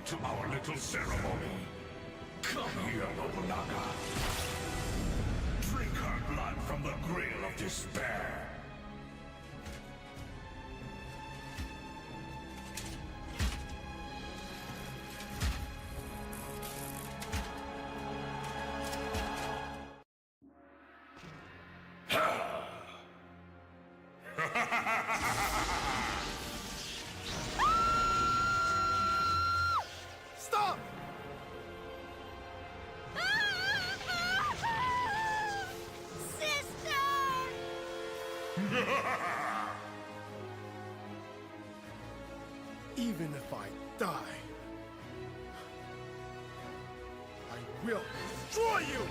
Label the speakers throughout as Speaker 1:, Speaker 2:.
Speaker 1: to our little ceremony. Come here, Nobunaga. Drink her blood from the grail of despair.
Speaker 2: Stop!
Speaker 3: Sister!
Speaker 2: Even if I die, I will destroy you!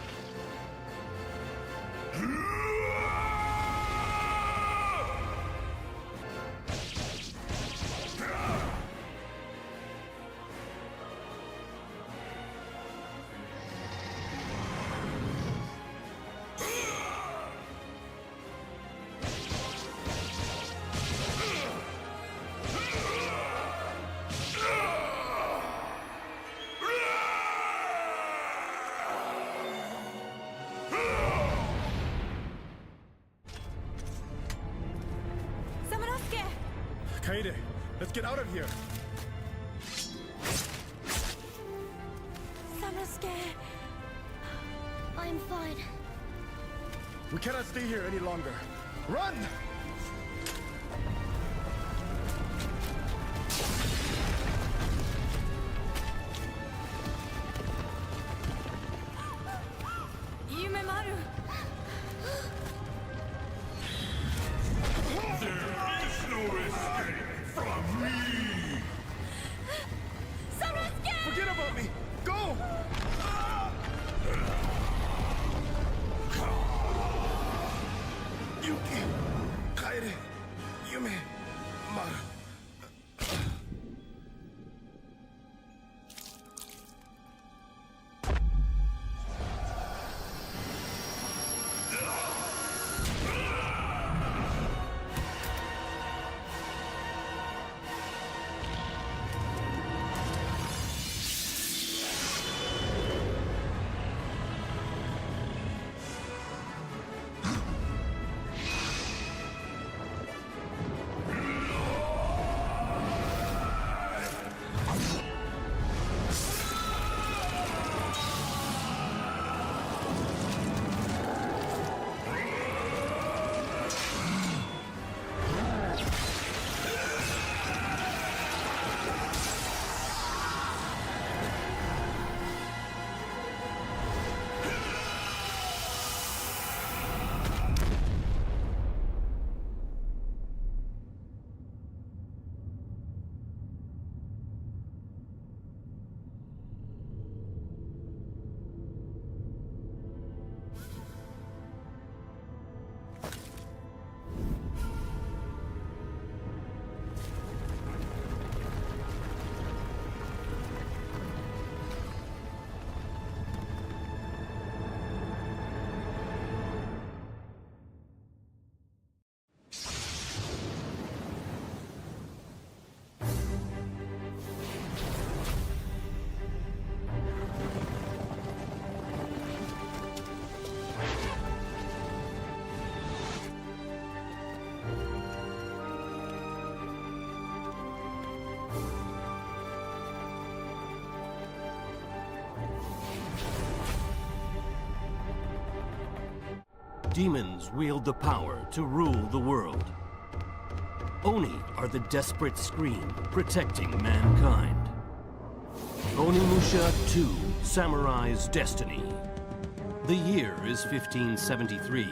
Speaker 2: Kaede, let's get out of here!
Speaker 3: Samaske. I'm fine.
Speaker 2: We cannot stay here any longer. Run!
Speaker 3: Yumemaru.
Speaker 1: There is no escape from me!
Speaker 3: Samaske!
Speaker 2: Forget about me! Go! Yuki, Kaede, Yume, Maru.
Speaker 4: Demons wield the power to rule the world. Oni are the desperate scream protecting mankind. Onimusha 2, Samurai's Destiny. The year is 1573.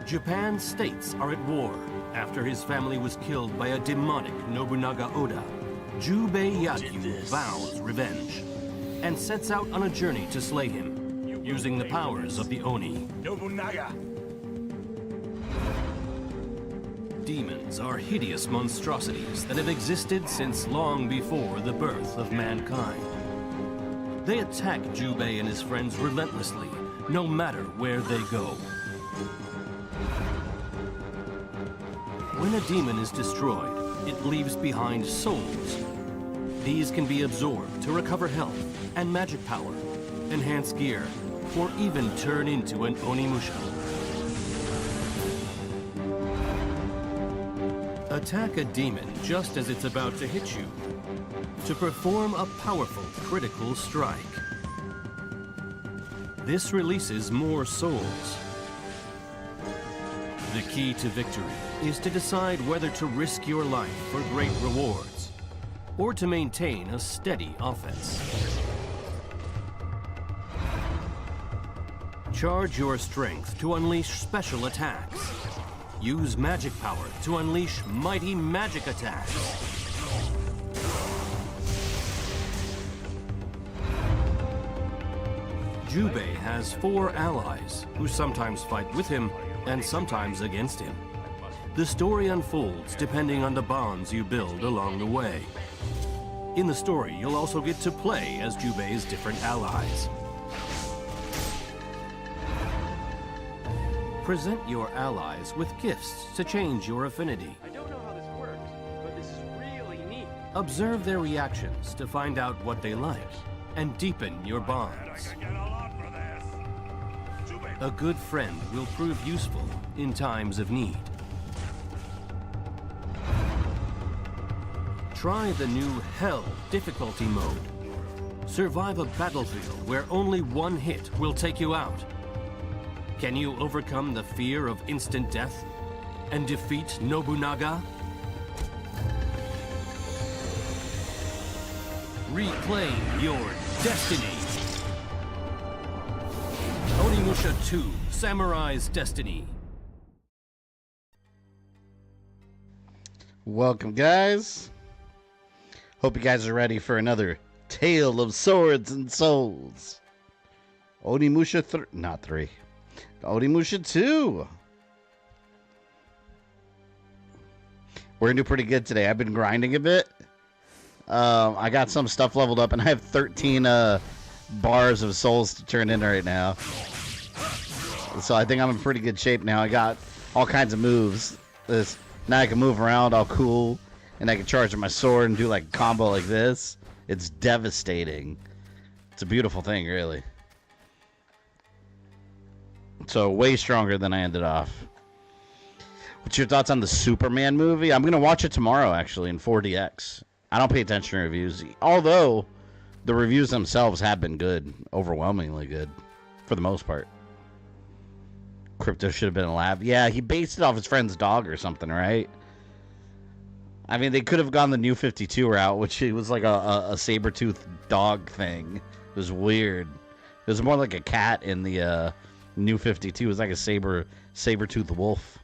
Speaker 4: Japan's states are at war after his family was killed by a demonic Nobunaga Oda. Jubei Yagyu vows revenge and sets out on a journey to slay him, using the powers of the Oni.
Speaker 1: Nobunaga!
Speaker 4: Demons are hideous monstrosities that have existed since long before the birth of mankind. They attack Jubei and his friends relentlessly, no matter where they go. When a demon is destroyed, it leaves behind souls. These can be absorbed to recover health and magic power, enhance gear, or even turn into an Onimusha. Attack a demon just as it's about to hit you to perform a powerful critical strike. This releases more souls. The key to victory is to decide whether to risk your life for great rewards or to maintain a steady offense. Charge your strength to unleash special attacks. Use magic power to unleash mighty magic attacks. Jubei has 4 allies who sometimes fight with him and sometimes against him. The story unfolds depending on the bonds you build along the way. In the story, you'll also get to play as Jubei's different allies. Present your allies with gifts to change your affinity.
Speaker 5: I don't know how this works, but this is really neat.
Speaker 4: Observe their reactions to find out what they like and deepen your bonds. A good friend will prove useful in times of need. Try the new Hell difficulty mode. Survive a battlefield where only one hit will take you out. Can you overcome the fear of instant death and defeat Nobunaga? Reclaim your destiny! Onimusha 2, Samurai's Destiny.
Speaker 6: Welcome, guys. Hope you guys are ready for another Tale of Swords and Souls. Onimusha not 3. Onimusha 2. We're gonna do pretty good today. I've been grinding a bit. I got some stuff leveled up, and I have 13 bars of souls to turn in right now. So I think I'm in pretty good shape now. I got all kinds of moves. Now I can move around all cool, and I can charge with my sword and do like a combo like this. It's devastating. It's a beautiful thing, really. So way stronger than I ended off. What's your thoughts on the Superman movie? I'm going to watch it tomorrow, actually, in 4DX. I don't pay attention to reviews, although the reviews themselves have been good. Overwhelmingly good, for the most part. Crypto should have been in a lab. Yeah, he based it off his friend's dog or something, right? I mean, they could have gone the New 52 route, which it was like a saber-toothed dog thing. It was weird. It was more like a cat in the New 52. It was like a saber-toothed wolf.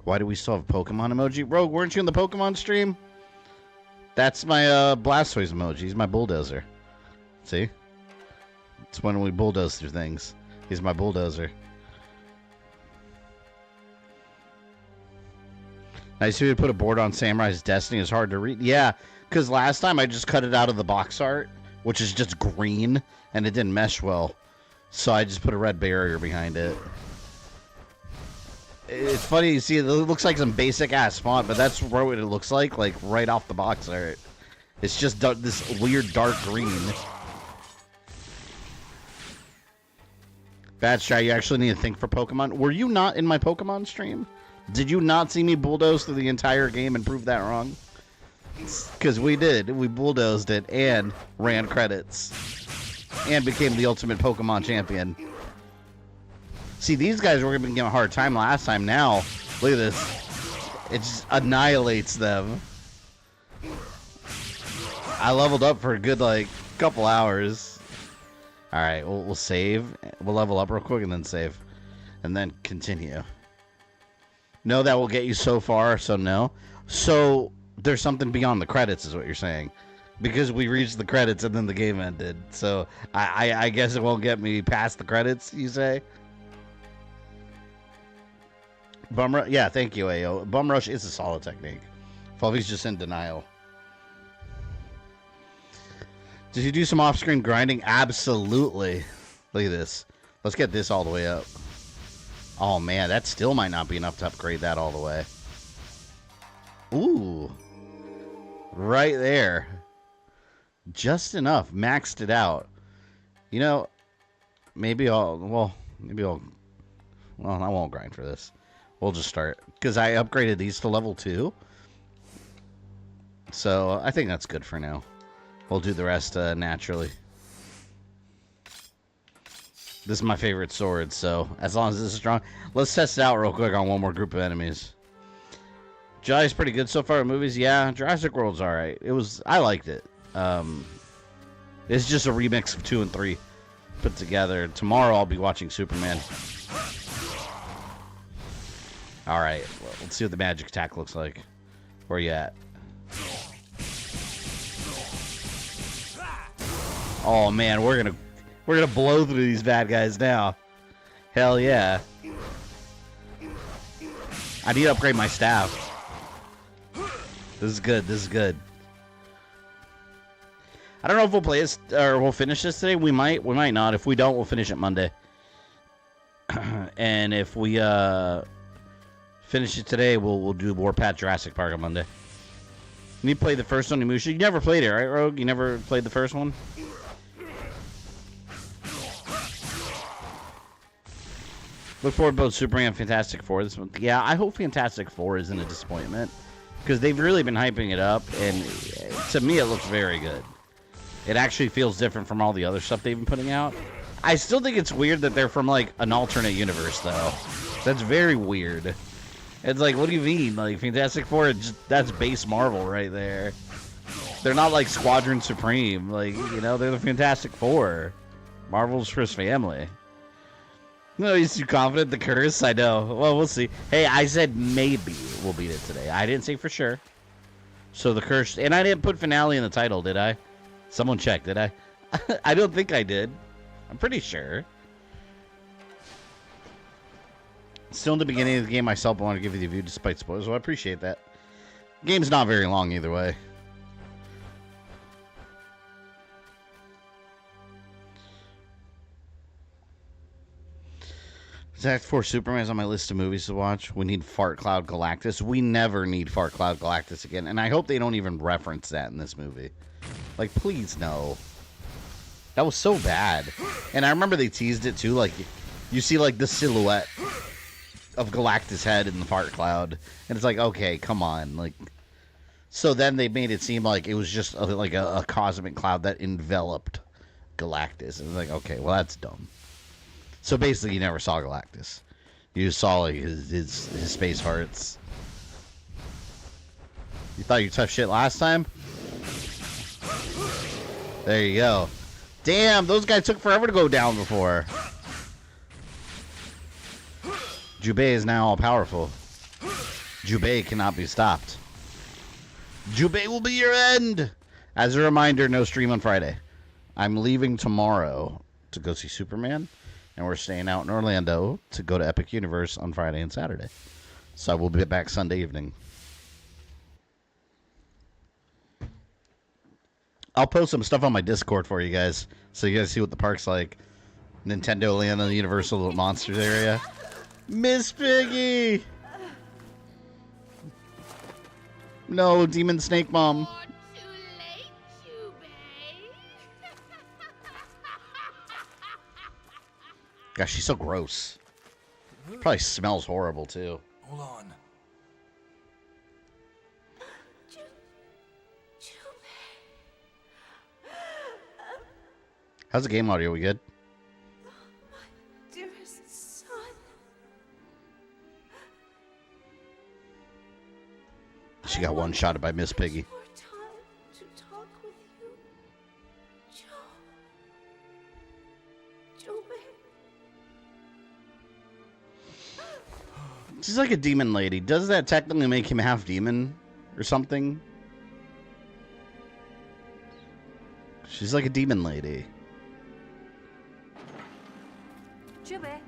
Speaker 6: Why do we still have Pokemon emoji? Rogue, weren't you in the Pokemon stream? That's my Blastoise emoji. He's my bulldozer. See? It's when we bulldoze through things. He's my bulldozer. Nice of you to put a board on Samurai's Destiny. It's hard to read. Yeah, because last time I just cut it out of the box art, which is just green, and it didn't mesh well. So I just put a red barrier behind it. It's funny, you see, it looks like some basic-ass font, but that's what it looks like right off the box art. It's just this weird dark green. Bad strat, you actually need to think for Pokemon. Were you not in my Pokemon stream? Did you not see me bulldoze through the entire game and prove that wrong? Because we did. We bulldozed it and ran credits. And became the ultimate Pokemon champion. See, these guys were giving him a hard time last time. Now, look at this. It just annihilates them. I leveled up for a good, couple hours. Alright, we'll save. We'll level up real quick and then save. And then continue. No, that will get you so far, so no. So, there's something beyond the credits is what you're saying. Because we reached the credits and then the game ended. So, I guess it won't get me past the credits, you say? Bum Rush, yeah, thank you, AO. Bum Rush is a solid technique. Fluffy's just in denial. Did you do some off-screen grinding? Absolutely. Look at this. Let's get this all the way up. Oh, man, that still might not be enough to upgrade that all the way. Ooh. Right there. Just enough. Maxed it out. You know, maybe I'll, I won't grind for this. We'll just start. Because I upgraded these to level 2. So I think that's good for now. We'll do the rest naturally. This is my favorite sword, so as long as this is strong. Let's test it out real quick on one more group of enemies. Jolly's pretty good so far in movies. Yeah, Jurassic World's alright. I liked it. It's just a remix of 2 and 3 put together. Tomorrow I'll be watching Superman. Alright, well, let's see what the magic attack looks like. Where you at? Oh man, we're gonna blow through these bad guys now. Hell yeah. I need to upgrade my staff. This is good. This is good. I don't know if we'll play this or we'll finish this today. We might not. If we don't, we'll finish it Monday. And if we finish it today, we'll do Warpath Jurassic Park on Monday. You need to play the first Onimusha. You never played it, right, Rogue? You never played the first one? Look forward to both Superman and Fantastic Four this month. Yeah, I hope Fantastic Four isn't a disappointment. Because they've really been hyping it up, and to me it looks very good. It actually feels different from all the other stuff they've been putting out. I still think it's weird that they're from, like, an alternate universe, though. That's very weird. It's like, what do you mean? Like, Fantastic Four, that's base Marvel right there. They're not like Squadron Supreme. Like, you know, they're the Fantastic Four. Marvel's for his family. No, he's too confident. The curse, I know. Well, we'll see. Hey, I said maybe we'll beat it today. I didn't say for sure. So the curse, and I didn't put finale in the title, did I? Someone check, did I? I don't think I did. I'm pretty sure. Still in the beginning of the game myself, I want to give you the view despite spoilers. Well, I appreciate that. Game's not very long either way. Act 4 Superman's on my list of movies to watch. We need Fart Cloud Galactus. We never need Fart Cloud Galactus again. And I hope they don't even reference that in this movie. Like, please, no. That was so bad. And I remember they teased it, too. Like, you see, like, the silhouette of Galactus' head in the fart cloud. And it's like, okay, come on. Like, so then they made it seem like it was just a cosmic cloud that enveloped Galactus. And it's like, okay, well, that's dumb. So basically, you never saw Galactus. You just saw like his space farts. You thought you tough shit last time? There you go. Damn, those guys took forever to go down before. Jubei is now all powerful. Jubei cannot be stopped. Jubei will be your end. As a reminder, no stream on Friday. I'm leaving tomorrow to go see Superman. And we're staying out in Orlando to go to Epic Universe on Friday and Saturday. So I will be back Sunday evening. I'll post some stuff on my Discord for you guys. So you guys see what the park's like. Nintendo Land in the Universal Monsters area. Miss Piggy! No, Demon Snake Mom. Gosh, she's so gross. Probably smells horrible, too.
Speaker 1: Hold on.
Speaker 6: How's the game audio? We good?
Speaker 3: My dearest son.
Speaker 6: She got one-shotted by Miss Piggy.
Speaker 3: More time to talk with you, Joe.
Speaker 6: She's like a demon lady. Does that technically make him half demon or something? She's like a demon lady.
Speaker 3: Jubei,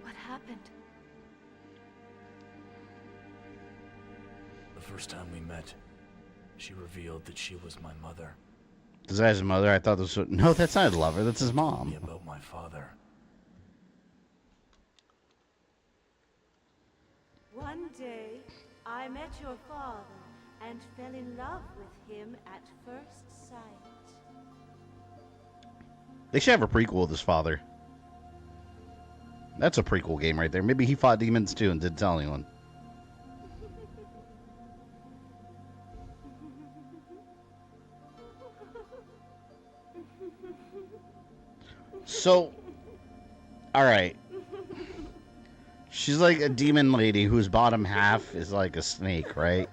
Speaker 3: what happened?
Speaker 7: The first time we met, she revealed that she was my mother.
Speaker 6: Is that his mother? I thought this was... No, that's not his lover. That's his mom.
Speaker 7: Me about my father.
Speaker 8: One day, I met your father
Speaker 3: and fell in love with him at first sight.
Speaker 6: They should have a prequel with his father. That's a prequel game right there. Maybe he fought demons too and didn't tell anyone. So, alright. She's like a demon lady whose bottom half is like a snake, right?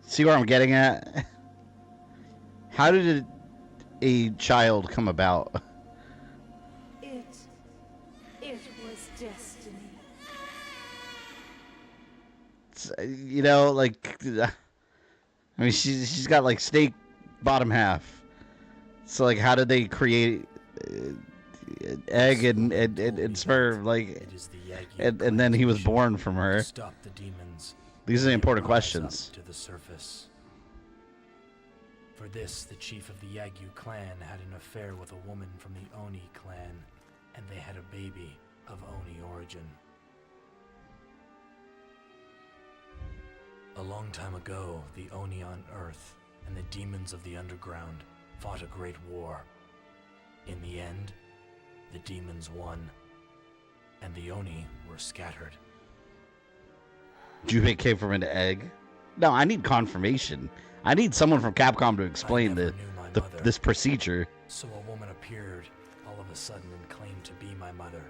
Speaker 6: See where I'm getting at? How did a child come about?
Speaker 3: It was destiny.
Speaker 6: You know, like, I mean, she's got like snake bottom half. So like, how did they create egg and sperm? Like,
Speaker 7: It is the Yagyu
Speaker 6: and then he was
Speaker 7: mission
Speaker 6: born from her.
Speaker 7: to stop the demons.
Speaker 6: These are the important
Speaker 7: Rise
Speaker 6: questions.
Speaker 7: up to the surface. For this, the chief of the Yagyu clan had an affair with a woman from the Oni clan, and they had a baby of Oni origin. A long time ago, the Oni on Earth and the demons of the underground fought a great war. In the end, the demons won, and the Oni were scattered.
Speaker 6: Jubei came from an egg? No, I need confirmation. I need someone from Capcom to explain this procedure.
Speaker 7: So a woman appeared all of a sudden and claimed to be my mother,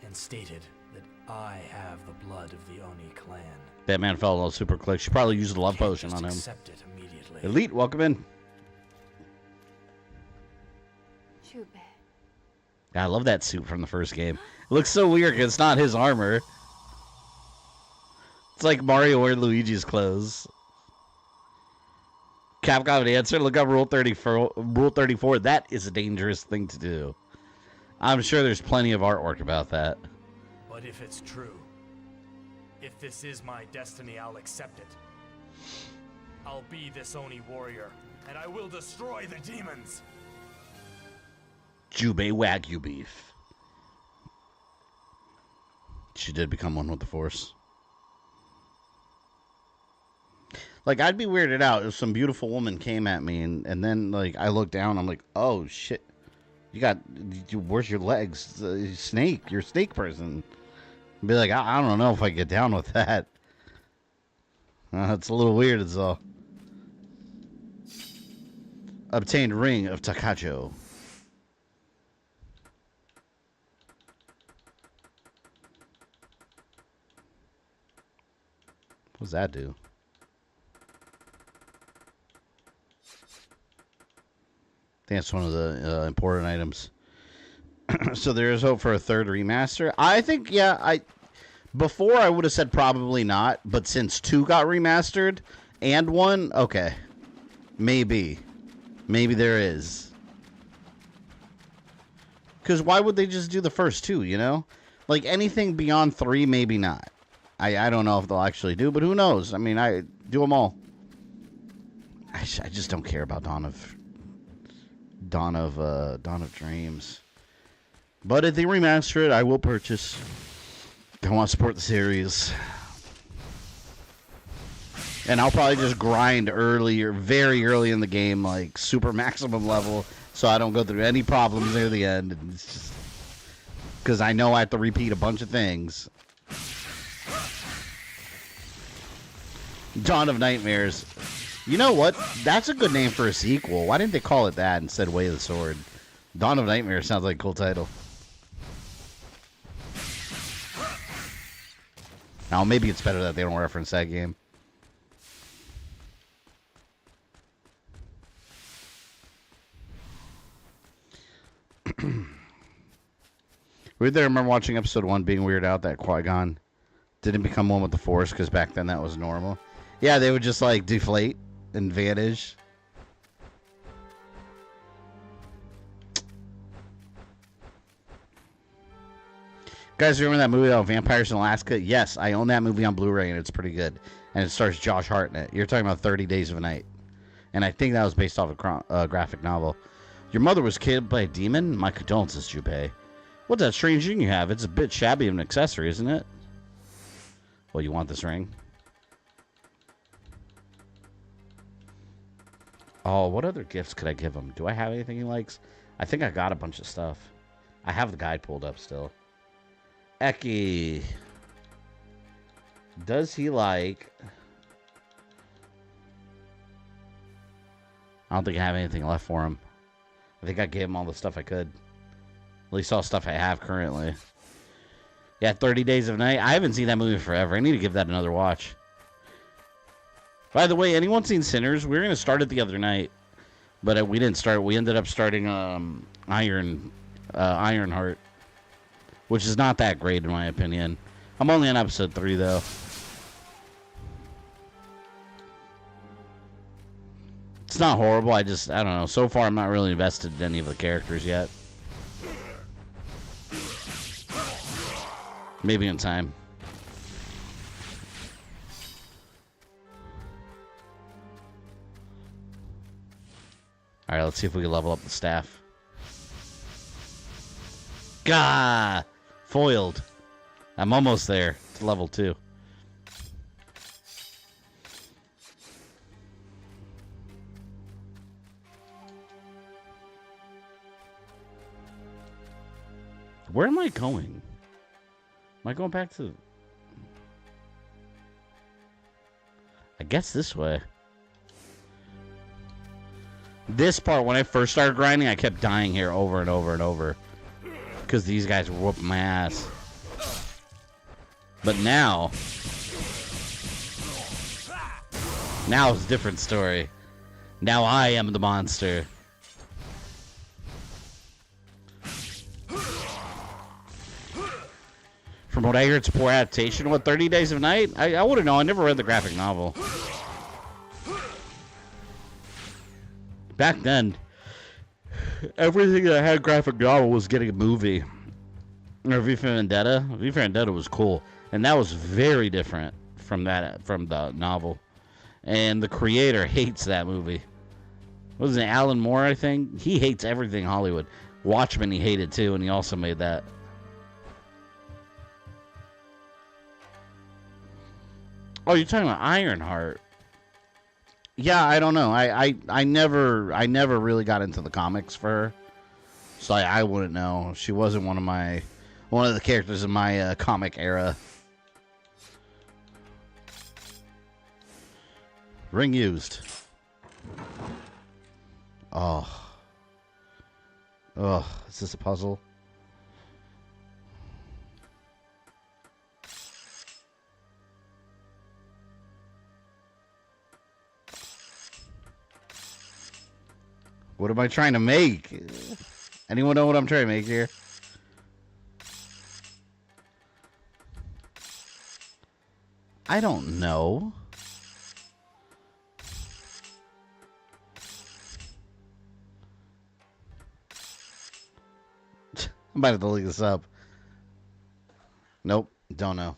Speaker 7: and stated that I have the blood of the Oni clan.
Speaker 6: Batman fell in love super quick. She probably used a love
Speaker 7: Can't
Speaker 6: potion
Speaker 7: just
Speaker 6: on him.
Speaker 7: accept it immediately.
Speaker 6: Elite, welcome in.
Speaker 3: Jubei.
Speaker 6: I love that suit from the first game. It looks so weird because it's not his armor. It's like Mario wearing Luigi's clothes. Capcom answer, look up Rule 34. Rule 34. That is a dangerous thing to do. I'm sure there's plenty of artwork about that.
Speaker 7: But if it's true, if this is my destiny, I'll accept it. I'll be this Oni warrior, and I will destroy the demons.
Speaker 6: Jubei Wagyu beef. She did become one with the Force. Like, I'd be weirded out if some beautiful woman came at me and then, like, I look down, I'm like, oh, shit. Where's your legs? Snake. You're a snake person. I'd be like, I don't know if I get down with that. It's a little weird, it's all. Obtained Ring of Takacho. What does that do? I think that's one of the important items. So there is hope for a third remaster. I think, yeah, before I would have said probably not, but since 2 got remastered and 1, okay. Maybe. Maybe there is. Because why would they just do the first 2, you know? Like, anything beyond 3, maybe not. I don't know if they'll actually do, but who knows? I mean, I do them all. I just don't care about Dawn of Dreams. But if they remaster it, I will purchase. I want to support the series. And I'll probably just grind very early in the game, like super maximum level, so I don't go through any problems near the end. And it's just because I know I have to repeat a bunch of things. Dawn of Nightmares. You know what? That's a good name for a sequel. Why didn't they call it that instead of Way of the Sword? Dawn of Nightmares sounds like a cool title. Now, maybe it's better that they don't reference that game. Weird that I remember watching episode 1 being weirded out that Qui-Gon didn't become one with the Force, because back then that was normal. Yeah, they would just like deflate and vanish. Guys, remember that movie about vampires in Alaska? Yes, I own that movie on Blu-ray and it's pretty good. And it stars Josh Hartnett. You're talking about 30 Days of a Night. And I think that was based off a graphic novel. Your mother was killed by a demon? My condolences, Jubei. What's that strange ring you have? It's a bit shabby of an accessory, isn't it? Well, you want this ring? Oh, what other gifts could I give him? Do I have anything he likes? I think I got a bunch of stuff. I have the guide pulled up still. Eki. Does he like... I don't think I have anything left for him. I think I gave him all the stuff I could. At least all stuff I have currently. Yeah, 30 Days of Night. I haven't seen that movie forever. I need to give that another watch. By the way, anyone seen Sinners? We were going to start it the other night. But we didn't start. We ended up starting Ironheart. Which is not that great in my opinion. I'm only on episode 3 though. It's not horrible. I don't know. So far, I'm not really invested in any of the characters yet. Maybe in time. Alright, let's see if we can level up the staff. Gah! Foiled. I'm almost there. It's level 2. Where am I going? Am I going back to... I guess this way. This part, when I first started grinding, I kept dying here over and over and over. Because these guys were whooping my ass. But now... Now it's a different story. Now I am the monster. From what I hear, it's a poor adaptation. What, 30 Days of Night? I wouldn't know. I never read the graphic novel. Back then, everything that had a graphic novel was getting a movie. Or V for Vendetta. V for Vendetta was cool. And that was very different from the novel. And the creator hates that movie. Wasn't it Alan Moore, I think? He hates everything Hollywood. Watchmen he hated too, and he also made that. Oh, you're talking about Ironheart. Yeah, I don't know. I never really got into the comics for her, so I wouldn't know. She wasn't one of the characters in my comic era. Ring used. Oh, is this a puzzle? What am I trying to make? Anyone know what I'm trying to make here? I don't know. I'm about to look this up. Nope, don't know.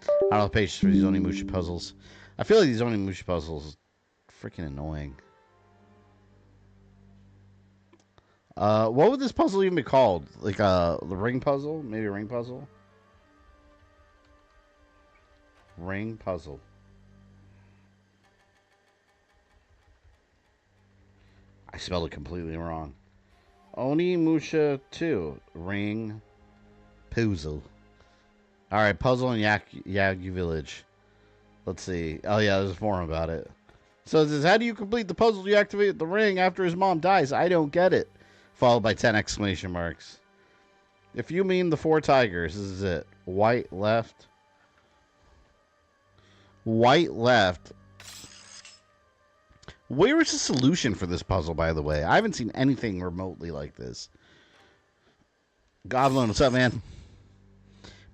Speaker 6: I don't have patience for these Onimusha puzzles. I feel like these Onimusha puzzles are freaking annoying. What would this puzzle even be called? Like the ring puzzle? Maybe a ring puzzle? Ring puzzle. I spelled it completely wrong. Onimusha 2. Ring puzzle. Alright, puzzle in Yagyu Village. Let's see. Oh yeah, there's a forum about it. So it says, how do you complete the puzzle to activate the ring after his mom dies? I don't get it. Followed by 10 exclamation marks. If you mean the 4 tigers, this is it. White left. White left. Where is the solution for this puzzle, by the way? I haven't seen anything remotely like this. Goblin, what's up, man?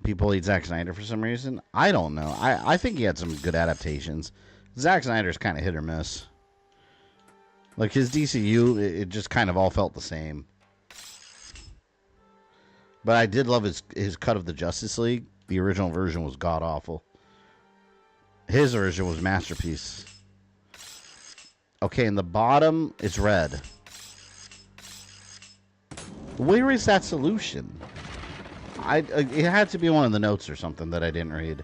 Speaker 6: People hate Zack Snyder for some reason. I don't know. I think he had some good adaptations. Zack Snyder's kind of hit or miss. Like his DCU, it just kind of all felt the same. But I did love his cut of the Justice League. The original version was god-awful. His version was masterpiece. Okay, in the bottom, it's red. Where is that solution? It had to be one of the notes or something that I didn't read.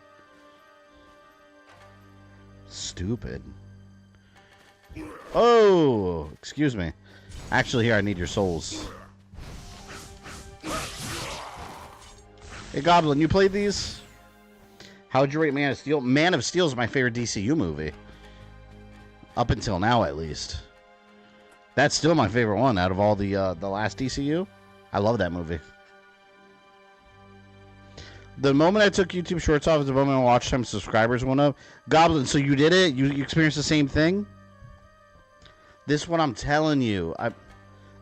Speaker 6: stupid. Oh, excuse me. Actually, here, I need your souls. Hey, Goblin, you played these? How'd you rate Man of Steel? Man of Steel is my favorite DCU movie. Up until now, at least. That's still my favorite one out of all the last DCU. I love that movie. The moment I took YouTube Shorts off is the moment I watch time subscribers went up. Goblin, so you did it? You experienced the same thing? This one I'm telling you. I'm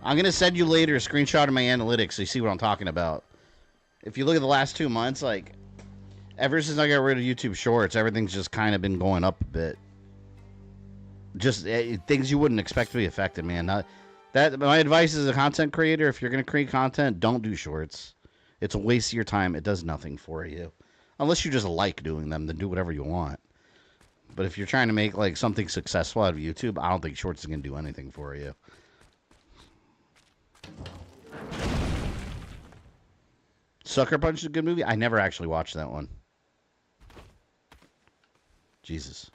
Speaker 6: going to send you later a screenshot of my analytics so you see what I'm talking about. If you look at the last 2 months, like, ever since I got rid of YouTube Shorts, everything's just kind of been going up a bit. Just things you wouldn't expect to be affected, man. My advice as a content creator, if you're going to create content, don't do shorts. It's a waste of your time. It does nothing for you. Unless you just like doing them, then do whatever you want. But if you're trying to make like something successful out of YouTube, I don't think shorts is going to do anything for you. Sucker Punch is a good movie. I never actually watched that one. Jesus.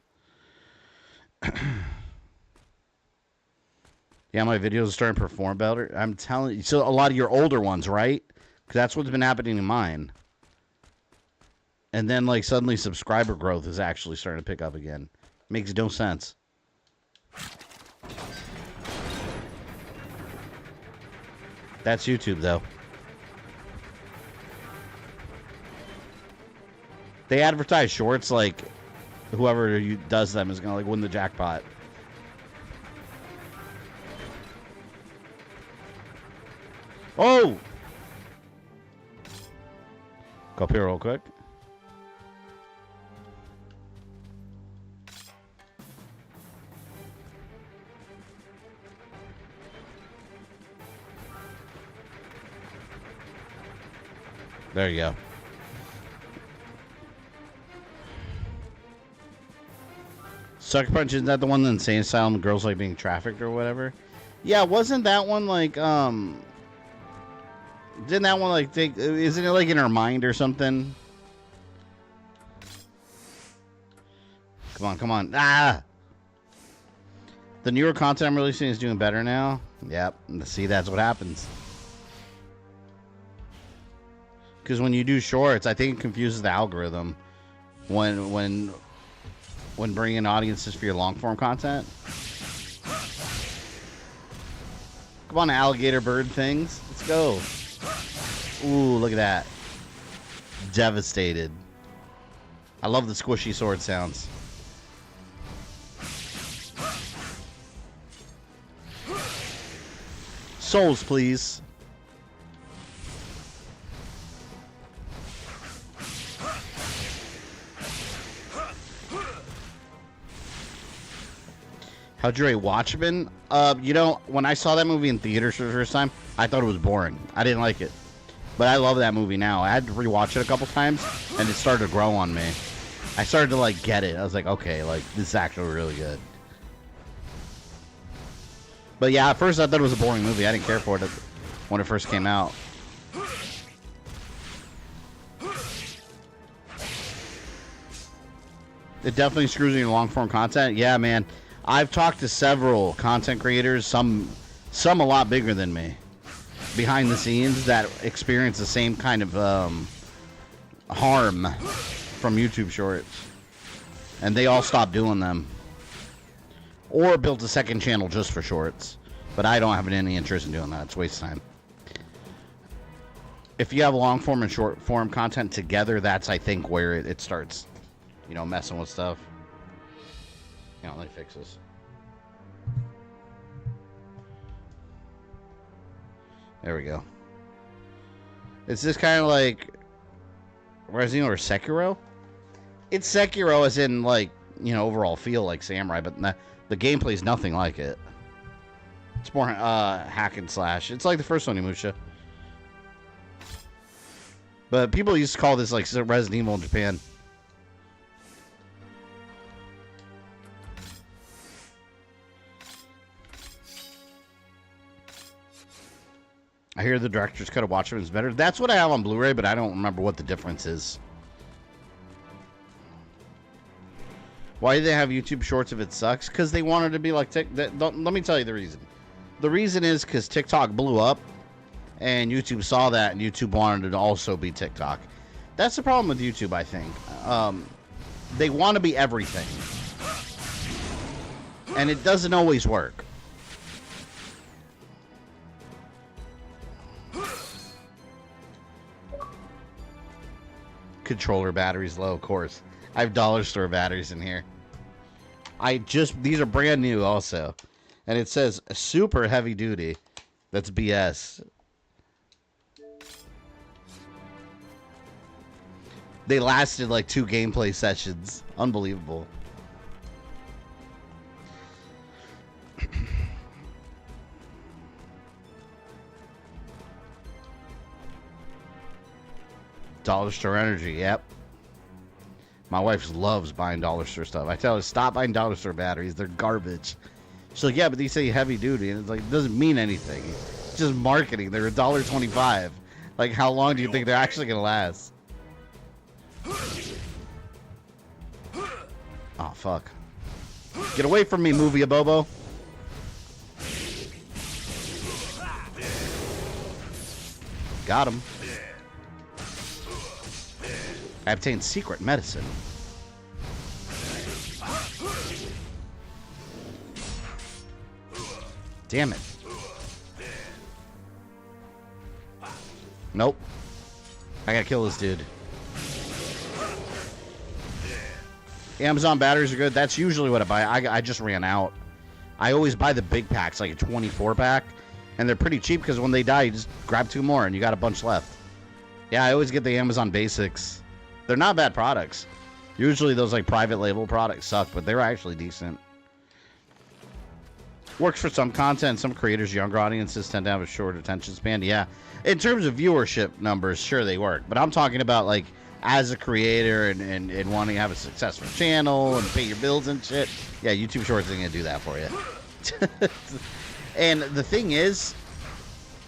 Speaker 6: Yeah, my videos are starting to perform better. I'm telling you. So a lot of your older ones, right? Because that's what's been happening in mine. And then, like, suddenly subscriber growth is actually starting to pick up again. Makes no sense. That's YouTube, though. They advertise shorts like whoever does them is going to, like, win the jackpot. Oh! Go up here real quick. There you go. Sucker Punch, isn't that the one in the Insane Asylum, girls like being trafficked or whatever? Yeah, wasn't that one like, didn't that one like take, isn't it like in her mind or something? Come on, come on. Ah! The newer content I'm releasing is doing better now. Yep, see, that's what happens. Because when you do shorts, I think it confuses the algorithm when bringing audiences for your long form content. Come on, alligator bird things. Let's go. Ooh, look at that. Devastated. I love the squishy sword sounds. Souls, please. How'd you rate Watchmen? You know, when I saw that movie in theaters for the first time, I thought it was boring. I didn't like it. But I love that movie now. I had to rewatch it a couple times, and it started to grow on me. I started to, like, get it. I was like, okay, like, this is actually really good. But yeah, at first I thought it was a boring movie. I didn't care for it when it first came out. It definitely screws in your long-form content. Yeah, man. I've talked to several content creators, some a lot bigger than me, behind the scenes that experience the same kind of harm from YouTube Shorts. And they all stopped doing them. Or built a second channel just for shorts. But I don't have any interest in doing that. It's a waste of time. If you have long form and short form content together, that's, I think, where it starts, you know, messing with stuff. You know, let me fix this. There we go. Is this kind of like Resident Evil or Sekiro? It's Sekiro as in, like, you know, overall feel like Samurai, but the gameplay is nothing like it. It's more hack and slash. It's like the first Onimusha. But people used to call this like Resident Evil in Japan. I hear the director's cut of Watchmen is better. That's what I have on Blu-ray, but I don't remember what the difference is. Why do they have YouTube Shorts if it sucks? Because they wanted to be like let me tell you the reason. The reason is because TikTok blew up, and YouTube saw that, and YouTube wanted it to also be TikTok. That's the problem with YouTube, I think. They want to be everything, and it doesn't always work. Controller batteries low, of course. I have dollar store batteries in here. These are brand new also. And it says super heavy duty. That's BS. They lasted like 2 gameplay sessions. Unbelievable. Dollar store energy, yep. My wife loves buying dollar store stuff. I tell her, stop buying dollar store batteries. They're garbage. She's like, yeah, but these say heavy duty. And it's like, it doesn't mean anything. It's just marketing. They're $1.25. Like, how long do you think they're actually going to last? Oh, fuck. Get away from me, movie Bobo. Got him. I obtained secret medicine. Damn it. Nope. I gotta kill this dude. Amazon batteries are good. That's usually what I buy. I just ran out. I always buy the big packs, like a 24 pack. And they're pretty cheap because when they die, you just grab 2 more and you got a bunch left. Yeah, I always get the Amazon basics. They're not bad products. Usually those like private label products suck, but they're actually decent. Works for some content. Some creators, younger audiences tend to have a short attention span. Yeah. In terms of viewership numbers, sure they work. But I'm talking about like as a creator and wanting to have a successful channel and pay your bills and shit. Yeah, YouTube Shorts isn't going to do that for you. And the thing is,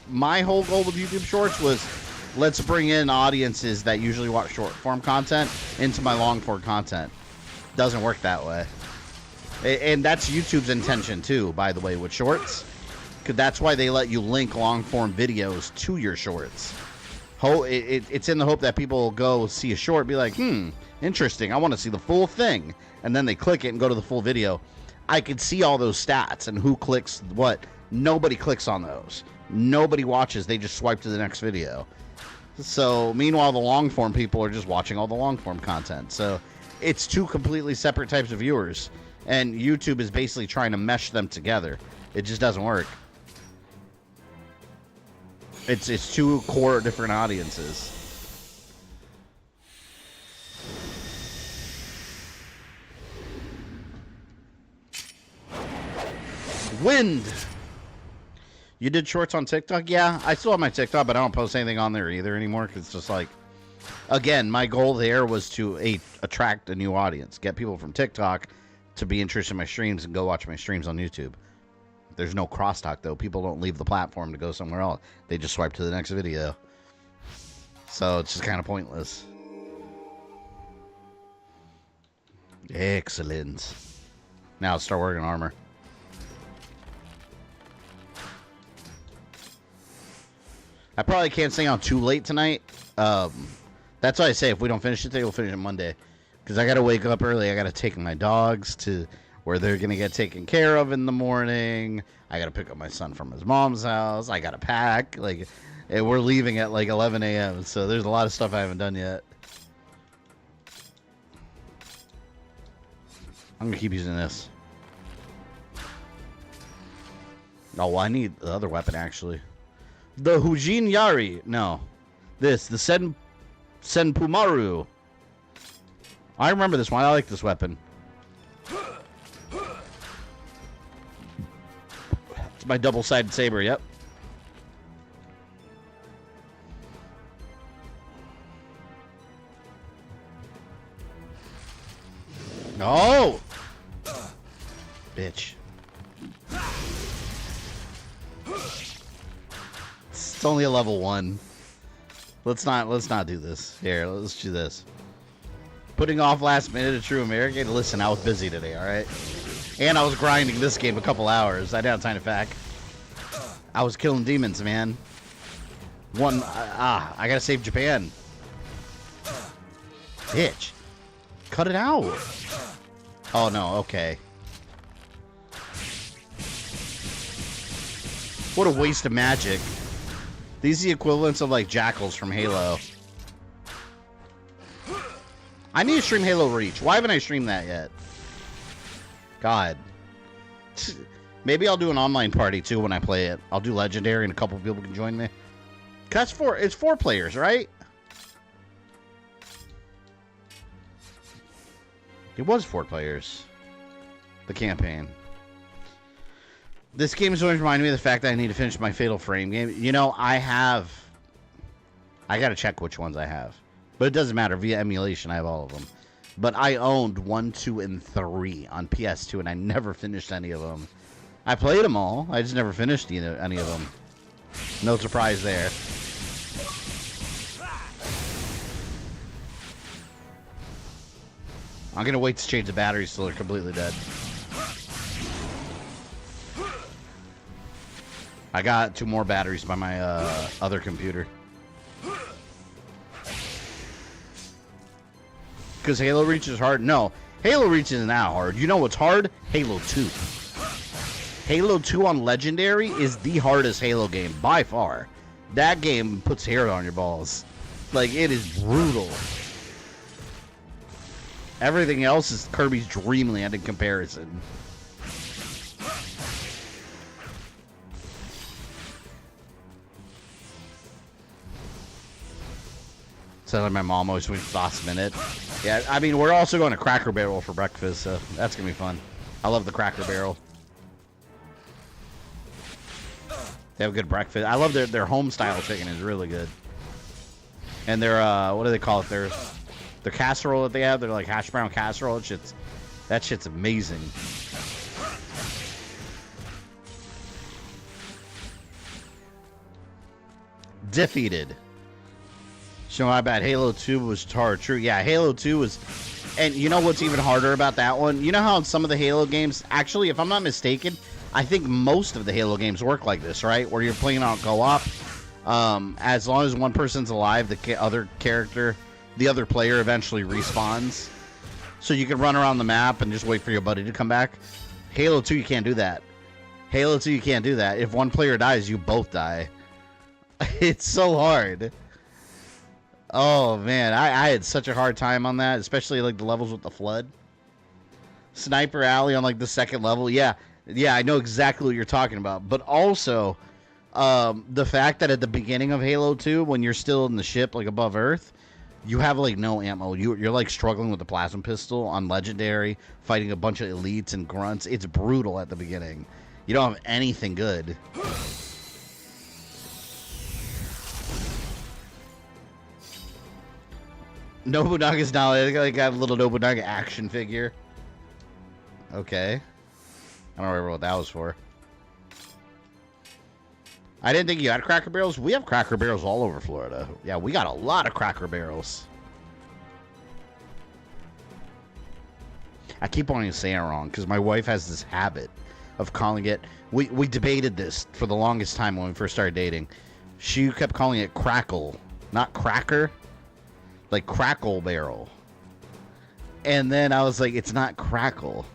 Speaker 6: my whole goal with YouTube Shorts was let's bring in audiences that usually watch short form content into my long form content. Doesn't work that way. And that's YouTube's intention too, by the way, with shorts. Because that's why they let you link long form videos to your shorts. It's in the hope that people will go see a short and be like, interesting, I want to see the full thing. And then they click it and go to the full video. I could see all those stats and who clicks what. Nobody clicks on those. Nobody watches. They just swipe to the next video. So, meanwhile, the long-form people are just watching all the long-form content. So, it's 2 completely separate types of viewers. And YouTube is basically trying to mesh them together. It just doesn't work. It's 2 core different audiences. Wind! You did shorts on TikTok? Yeah, I still have my TikTok, but I don't post anything on there either anymore because it's just like, again, my goal there was to attract a new audience, get people from TikTok to be interested in my streams and go watch my streams on YouTube. There's no crosstalk though. People don't leave the platform to go somewhere else. They just swipe to the next video. So it's just kind of pointless. Excellent. Now let's start working armor. I probably can't stay on too late tonight. That's why I say if we don't finish it today, we'll finish it Monday. Because I got to wake up early. I got to take my dogs to where they're going to get taken care of in the morning. I got to pick up my son from his mom's house. I got to pack. Like, and we're leaving at like 11 a.m. So there's a lot of stuff I haven't done yet. I'm going to keep using this. Oh, I need the other weapon, actually. The Hujin Yari. No. The Senpumaru. I remember this one. I like this weapon. It's my double-sided saber, yep. No! Bitch. It's only a level 1. Let's not do this. Here, let's do this. Putting off last minute a true American. Listen, I was busy today, alright? And I was grinding this game a couple hours. I didn't have time to fact. I was killing demons, man. I gotta save Japan. Bitch. Cut it out. Oh, no, okay. What a waste of magic. These are the equivalents of, like, jackals from Halo. I need to stream Halo Reach. Why haven't I streamed that yet? God. Maybe I'll do an online party, too, when I play it. I'll do Legendary and a couple people can join me. That's it's 4 players, right? It was 4 players. The campaign. This game is always reminding me of the fact that I need to finish my Fatal Frame game. You know, I gotta check which ones I have. But it doesn't matter. Via emulation, I have all of them. But I owned 1, 2, and 3 on PS2, and I never finished any of them. I played them all. I just never finished any of them. No surprise there. I'm gonna wait to change the batteries till they're completely dead. I got 2 more batteries by my other computer. Because Halo Reach is hard? No. Halo Reach isn't that hard. You know what's hard? Halo 2. Halo 2 on Legendary is the hardest Halo game by far. That game puts hair on your balls. Like, it is brutal. Everything else is Kirby's Dream Land in comparison. Sounds like my mom always wins last minute. Yeah, I mean, we're also going to Cracker Barrel for breakfast, so that's going to be fun. I love the Cracker Barrel. They have a good breakfast. I love their home-style chicken is really good. And their, what do they call it? Their casserole that they have, they're like hash brown casserole. That shit's amazing. Defeated. So my bad. Halo 2 was hard. True. Yeah, Halo 2 was... And you know what's even harder about that one? You know how in some of the Halo games... Actually, if I'm not mistaken, I think most of the Halo games work like this, right? Where you're playing on co-op. As long as one person's alive, the other player eventually respawns. So you can run around the map and just wait for your buddy to come back. Halo 2, you can't do that. Halo 2, you can't do that. If one player dies, you both die. It's so hard. Oh, man. I had such a hard time on that, especially, like, the levels with the flood. Sniper Alley on, like, the second level. Yeah, I know exactly what you're talking about. But also, the fact that at the beginning of Halo 2, when you're still in the ship, like, above Earth, you have, like, no ammo. You're like, struggling with the plasma pistol on Legendary, fighting a bunch of elites and grunts. It's brutal at the beginning. You don't have anything good. Nobunaga's now, I got a little Nobunaga action figure. Okay. I don't remember what that was for. I didn't think you had Cracker Barrels. We have Cracker Barrels all over Florida. Yeah, we got a lot of Cracker Barrels. I keep wanting to say it wrong because my wife has this habit of calling it... We debated this for the longest time when we first started dating. She kept calling it Crackle, not Cracker. Like Crackle Barrel. And then I was like, it's not Crackle.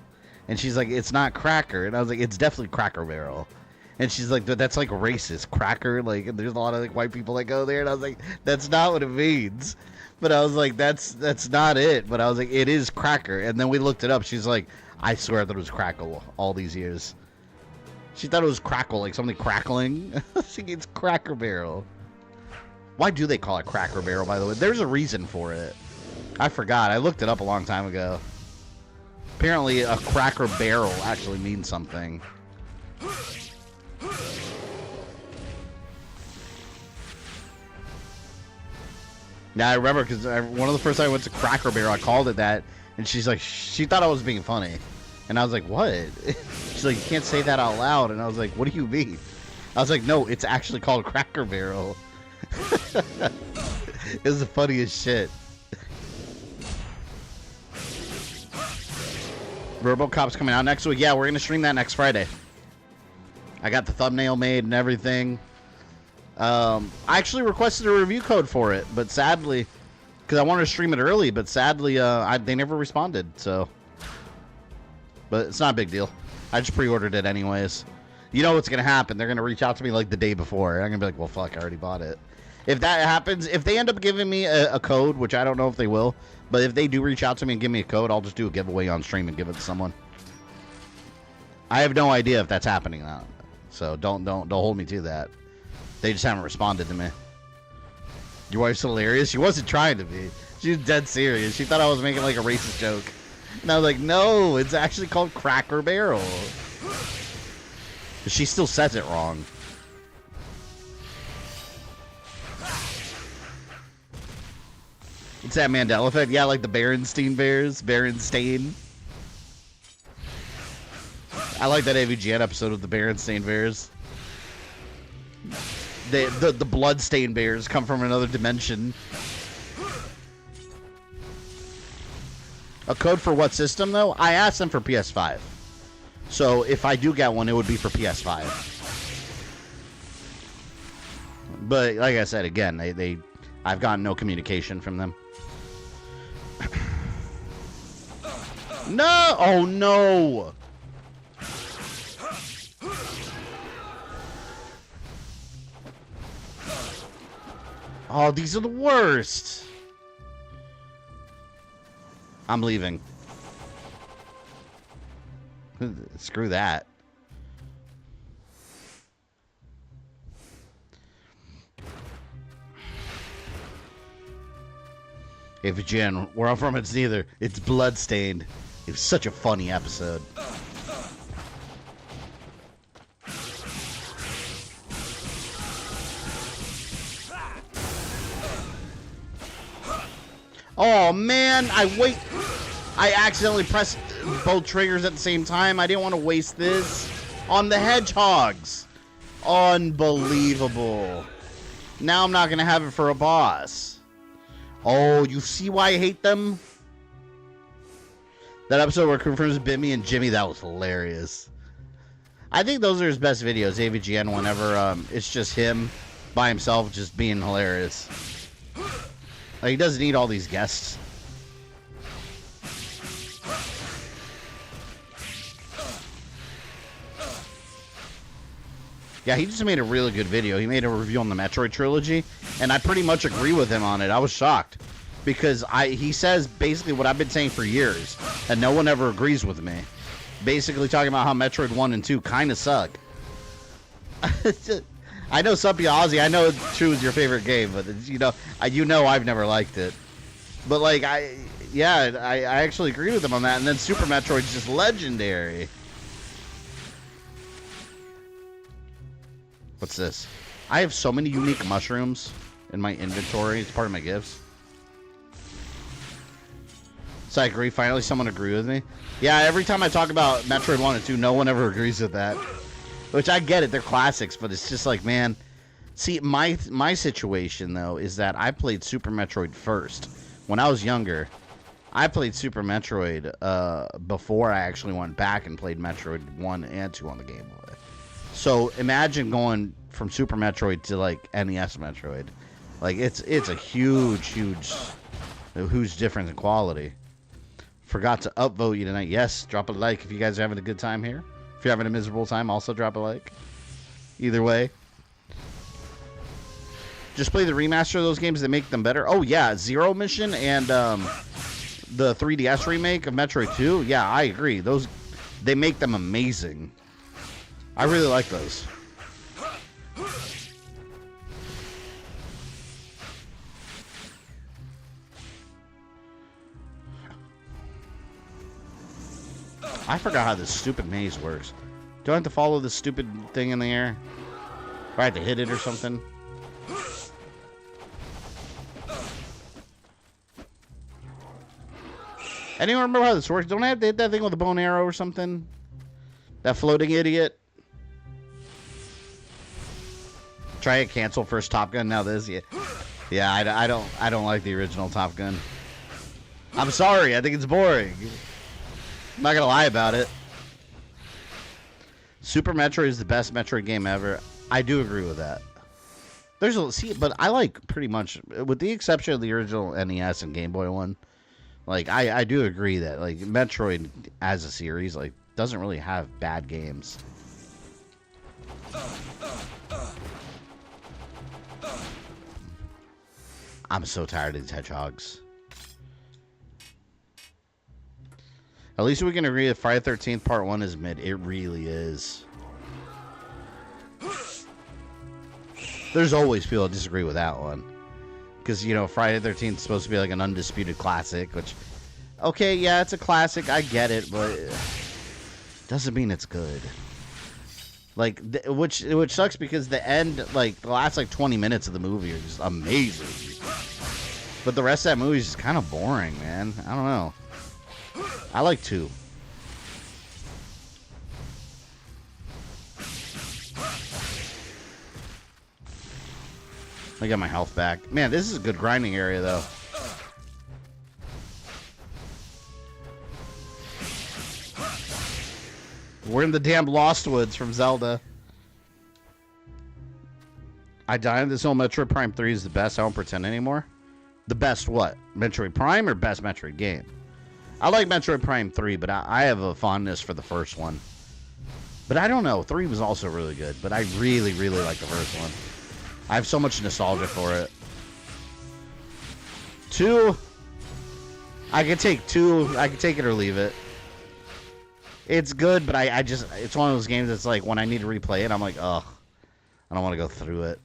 Speaker 6: And she's like, it's not Cracker. And I was like, it's definitely Cracker Barrel. And she's like, that's like racist. Cracker, like, there's a lot of like white people that go there. And I was like, that's not what it means. But I was like, that's not it. But I was like, it is Cracker. And then we looked it up. She's like, I swear I thought it was Crackle all these years. She thought it was Crackle, like something crackling. It's Cracker Barrel. Why do they call it Cracker Barrel, by the way? There's a reason for it. I forgot. I looked it up a long time ago. Apparently, a Cracker Barrel actually means something. Now, I remember because one of the first times I went to Cracker Barrel, I called it that, and she's like, she thought I was being funny. And I was like, what? She's like, you can't say that out loud. And I was like, what do you mean? I was like, no, it's actually called Cracker Barrel. It was the funniest shit. RoboCop's coming out next week. Yeah, we're gonna stream that next Friday. I got the thumbnail made and everything. I actually requested a review code for it, but sadly, because I wanted to stream it early, but sadly, they never responded. So, but it's not a big deal. I just pre-ordered it anyways. You know what's gonna happen? They're gonna reach out to me like the day before. I'm gonna be like, well, fuck, I already bought it. If that happens, if they end up giving me a code, which I don't know if they will, but if they do reach out to me and give me a code, I'll just do a giveaway on stream and give it to someone. I have no idea if that's happening now, so don't hold me to that. They just haven't responded to me. Your wife's hilarious. She wasn't trying to be. She was dead serious. She thought I was making like a racist joke, and I was like, no, it's actually called Cracker Barrel. But she still says it wrong. It's that Mandela effect. Yeah, like the Berenstein Bears. Berenstain. I like that AVGN episode of the Berenstain Bears. The Bloodstain Bears come from another dimension. A code for what system, though? I asked them for PS5. So if I do get one, it would be for PS5. But like I said, again, I've gotten no communication from them. No! Oh, no! Oh, these are the worst. I'm leaving. Screw that. If Jen, where I'm from, it's neither. It's Bloodstained. It was such a funny episode. Oh man, I accidentally pressed both triggers at the same time. I didn't want to waste this on the hedgehogs. Unbelievable. Now I'm not gonna have it for a boss. Oh, you see why I hate them? That episode where confirms Bimmy and Jimmy, that was hilarious. I think those are his best videos, AVGN, whenever it's just him by himself just being hilarious. Like, he doesn't need all these guests. Yeah, he just made a really good video. He made a review on the Metroid trilogy, and I pretty much agree with him on it. I was shocked because he says basically what I've been saying for years, and no one ever agrees with me. Basically talking about how Metroid 1 and 2 kind of suck. I know Suppy Ozzy, I know 2 is your favorite game, but you know I've never liked it. But like I actually agree with him on that. And then Super Metroid's just legendary. What's this? I have so many unique mushrooms in my inventory. It's part of my gifts. So I agree. Finally, someone agreed with me. Yeah, every time I talk about Metroid 1 and 2, no one ever agrees with that. Which I get it. They're classics, but it's just like, man. See, my situation, though, is that I played Super Metroid first. When I was younger, I played Super Metroid before I actually went back and played Metroid 1 and 2 on the Game Boy. So imagine going from Super Metroid to like NES Metroid. Like it's a huge difference in quality. Forgot to upvote you tonight. Yes, drop a like if you guys are having a good time here. If you're having a miserable time, also drop a like. Either way. Just play the remaster of those games that make them better. Oh yeah, Zero Mission and the 3DS remake of Metroid 2. Yeah, I agree. They make them amazing. I really like those. I forgot how this stupid maze works. Do I have to follow this stupid thing in the air? Or I have to hit it or something? Anyone remember how this works? Don't I have to hit that thing with a bow and arrow or something? That floating idiot? Try it, cancel first Top Gun, now this. Yeah, I don't like the original Top Gun. I'm sorry, I think it's boring. I'm not gonna lie about it. Super Metroid is the best Metroid game ever. I do agree with that. There's a but I like pretty much, with the exception of the original NES and Game Boy one. Like I do agree that like Metroid as a series like doesn't really have bad games. I'm so tired of these hedgehogs. At least we can agree that Friday the 13th Part 1 is mid. It really is. There's always people that disagree with that one. Because, you know, Friday the 13th is supposed to be like an undisputed classic, which, okay, yeah, it's a classic. I get it, but it doesn't mean it's good. Like, which sucks because the end, like, the last, like, 20 minutes of the movie are just amazing. But the rest of that movie is just kind of boring, man. I don't know. I like 2. I got my health back. Man, this is a good grinding area, though. We're in the damn Lost Woods from Zelda. I died in this whole Metroid Prime 3 is the best. I won't pretend anymore. The best what? Metroid Prime or best Metroid game? I like Metroid Prime 3, but I have a fondness for the first one. But I don't know. 3 was also really good, but I really, really like the first one. I have so much nostalgia for it. 2, I could take 2. I could take it or leave it. It's good, but I just, it's one of those games that's like, when I need to replay it, I'm like, ugh. I don't want to go through it.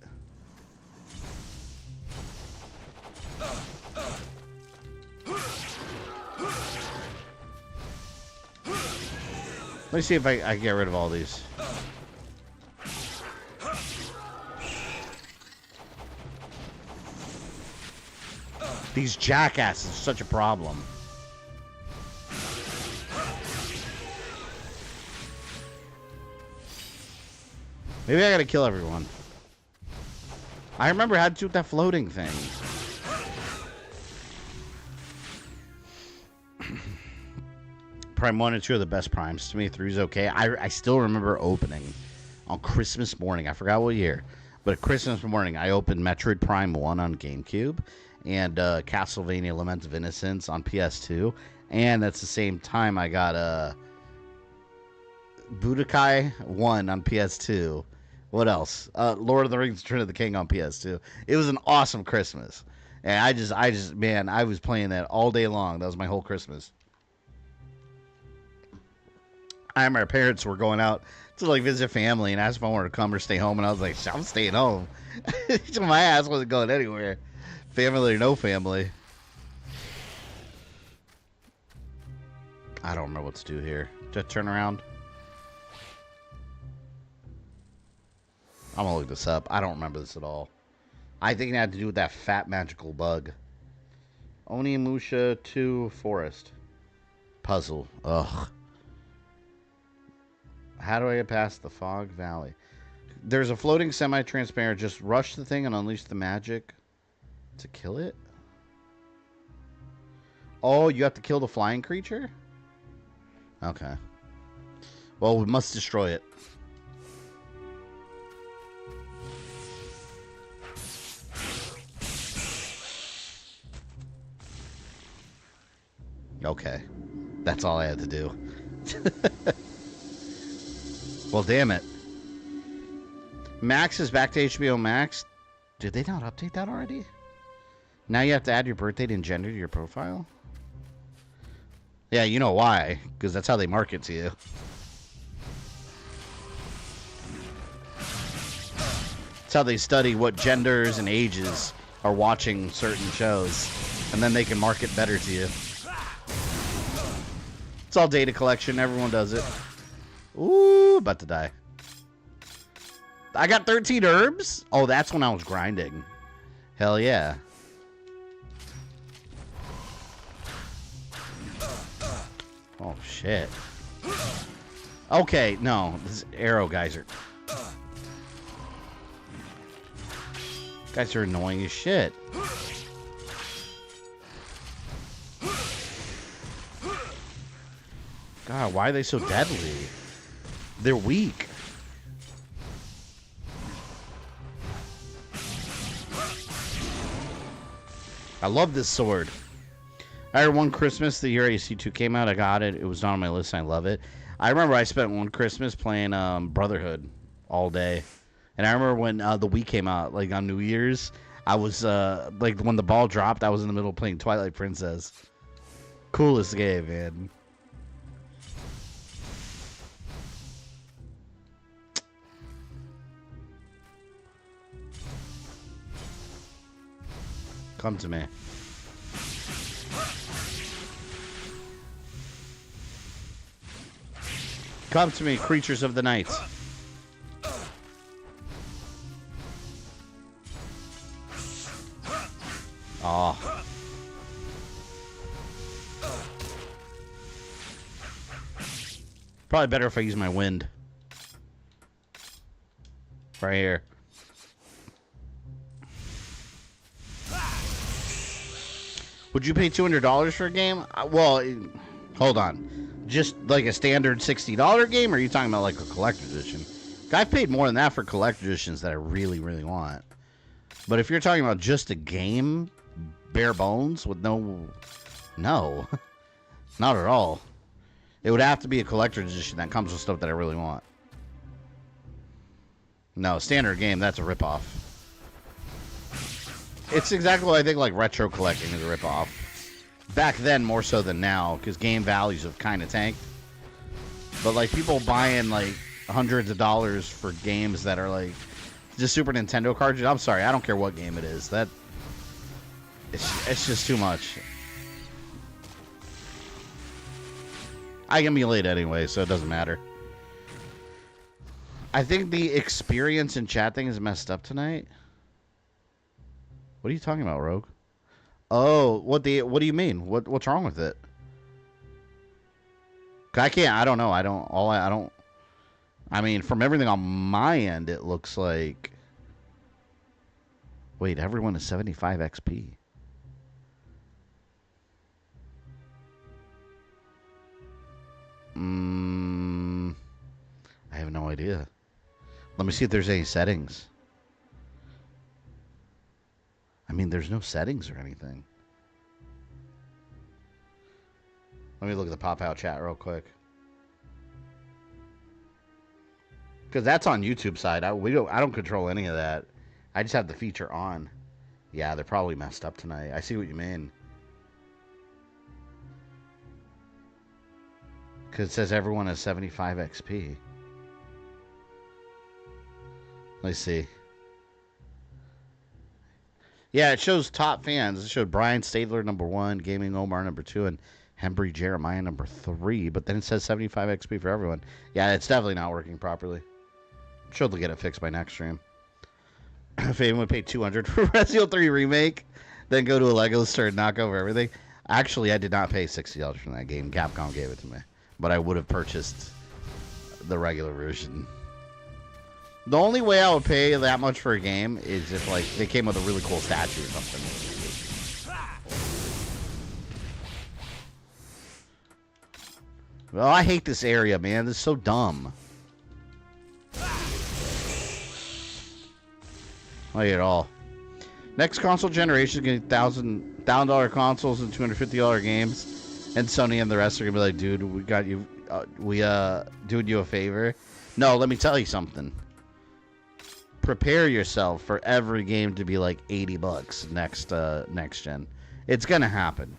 Speaker 6: Let me see if I can get rid of all these. These jackasses are such a problem. Maybe I gotta kill everyone. I remember how to do that floating thing. Prime 1 and 2 are the best primes to me. 3 is okay. I still remember opening on Christmas morning. I forgot what year. But at Christmas morning, I opened Metroid Prime 1 on GameCube and Castlevania Lament of Innocence on PS2. And that's the same time I got Budokai 1 on PS2. What else? Lord of the Rings Return of the King on PS2. It was an awesome Christmas. And I just, man, I was playing that all day long. That was my whole Christmas. I remember our parents were going out to like visit family and asked if I wanted to come or stay home, and I was like, I'm staying home. My ass wasn't going anywhere. Family or no family. I don't remember what to do here. Just turn around. I'm gonna look this up. I don't remember this at all. I think it had to do with that fat magical bug. Onimusha 2 Forest. Puzzle. Ugh. How do I get past the Fog Valley? There's a floating semi-transparent. Just rush the thing and unleash the magic to kill it? Oh, you have to kill the flying creature? Okay. Well, we must destroy it. Okay. That's all I had to do. Well, damn it. Max is back to HBO Max. Did they not update that already? Now you have to add your birth date and gender to your profile? Yeah, you know why. Because that's how they market to you. It's how they study what genders and ages are watching certain shows. And then they can market better to you. It's all data collection. Everyone does it. Ooh, about to die. I got 13 herbs? Oh, that's when I was grinding. Hell yeah. Oh, shit. Okay, no. This arrow guys are... Guys are annoying as shit. God, why are they so deadly? They're weak. I love this sword. I heard one Christmas the year AC2 came out. I got it. It was not on my list. And I love it. I remember I spent one Christmas playing Brotherhood all day. And I remember when the Wii came out, like on New Year's, I was like when the ball dropped, I was in the middle playing Twilight Princess. Coolest game, man. Come to me. Come to me, creatures of the night. Oh. Probably better if I use my wind. Right here. Would you pay $200 for a game? Well, hold on. Just like a standard $60 game, or are you talking about like a collector's edition? I've paid more than that for collector's editions that I really, really want. But if you're talking about just a game, bare bones, with no, not at all. It would have to be a collector's edition that comes with stuff that I really want. No, standard game, that's a ripoff. It's exactly what I think like retro collecting is a ripoff. Back then, more so than now, because game values have kind of tanked. But like people buying like hundreds of dollars for games that are like just Super Nintendo cartridges. I'm sorry, I don't care what game it is. It's just too much. I emulate anyway, so it doesn't matter. I think the experience in chat thing is messed up tonight. What are you talking about, Rogue? Oh, what do you mean? What's wrong with it? I don't know. I mean, from everything on my end, it looks like. Wait, everyone is 75 XP. I have no idea. Let me see if there's any settings. I mean, there's no settings or anything. Let me look at the pop-out chat real quick. Because that's on YouTube side. I don't control any of that. I just have the feature on. Yeah, they're probably messed up tonight. I see what you mean. Because it says everyone has 75 XP. Let's see. Yeah, it shows top fans. It showed Brian Stadler #1, Gaming Omar #2, and Hembry Jeremiah #3. But then it says 75 XP for everyone. Yeah, it's definitely not working properly. I'm sure they'll get it fixed by next stream. If anyone would pay $200 for Resident Evil 3 Remake, then go to a Lego store and knock over everything. Actually, I did not pay $60 for that game. Capcom gave it to me. But I would have purchased the regular version. The only way I would pay that much for a game is if like they came with a really cool statue or something. Well, I hate this area, man. This is so dumb. I hate it all. Next console generation is going to get $1,000 consoles and $250 games, and Sony and the rest are going to be like, dude, we got you. Doing you a favor. No, let me tell you something. Prepare yourself for every game to be like $80 next gen. It's gonna happen.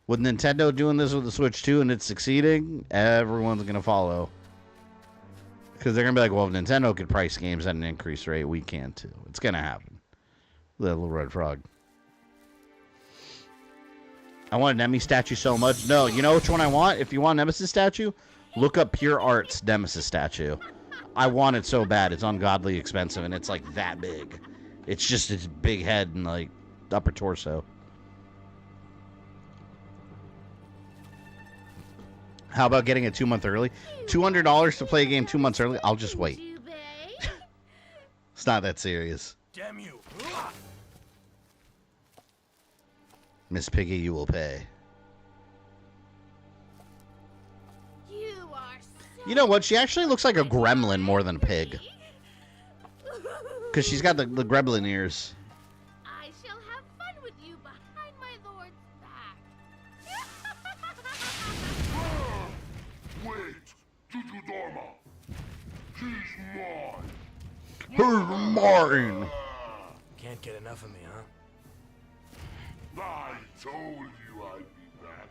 Speaker 6: With Nintendo doing this with the Switch 2 and it's succeeding, everyone's gonna follow. Because they're gonna be like, well, if Nintendo could price games at an increased rate, we can too. It's gonna happen. The little red frog. I want an Nemi statue so much. No, you know which one I want? If you want Nemesis statue, look up Pure Art's Nemesis statue. I want it so bad. It's ungodly expensive, and it's like that big. It's just its big head and like upper torso. How about getting it 2 months early? $200 to play a game 2 months early? I'll just wait. It's not that serious.
Speaker 7: Damn you.
Speaker 6: Miss Piggy, you will pay. You know what? She actually looks like a gremlin more than a pig. Because she's got the gremlin ears.
Speaker 8: I shall have fun with you behind my lord's back.
Speaker 1: Wait, Jujudoma. She's mine.
Speaker 6: Who's mine?
Speaker 7: Can't get enough of me, huh?
Speaker 1: I told you I'd be back.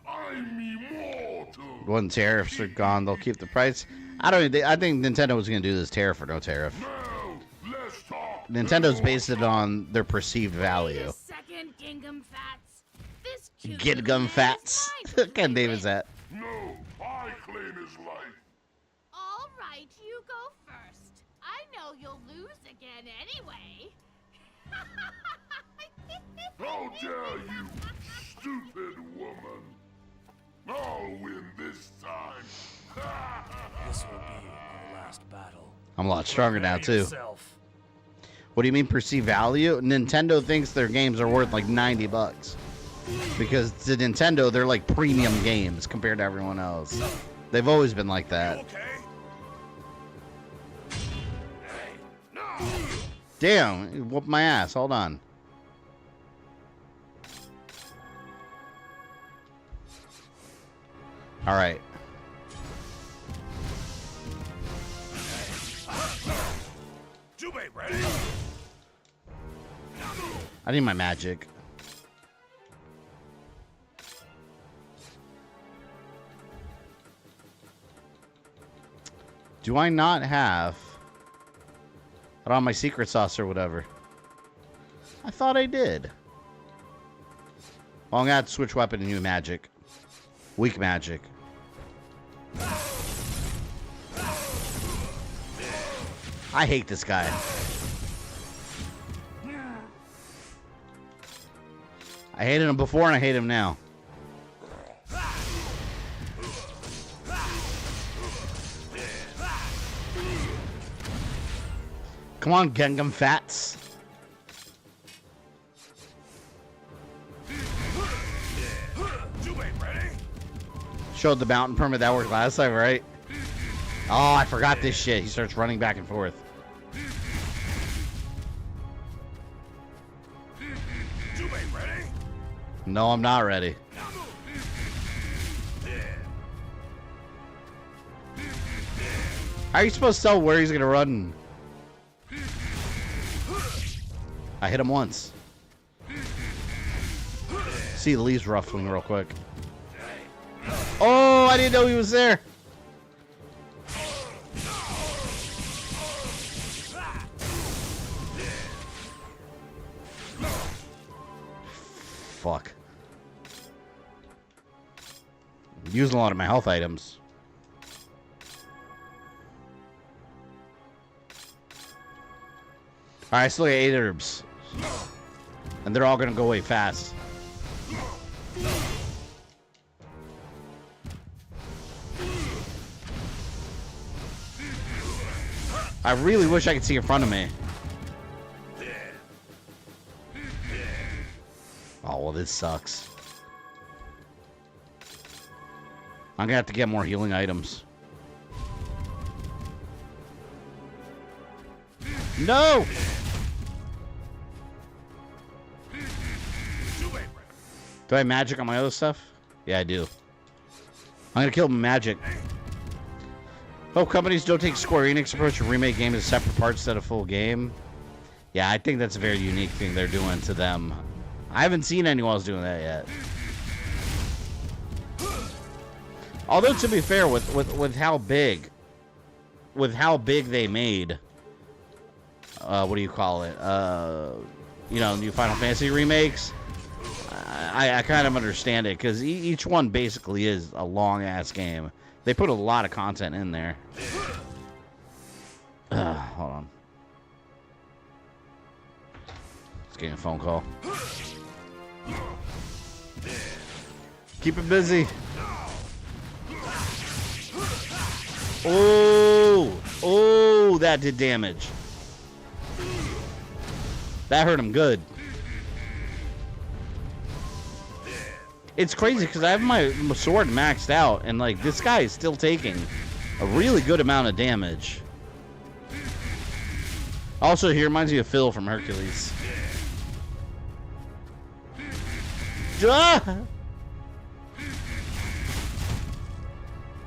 Speaker 1: I'm immortal.
Speaker 6: When tariffs are gone, they'll keep the price. I think Nintendo was gonna do this tariff or no tariff.
Speaker 1: Now, let's talk.
Speaker 6: Nintendo's based it on their perceived value.
Speaker 8: Second, Ginghamphatts. This cute
Speaker 6: Ginghamphatts. Ken David's that.
Speaker 1: No, I claim his life.
Speaker 8: All right, you go first. I know you'll lose again anyway.
Speaker 1: How dare you, stupid woman. I'll win this time.
Speaker 7: This will be our last battle.
Speaker 6: I'm a lot stronger now too.
Speaker 7: Yourself.
Speaker 6: What do you mean perceived value? Nintendo thinks their games are worth like $90. Because to Nintendo, they're like premium games compared to everyone else. They've always been like that. Damn, whoop my ass. Hold on. All right. I need my magic. Do I not have it on my secret sauce or whatever? I thought I did. Well, I'm gonna have to switch weapon and new magic. Weak magic. I hate this guy. I hated him before and I hate him now. Come on, Ginghamphatts. Showed the mountain permit that worked last time, right? Oh, I forgot this shit. He starts running back and forth. No, I'm not ready. How are you supposed to tell where he's gonna run? I hit him once. See the leaves ruffling real quick. Oh, I didn't know he was there. Fuck. I'm using a lot of my health items. Alright, I still got 8 herbs. And they're all gonna go away fast. I really wish I could see in front of me. Oh, well, this sucks. I'm gonna have to get more healing items. No! Do I have magic on my other stuff? Yeah, I do. I'm gonna kill him with magic. Oh, companies don't take Square Enix approach to remake games as separate parts instead of full game. Yeah, I think that's a very unique thing they're doing to them. I haven't seen anyone else doing that yet. Although, to be fair, with how big they made, what do you call it? You know, new Final Fantasy remakes. I kind of understand it because each one basically is a long ass game. They put a lot of content in there. Hold on. Let's get a phone call. Keep it busy. Oh, oh, that did damage. That hurt him good. It's crazy because I have my sword maxed out, and like this guy is still taking a really good amount of damage. Also, he reminds me of Phil from Hercules. Ah!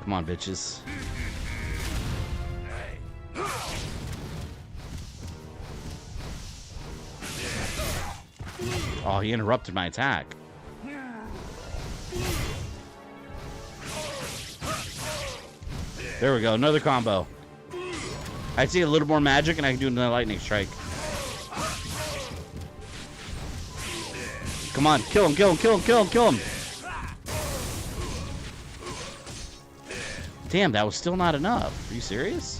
Speaker 6: Come on, bitches. Oh, he interrupted my attack. There we go, another combo. I see a little more magic and I can do another lightning strike. Come on, kill him, kill him, kill him, kill him, kill him. Damn, that was still not enough. Are you serious?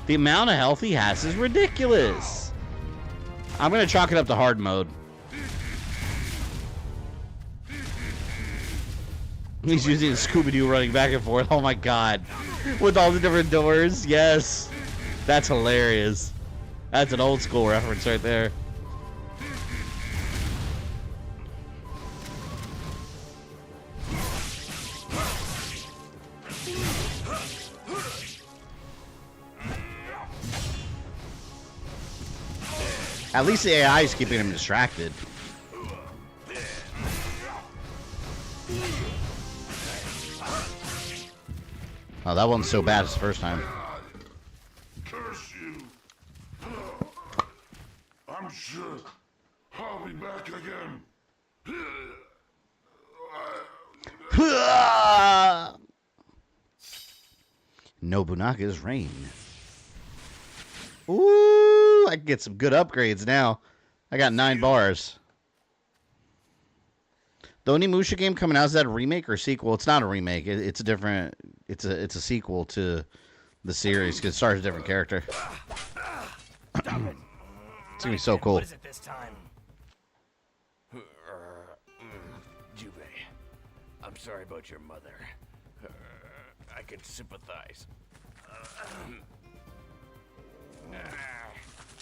Speaker 6: The amount of health he has is ridiculous. I'm gonna chalk it up to hard mode. He's using Scooby-Doo running back and forth. Oh my god. With all the different doors. Yes. That's hilarious. That's an old school reference right there. At least the AI is keeping him distracted. Oh, that wasn't so bad as the first time.
Speaker 1: Curse you. I'm sure I'll be back again.
Speaker 6: Nobunaga's reign. Ooh, I can get some good upgrades now. I got 9 bars. The Onimusha game coming out, is that a remake or a sequel? It's not a remake. It's a different. It's a sequel to the series because it stars a different character. It's gonna be so cool.
Speaker 7: What is it this time?
Speaker 9: Jubei, I'm sorry about your mother. I can sympathize.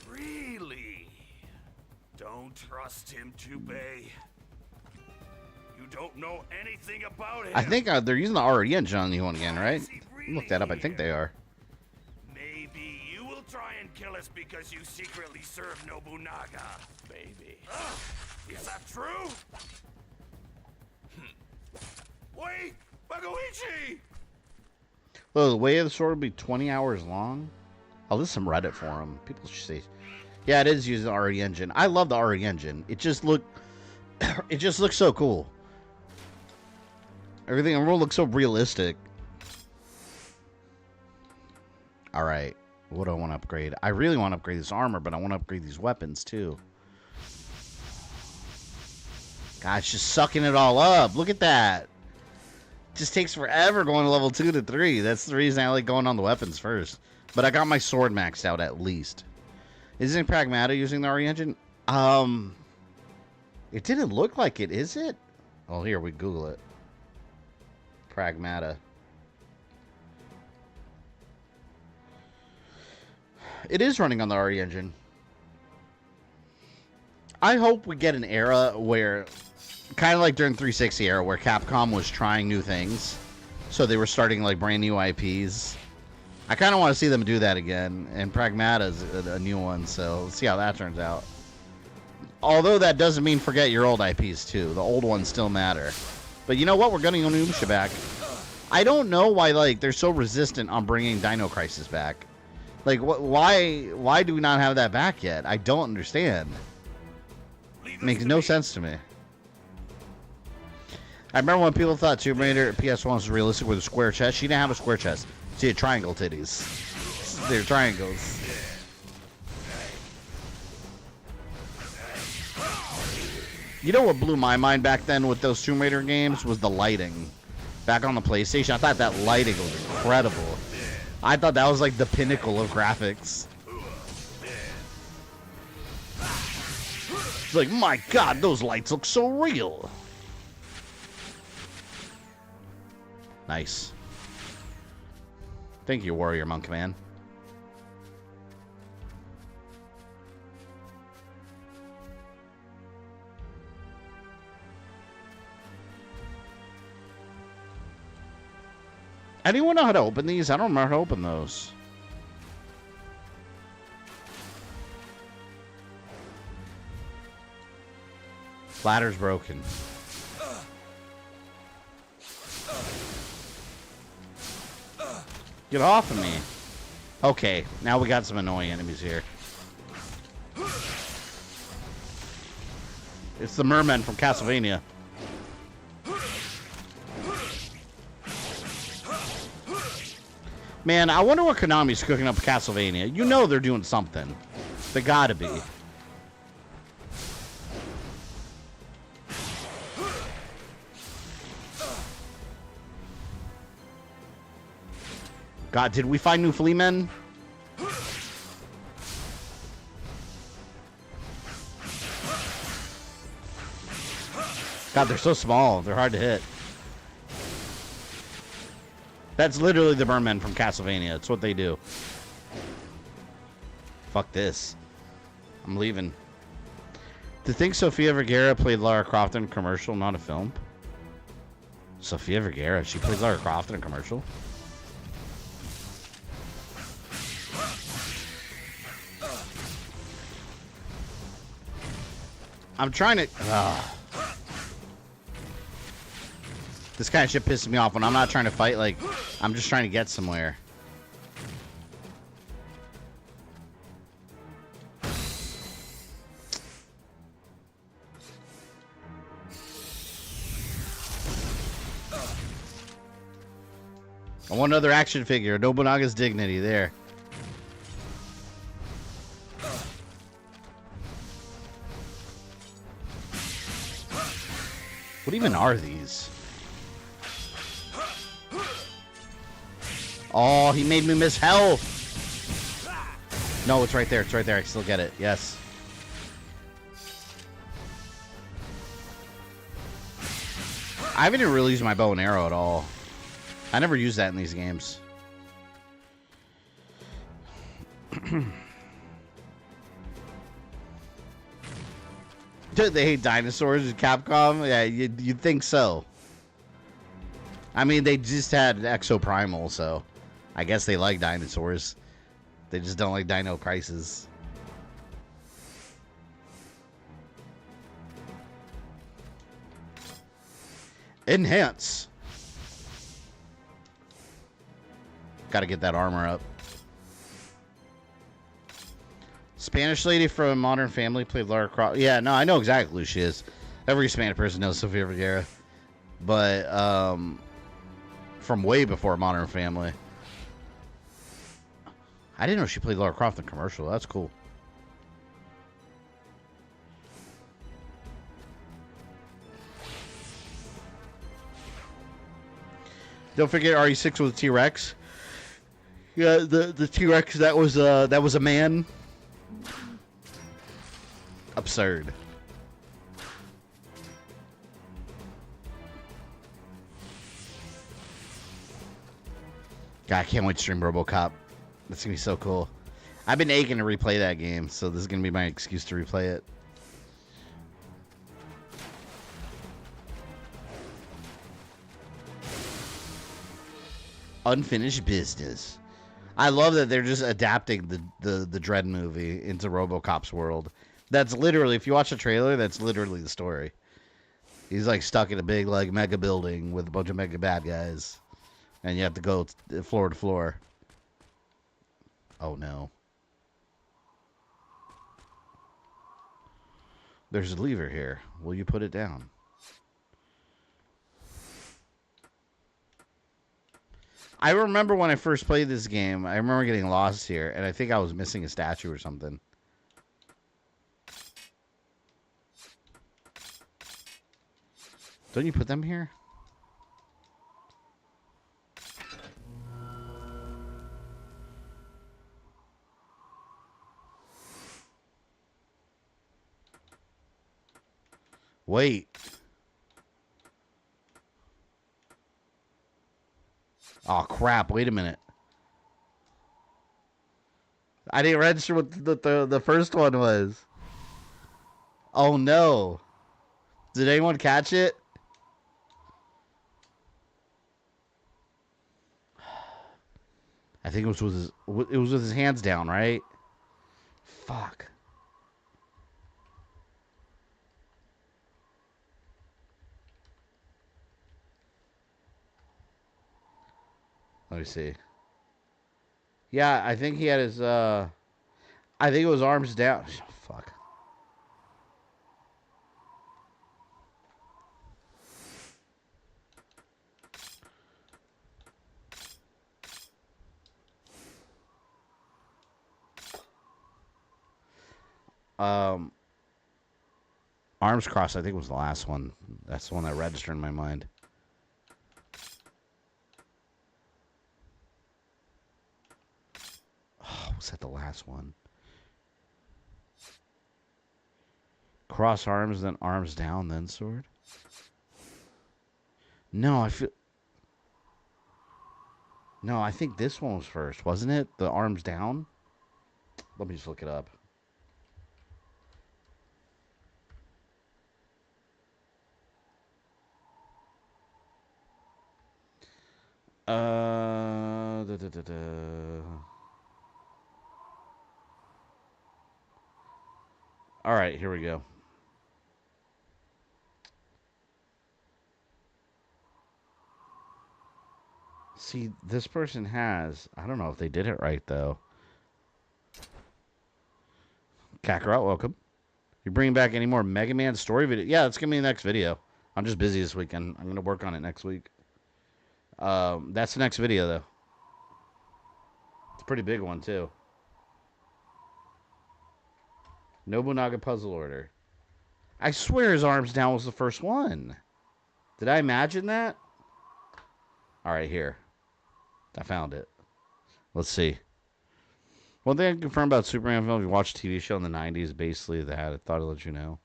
Speaker 9: Really? Don't trust him, Jubei. You don't know anything about him.
Speaker 6: I think they're using the RE engine on the new one again, right? Look that up. I think they are.
Speaker 9: Maybe you will try and kill us because you secretly serve Nobunaga. Maybe. Is that true? Wait, Magoichi!
Speaker 6: Oh, the Way of the Sword will be 20 hours long? Oh, this is some Reddit forum. People should say, yeah, it is using the RE engine. I love the RE engine. It just looks so cool. Everything looks so realistic. All right, what do I want to upgrade? I really want to upgrade this armor, but I want to upgrade these weapons too. God, it's just sucking it all up. Look at that. It just takes forever going to level 2 to 3. That's the reason I like going on the weapons first. But I got my sword maxed out at least. Isn't Pragmata using the RE engine? It didn't look like it, is it? Oh, here, we Google it. Pragmata. It is running on the RE engine. I hope we get an era where, kind of like during 360 era, where Capcom was trying new things. So they were starting like brand new IPs. I kind of want to see them do that again. And Pragmata is a new one, so let's see how that turns out. Although that doesn't mean forget your old IPs too. The old ones still matter. But you know what? We're getting Onimusha back. I don't know why like they're so resistant on bringing Dino Crisis back. Like why do we not have that back yet? I don't understand. It makes no sense to me. I remember when people thought Tomb Raider PS1 was realistic with a square chest. She didn't have a square chest. She had triangle titties. They're triangles. You know what blew my mind back then with those Tomb Raider games was the lighting. Back on the PlayStation, I thought that lighting was incredible. I thought that was like the pinnacle of graphics. It's like, my God, those lights look so real. Nice. Thank you, Warrior Monk Man. Anyone know how to open these? I don't remember how to open those. Ladder's broken. Get off of me. Okay, now we got some annoying enemies here. It's the mermen from Castlevania. Man, I wonder what Konami's cooking up Castlevania. You know they're doing something. They gotta be. God, did we find new flea men? God, they're so small. They're hard to hit. That's literally the mermen from Castlevania. That's what they do. Fuck this. I'm leaving. To think Sofia Vergara played Lara Croft in a commercial, not a film? Sofia Vergara, she plays Lara Croft in a commercial? I'm trying to... This kind of shit pisses me off when I'm not trying to fight, like, I'm just trying to get somewhere. I want another action figure. Nobunaga's dignity there. What even are these? Oh, he made me miss health. No, it's right there. It's right there. I can still get it. Yes. I haven't even really used my bow and arrow at all. I never use that in these games. They hate dinosaurs in Capcom? Yeah, you'd think so. I mean, they just had Exoprimal, so I guess they like dinosaurs. They just don't like Dino Crisis. Enhance. Gotta get that armor up. Spanish lady from Modern Family played Lara Croft. Yeah, no, I know exactly who she is. Every Spanish person knows Sofia Vergara. But, from way before Modern Family. I didn't know she played Lara Croft in a commercial. That's cool. Don't forget RE6 was a T-Rex. Yeah, the T-Rex that was a man. Absurd. God, I can't wait to stream RoboCop. That's gonna be so cool. I've been aching to replay that game, so this is gonna be my excuse to replay it. Unfinished business. I love that they're just adapting the Dread movie into RoboCop's world. That's literally, if you watch the trailer, that's literally the story. He's like stuck in a big like mega building with a bunch of mega bad guys, and you have to go floor to floor. Oh no. There's a lever here. Will you put it down? I remember when I first played this game, I remember getting lost here, and I think I was missing a statue or something. Don't you put them here? Wait. Oh, crap. Wait a minute. I didn't register what the first one was. Oh, no. Did anyone catch it? I think it was with his hands down, right? Fuck. Let me see. Yeah, I think he had his, I think it was arms down. Fuck. Arms crossed, I think was the last one. That's the one that registered in my mind. Oh, was that the last one? Cross arms, then arms down, then sword? No, I feel... No, I think this one was first, wasn't it? The arms down? Let me just look it up. All right, here we go. See, this person has... I don't know if they did it right, though. Kakarot, welcome. You bringing back any more Mega Man story video? Yeah, that's going to be the next video. I'm just busy this weekend. I'm going to work on it next week. That's the next video, though. It's a pretty big one, too. Nobunaga Puzzle Order. I swear his arms down was the first one. Did I imagine that? All right, here. I found it. Let's see. One thing I can confirm about Superman film, if you watch a TV show in the 90s, basically that. I thought I'd let you know.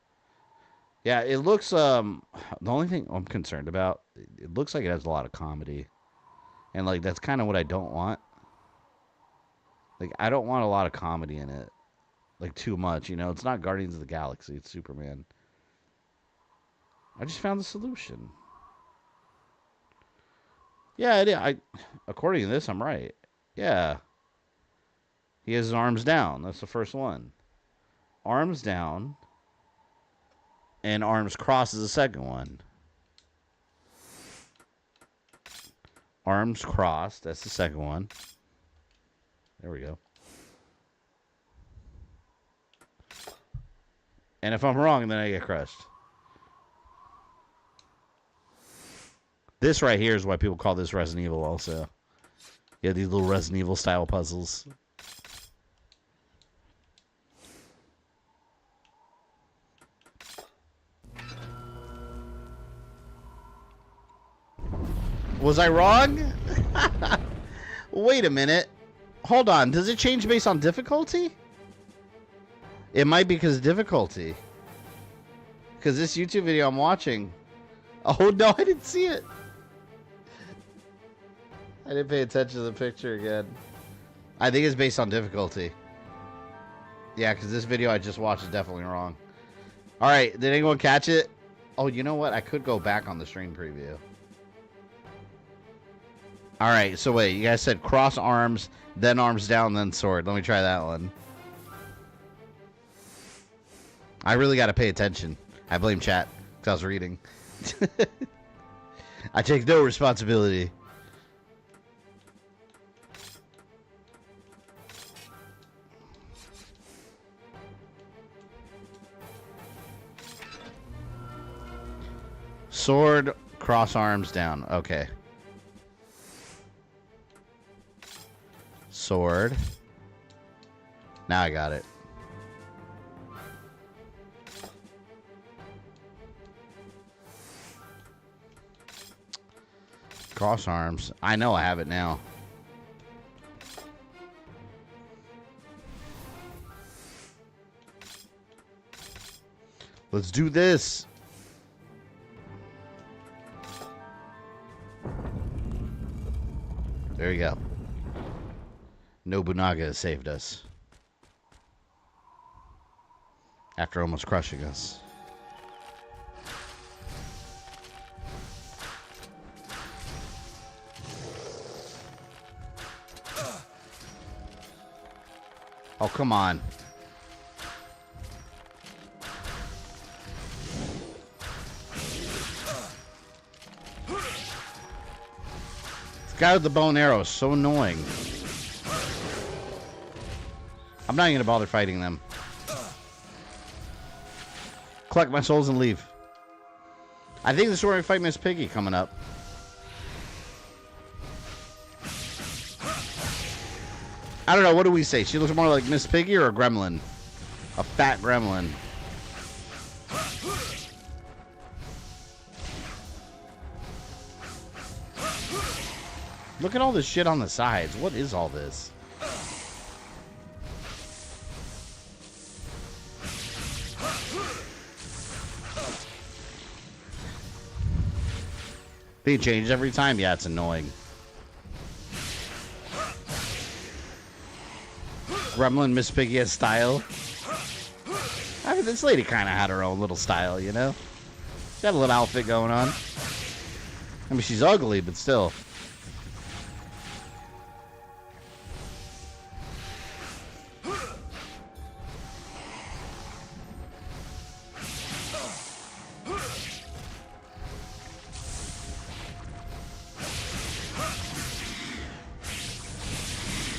Speaker 6: Yeah, it looks, the only thing I'm concerned about, it looks like it has a lot of comedy. And, like, that's kind of what I don't want. Like, I don't want a lot of comedy in it. Like, too much, you know? It's not Guardians of the Galaxy, it's Superman. I just found the solution. Yeah, according to this, I'm right. Yeah. He has his arms down. That's the first one. Arms down. And arms crossed is the second one. Arms crossed. That's the second one. There we go. And if I'm wrong, then I get crushed. This right here is why people call this Resident Evil also. Yeah, these little Resident Evil style puzzles. Was I wrong? Wait a minute. Hold on. Does it change based on difficulty? It might be because of difficulty. Because this YouTube video I'm watching... Oh, no, I didn't see it. I didn't pay attention to the picture again. I think it's based on difficulty. Yeah, because this video I just watched is definitely wrong. Alright, did anyone catch it? Oh, you know what? I could go back on the stream preview. Alright, so wait. You guys said cross arms, then arms down, then sword. Let me try that one. I really got to pay attention. I blame chat because I was reading. I take no responsibility. Sword, cross arms down. Okay. Sword. Now I got it. Cross arms. I know I have it now. Let's do this. There you go. Nobunaga has saved us. After almost crushing us. Oh, come on. This guy with the bow and arrow is so annoying. I'm not even gonna bother fighting them. Collect my souls and leave. I think this is where we fight Miss Piggy coming up. I don't know, what do we say? She looks more like Miss Piggy or a gremlin? A fat gremlin. Look at all this shit on the sides. What is all this? They change every time? Yeah, it's annoying. Gremlin Miss Piggy has style. I mean, this lady kind of had her own little style, you know? She had a little outfit going on. I mean, she's ugly, but still.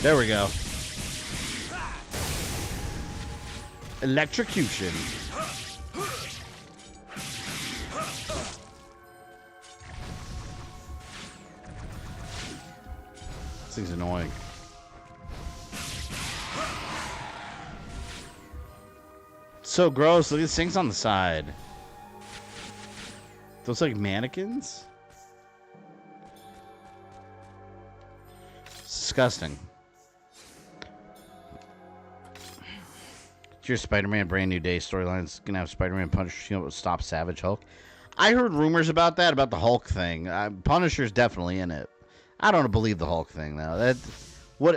Speaker 6: There we go. Electrocution. This thing's annoying. So gross. Look at these things on the side. Those like mannequins? It's disgusting. Your Spider-Man Brand New Day storyline's gonna have Spider-Man Punisher team up with Stop Savage Hulk. I heard rumors about that, about the Hulk thing. Punisher's definitely in it. I don't believe the Hulk thing though.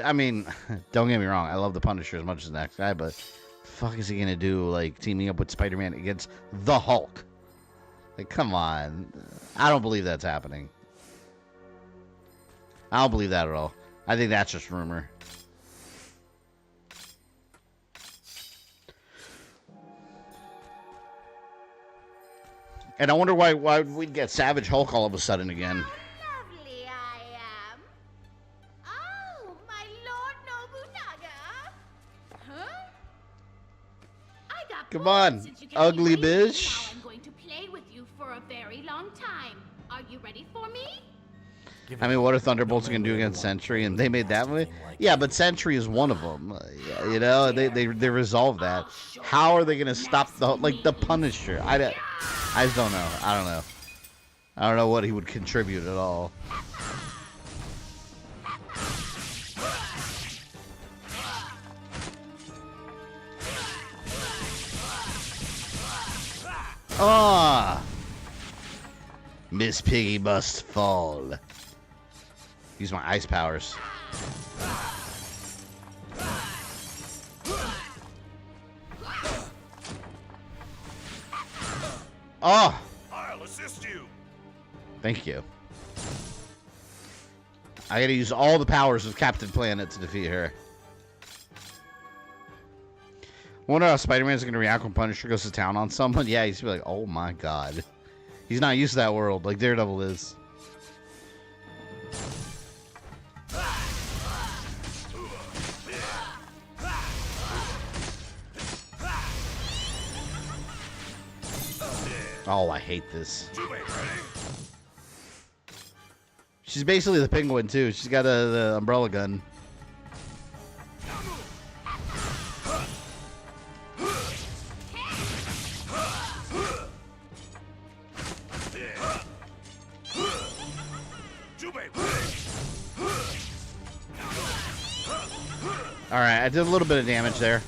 Speaker 6: I mean, don't get me wrong. I love the Punisher as much as the next guy, but the fuck is he gonna do? Like teaming up with Spider-Man against the Hulk? Like, come on. I don't believe that's happening. I don't believe that at all. I think that's just rumor. And I wonder why we'd get Savage Hulk all of a sudden again.
Speaker 8: Lovely I am. Oh, my Lord Nobunaga. Huh? I got
Speaker 6: Come
Speaker 8: bored
Speaker 6: on,
Speaker 8: since you kept
Speaker 6: ugly
Speaker 8: me waiting.
Speaker 6: bitch.
Speaker 8: Now I'm going to play with you for a very long time. Are you ready for me?
Speaker 6: I mean, what are Thunderbolts going to do against Sentry? And they made that movie? Yeah, but Sentry is one of them. You know, they resolved that. How are they going to stop the Punisher? I just don't know. I don't know. I don't know what he would contribute at all. Ah! Miss Piggy must fall. Use my ice powers. Oh!
Speaker 9: I'll assist you.
Speaker 6: Thank you. I gotta use all the powers of Captain Planet to defeat her. I wonder how Spider-Man's gonna react when Punisher goes to town on someone. Yeah, he's gonna be like, oh my god. He's not used to that world like Daredevil is. Oh, I hate this. She's basically the Penguin, too. She's got the umbrella gun. Alright, I did a little bit of damage there.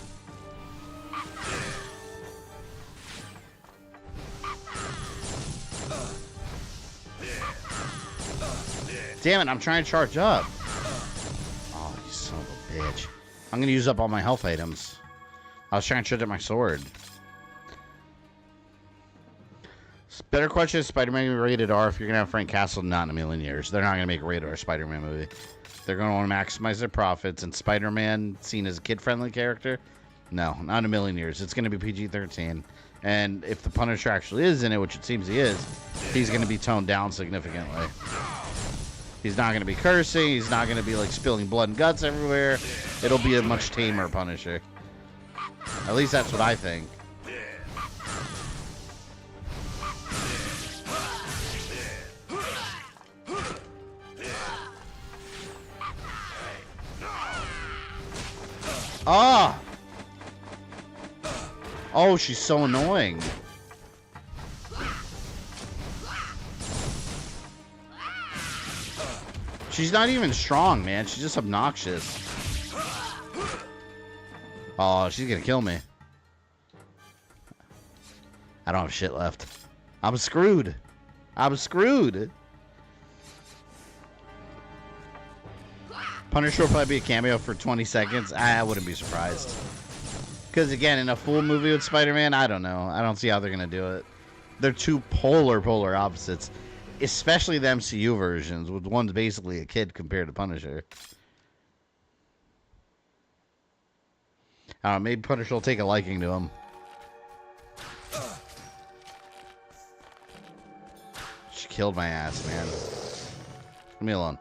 Speaker 6: Damn it, I'm trying to charge up. Oh, you son of a bitch. I'm going to use up all my health items. I was trying to charge up my sword. Better question is Spider-Man rated R if you're going to have Frank Castle? Not in a million years. They're not going to make a rated R Spider-Man movie. They're going to want to maximize their profits. And Spider-Man, seen as a kid-friendly character? No, not in a million years. It's going to be PG-13. And if the Punisher actually is in it, which it seems he is, he's going to be toned down significantly. He's not going to be cursing. He's not going to be, like, spilling blood and guts everywhere. It'll be a much tamer Punisher. At least that's what I think. Ah! Oh, she's so annoying. She's not even strong, man. She's just obnoxious. Oh, she's gonna kill me. I don't have shit left. I'm screwed. I'm screwed. Punisher will probably be a cameo for 20 seconds. I wouldn't be surprised. Because, again, in a full movie with Spider-Man, I don't know. I don't see how they're going to do it. They're two polar opposites. Especially the MCU versions, with one's basically a kid compared to Punisher. I don't know, maybe Punisher will take a liking to him. She killed my ass, man. Leave me alone.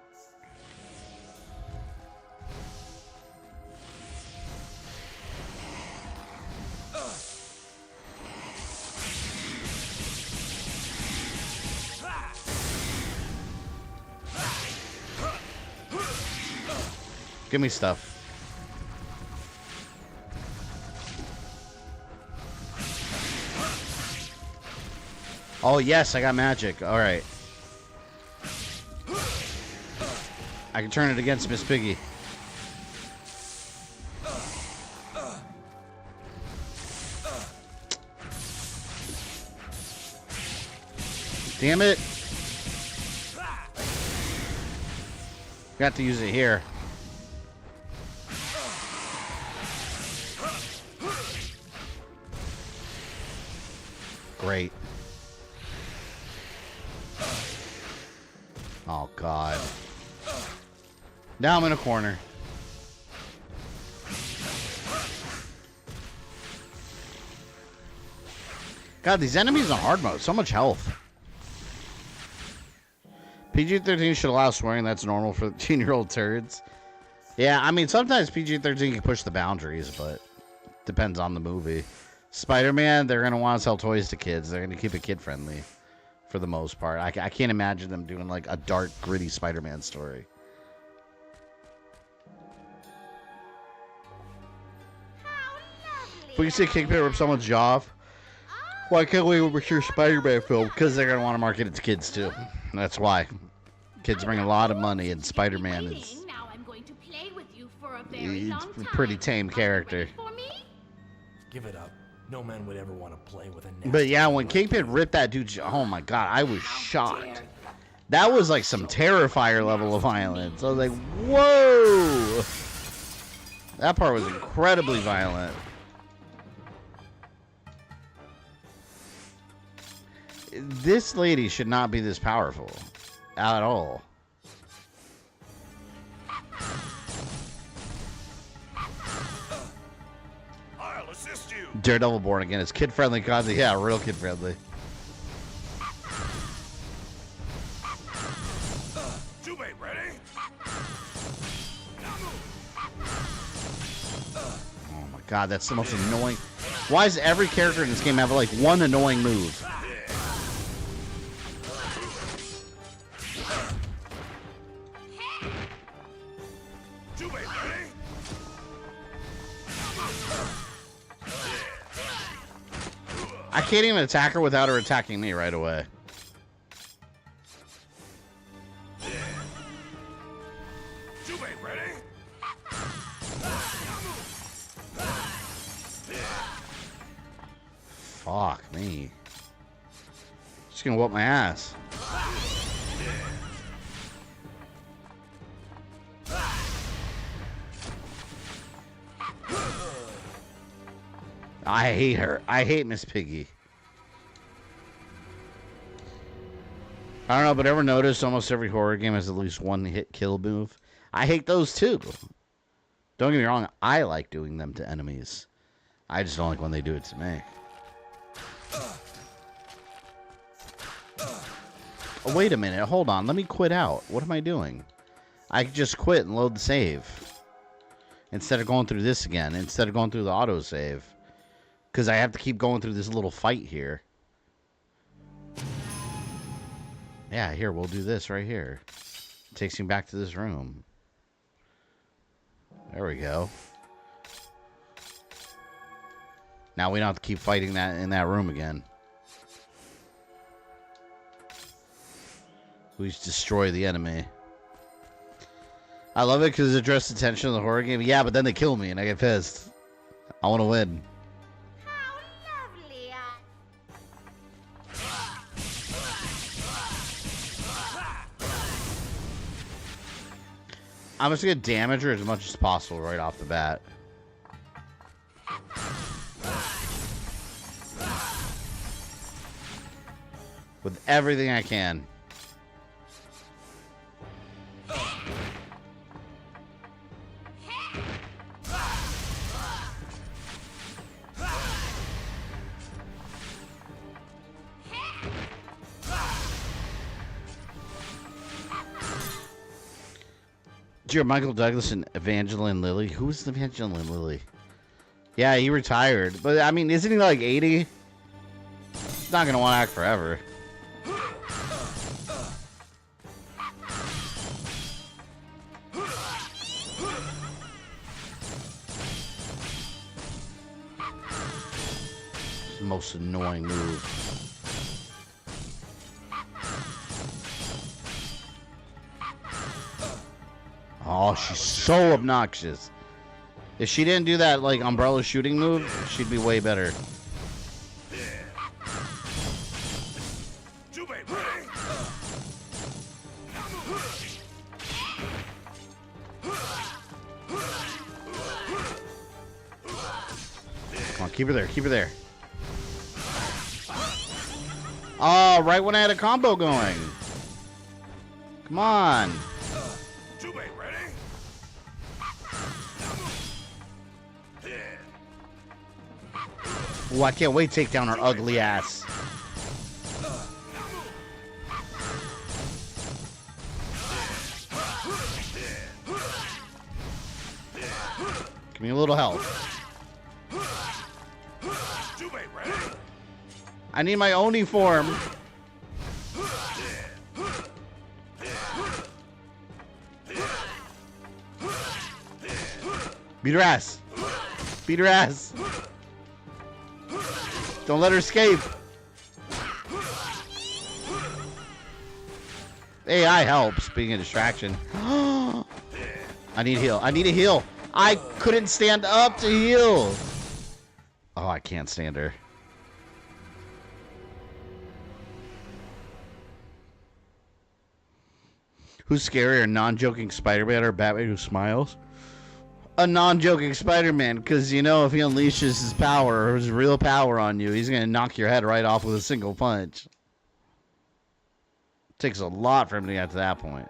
Speaker 6: Give me stuff. Oh, yes, I got magic. All right. I can turn it against Miss Piggy. Damn it. Got to use it here. Great. Oh, God. Now I'm in a corner. God, these enemies on hard mode. So much health. PG-13 should allow swearing. That's normal for 13-year-old turds. Yeah, I mean, sometimes PG-13 can push the boundaries, but depends on the movie. Spider-Man, they're going to want to sell toys to kids. They're going to keep it kid-friendly for the most part. I can't imagine them doing, like, a dark, gritty Spider-Man story. If we can see Kingpin rip someone's jaw off, why can't we oversure Spider-Man film? Because they're going to want to market it to kids, too. That's why. Kids bring a lot of money, and Spider-Man is
Speaker 8: Now I'm going to play with you for a very long time.
Speaker 6: a pretty tame character.
Speaker 8: For me?
Speaker 7: Give it up. No man would ever want to play with a nasty
Speaker 6: But yeah, when Kingpin ripped that dude's... Oh my god, I was shocked. That was like some Terrifier level of violence. I was like, whoa! That part was incredibly violent. This lady should not be this powerful. At all.
Speaker 9: I'll assist you.
Speaker 6: Daredevil Born Again is kid-friendly content. Yeah, real kid-friendly.
Speaker 9: Jubei, ready?
Speaker 6: Oh my god, that's the most annoying. Why does every character in this game have like one annoying move?
Speaker 9: Jubei, ready?
Speaker 6: I can't even attack her without her attacking me right away.
Speaker 9: Jubei, ready?
Speaker 6: Fuck me. She's gonna whoop my ass. I hate her. I hate Miss Piggy. I don't know, but ever noticed almost every horror game has at least one hit kill move? I hate those too. Don't get me wrong, I like doing them to enemies. I just don't like when they do it to me. Oh, wait a minute, hold on, let me quit out. What am I doing? I could just quit and load the save. Instead of going through this again, instead of going through the autosave. Because I have to keep going through this little fight here. Yeah, here, we'll do this right here. It takes me back to this room. There we go. Now we don't have to keep fighting that in that room again. We just destroy the enemy. I love it because it addresses the tension of the horror game. Yeah, but then they kill me and I get pissed. I want to win.
Speaker 8: How lovely
Speaker 6: I'm just going to damage her as much as possible right off the bat. With everything I can. Dear Michael Douglas and Evangeline Lilly. Who's Evangeline Lilly? Yeah, he retired. But, I mean, isn't he like 80? He's not going to want to act forever. It's the most annoying move. Oh, she's so obnoxious. If she didn't do that, like, umbrella shooting move, she'd be way better. Come on, keep her there, keep her there. Oh, right when I had a combo going. Come on. Oh, I can't wait to take down her ugly ass. Give me a little help. I need my Oni form. Beat her ass. Beat her ass. Don't let her escape. AI helps being a distraction. I need a heal. I need a heal. I couldn't stand up to heal. Oh, I can't stand her. Who's scarier, a non-joking Spider-Man or Batman who smiles? A non-joking Spider-Man, because, you know, if he unleashes his power, his real power on you, he's going to knock your head right off with a single punch. It takes a lot for him to get to that point.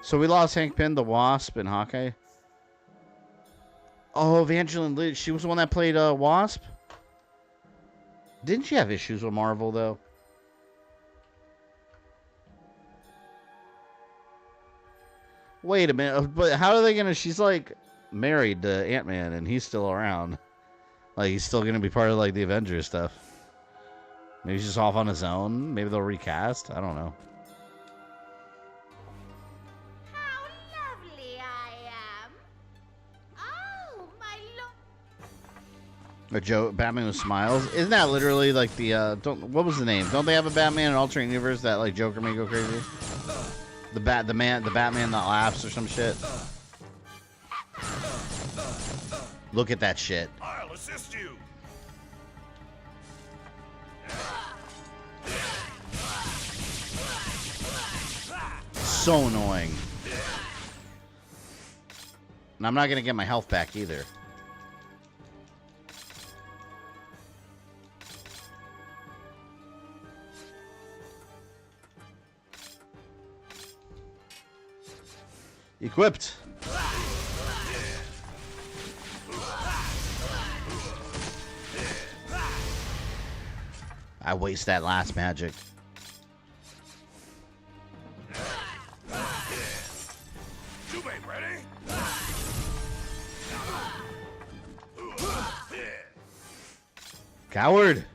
Speaker 6: So we lost Hank Pym, the Wasp, and Hawkeye. Oh, Evangeline Lilly, she was the one that played Wasp? Didn't she have issues with Marvel, though? Wait a minute, but how are they gonna... She's, like, married to Ant-Man, and he's still around. Like, he's still gonna be part of, like, the Avengers stuff. Maybe he's just off on his own. Maybe they'll recast. I don't know.
Speaker 8: How lovely I am. Oh, my lord.
Speaker 6: Batman with smiles. Isn't that literally like the what was the name? Don't they have a Batman in alternate universe that like Joker may go crazy? The Batman that laughs or some shit. Look at that shit.
Speaker 9: I'll assist you.
Speaker 6: So annoying. And I'm not gonna get my health back either. Equipped. I waste that last magic.
Speaker 9: Ready?
Speaker 6: Coward.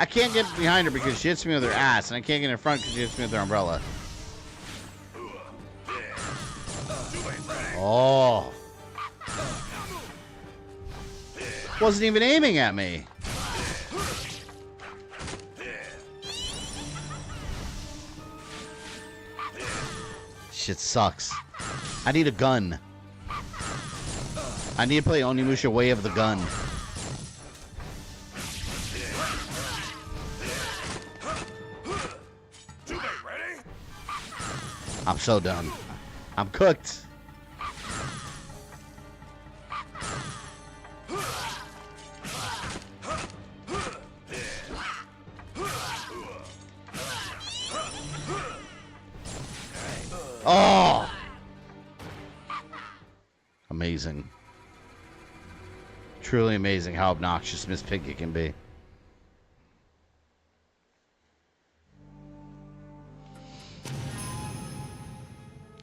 Speaker 6: I can't get behind her because she hits me with her ass, and I can't get in front because she hits me with her umbrella. Oh. Wasn't even aiming at me. Shit sucks. I need a gun. I need to play Onimusha Way of the Gun. I'm so done. I'm cooked. Oh! Amazing. Truly amazing how obnoxious Miss Piggy can be.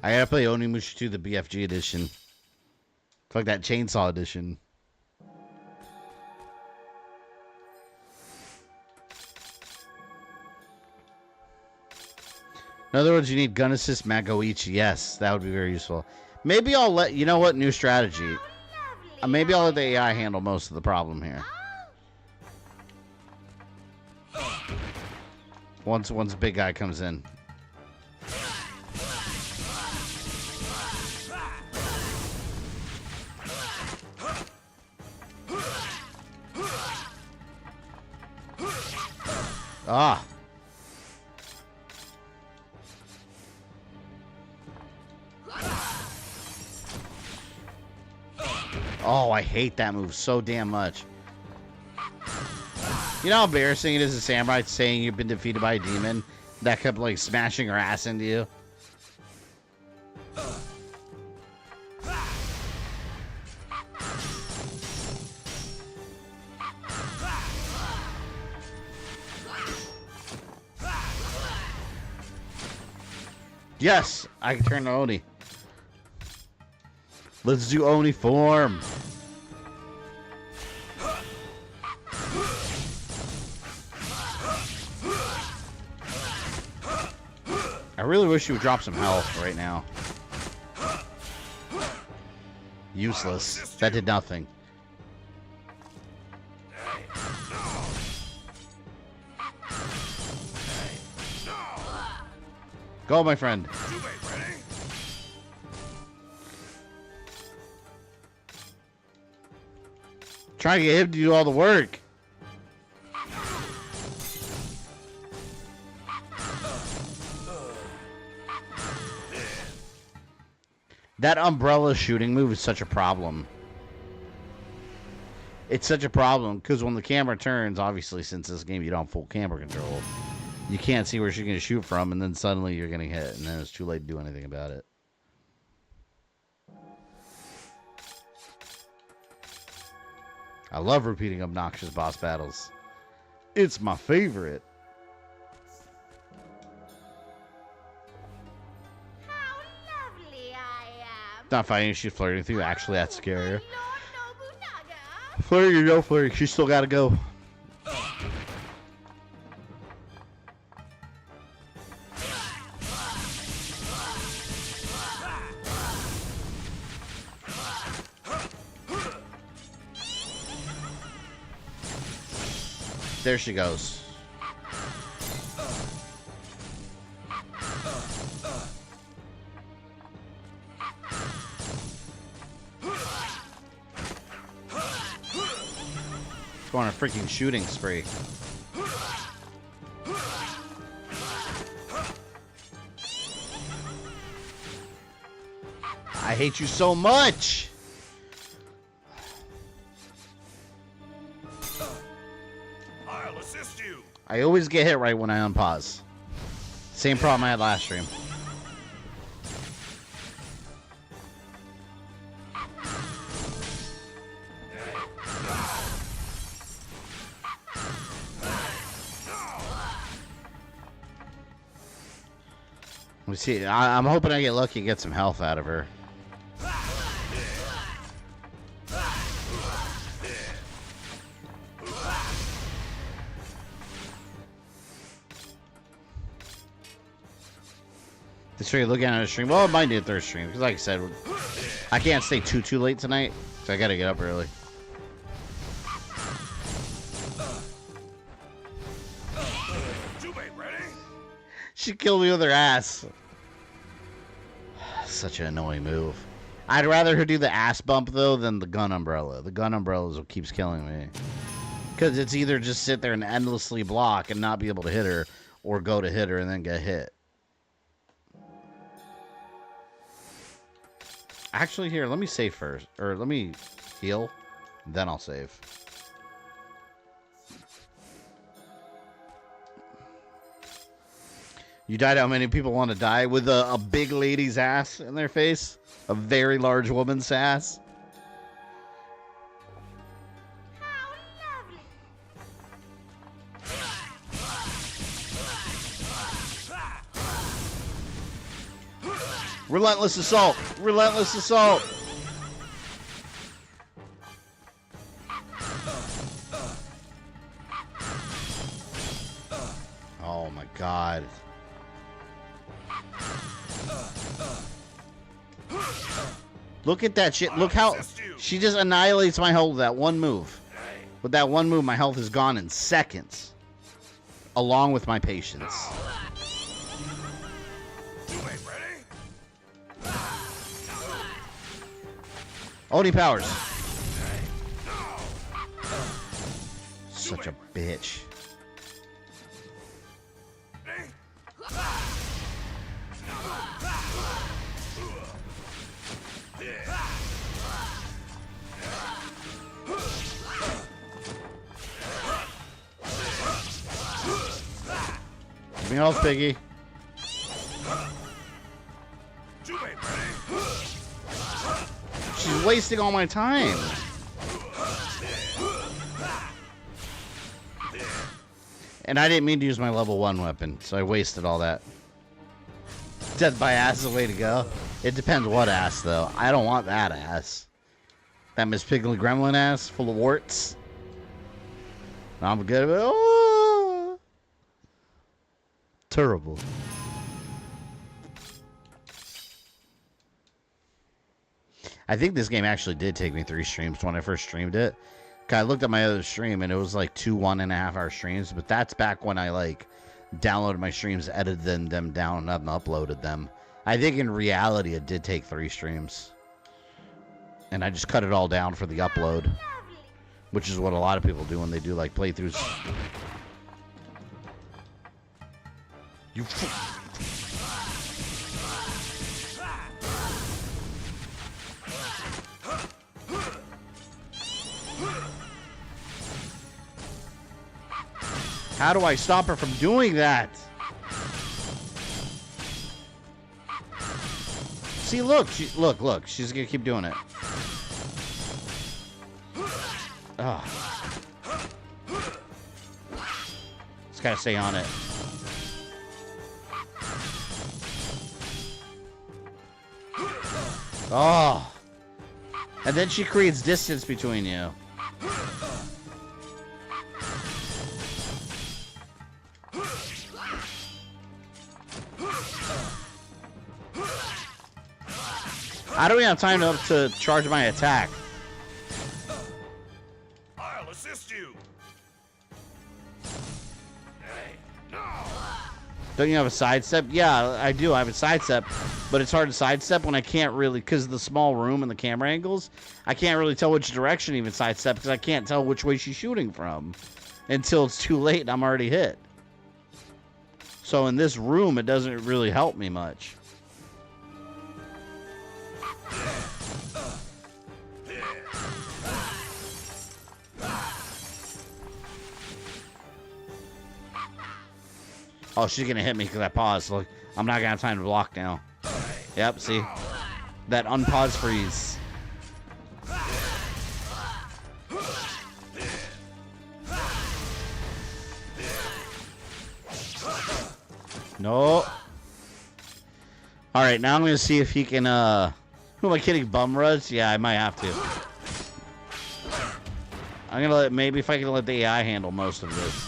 Speaker 6: I gotta play Onimusha 2, the BFG edition. It's like that chainsaw edition. In other words, you need gun assist Magoichi. Yes, that would be very useful. Maybe I'll let... You know what? New strategy. Maybe I'll let the AI handle most of the problem here. Once big guy comes in. Ah. Oh, I hate that move so damn much. You know how embarrassing it is as a samurai saying you've been defeated by a demon that kept like smashing her ass into you? Yes, I can turn to Oni. Let's do Oni form. I really wish you would drop some health right now. Useless. That did nothing. Go, my friend. Trying to get him to do all the work. That umbrella shooting move is such a problem. It's such a problem because when the camera turns, obviously since this game you don't have full camera control, you can't see where she's going to shoot from, and then suddenly you're getting hit, and then it's too late to do anything about it. I love repeating obnoxious boss battles. It's my favorite.
Speaker 8: How lovely I am.
Speaker 6: Not fighting, she's flirting with you. Actually, that's scarier. Flirting or no flirting, she's still got to go. There she goes. Go on a freaking shooting spree. I hate you so much. I always get hit right when I unpause. Same problem I had last stream. Let me see. I'm hoping I get lucky and get some health out of her. This way, looking at a stream. Well, it might be a third stream because, like I said, I can't stay too late tonight, so I gotta get up early. She killed me with her ass. Such an annoying move. I'd rather her do the ass bump though than the gun umbrella. The gun umbrella is what keeps killing me. Because it's either just sit there and endlessly block and not be able to hit her, or go to hit her and then get hit. Actually, here, let me save first. Or let me heal, then I'll save. You died how many people want to die? With a big lady's ass in their face? A very large woman's ass?
Speaker 8: How lovely.
Speaker 6: Relentless assault! Relentless assault! Oh my god. Look at that shit. Look how she just annihilates my health with that one move. With that one move, my health is gone in seconds. Along with my patience. Oni powers. Such a bitch. Give me health, Piggy. She's wasting all my time. And I didn't mean to use my level 1 weapon, so I wasted all that. Death by ass is the way to go. It depends what ass, though. I don't want that ass. That Miss Piggly Gremlin ass full of warts. I'm good at it. Oh! Terrible. I think this game actually did take me 3 streams when I first streamed it. I looked at my other stream and it was like 2 1.5-hour streams, but that's back when I like downloaded my streams, edited them down, and uploaded them. I think in reality it did take 3 streams. And I just cut it all down for the upload. Which is what a lot of people do when they do like playthroughs. You How do I stop her from doing that? See, look, look. She's gonna keep doing it. Oh. Just gotta stay on it. Oh. And then she creates distance between you. I don't even have time to charge my attack.
Speaker 9: I'll assist you. Hey, no.
Speaker 6: Don't you have a sidestep? Yeah, I do. I have a sidestep, but it's hard to sidestep when I can't really, because of the small room and the camera angles, I can't really tell which direction even sidestep because I can't tell which way she's shooting from until it's too late and I'm already hit. So in this room, it doesn't really help me much. Oh, she's gonna hit me because I paused. Look, I'm not gonna have time to block now. Yep, see? That unpause freeze. No. Alright, now I'm gonna see if he can, who am I kidding? Bum rush? Yeah, I might have to. I'm gonna let, maybe if I can let the AI handle most of this.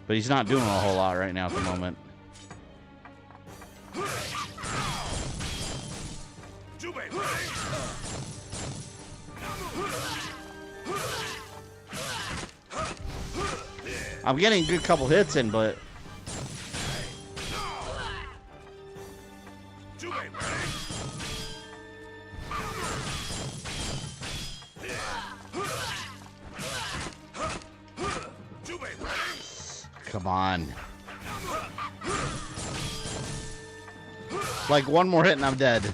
Speaker 6: But he's not doing a whole lot right now at the moment. I'm getting a good couple hits in, but... Come on. Like one more hit and I'm dead.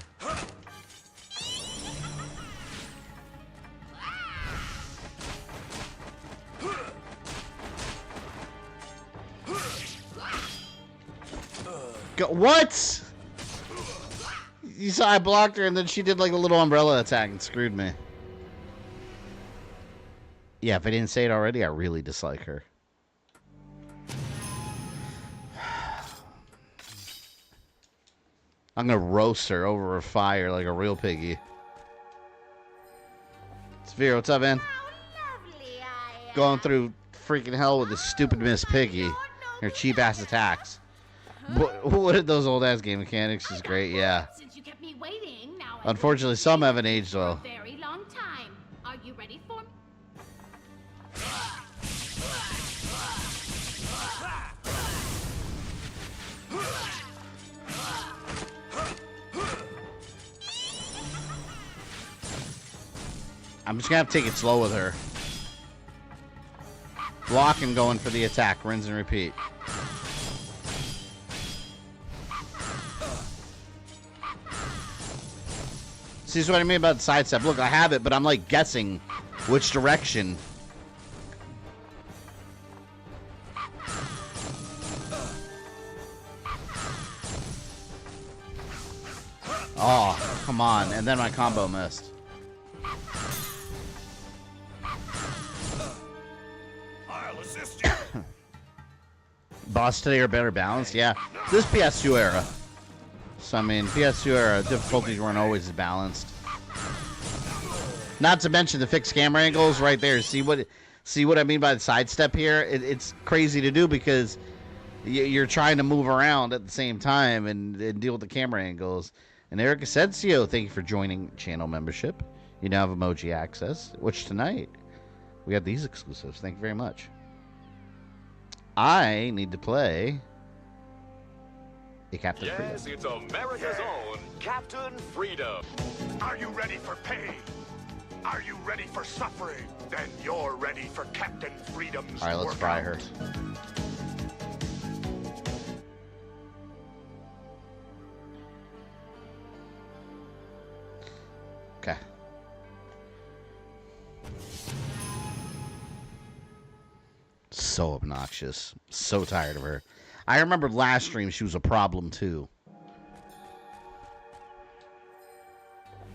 Speaker 6: What? You saw I blocked her and then she did like a little umbrella attack and screwed me. Yeah, if I didn't say it already, I really dislike her. I'm gonna roast her over a fire like a real piggy. Sphere, what's up, man? Going through freaking hell with this stupid Miss Piggy. Her cheap ass attacks. What did those old ass game mechanics is great, yeah.
Speaker 8: Since you kept me waiting, now
Speaker 6: Unfortunately, some haven't aged well.
Speaker 8: a very long time. Are you ready for me?
Speaker 6: I'm just gonna have to take it slow with her. Block and going for the attack. Rinse and repeat. See, this is what I mean about the sidestep. Look, I have it, but I'm like guessing which direction. Oh, come on. And then my combo missed.
Speaker 9: I'll assist you.
Speaker 6: Boss today are better balanced? Yeah. This PS2 era. So, I mean, PS2 era difficulties weren't always as balanced. Not to mention the fixed camera angles right there. See what I mean by the sidestep here? It's crazy to do because you're trying to move around at the same time and deal with the camera angles. And Eric Asensio, thank you for joining channel membership. You now have emoji access, which tonight we have these exclusives. Thank you very much. I need to play a Captain Freedom.
Speaker 10: Yes, it's America's own Captain Freedom.
Speaker 1: Are you ready for pain? Are you ready for suffering? Then you're ready for Captain Freedom's
Speaker 6: All right, let's fry her. Okay. So obnoxious. So tired of her. I remember last stream she was a problem too.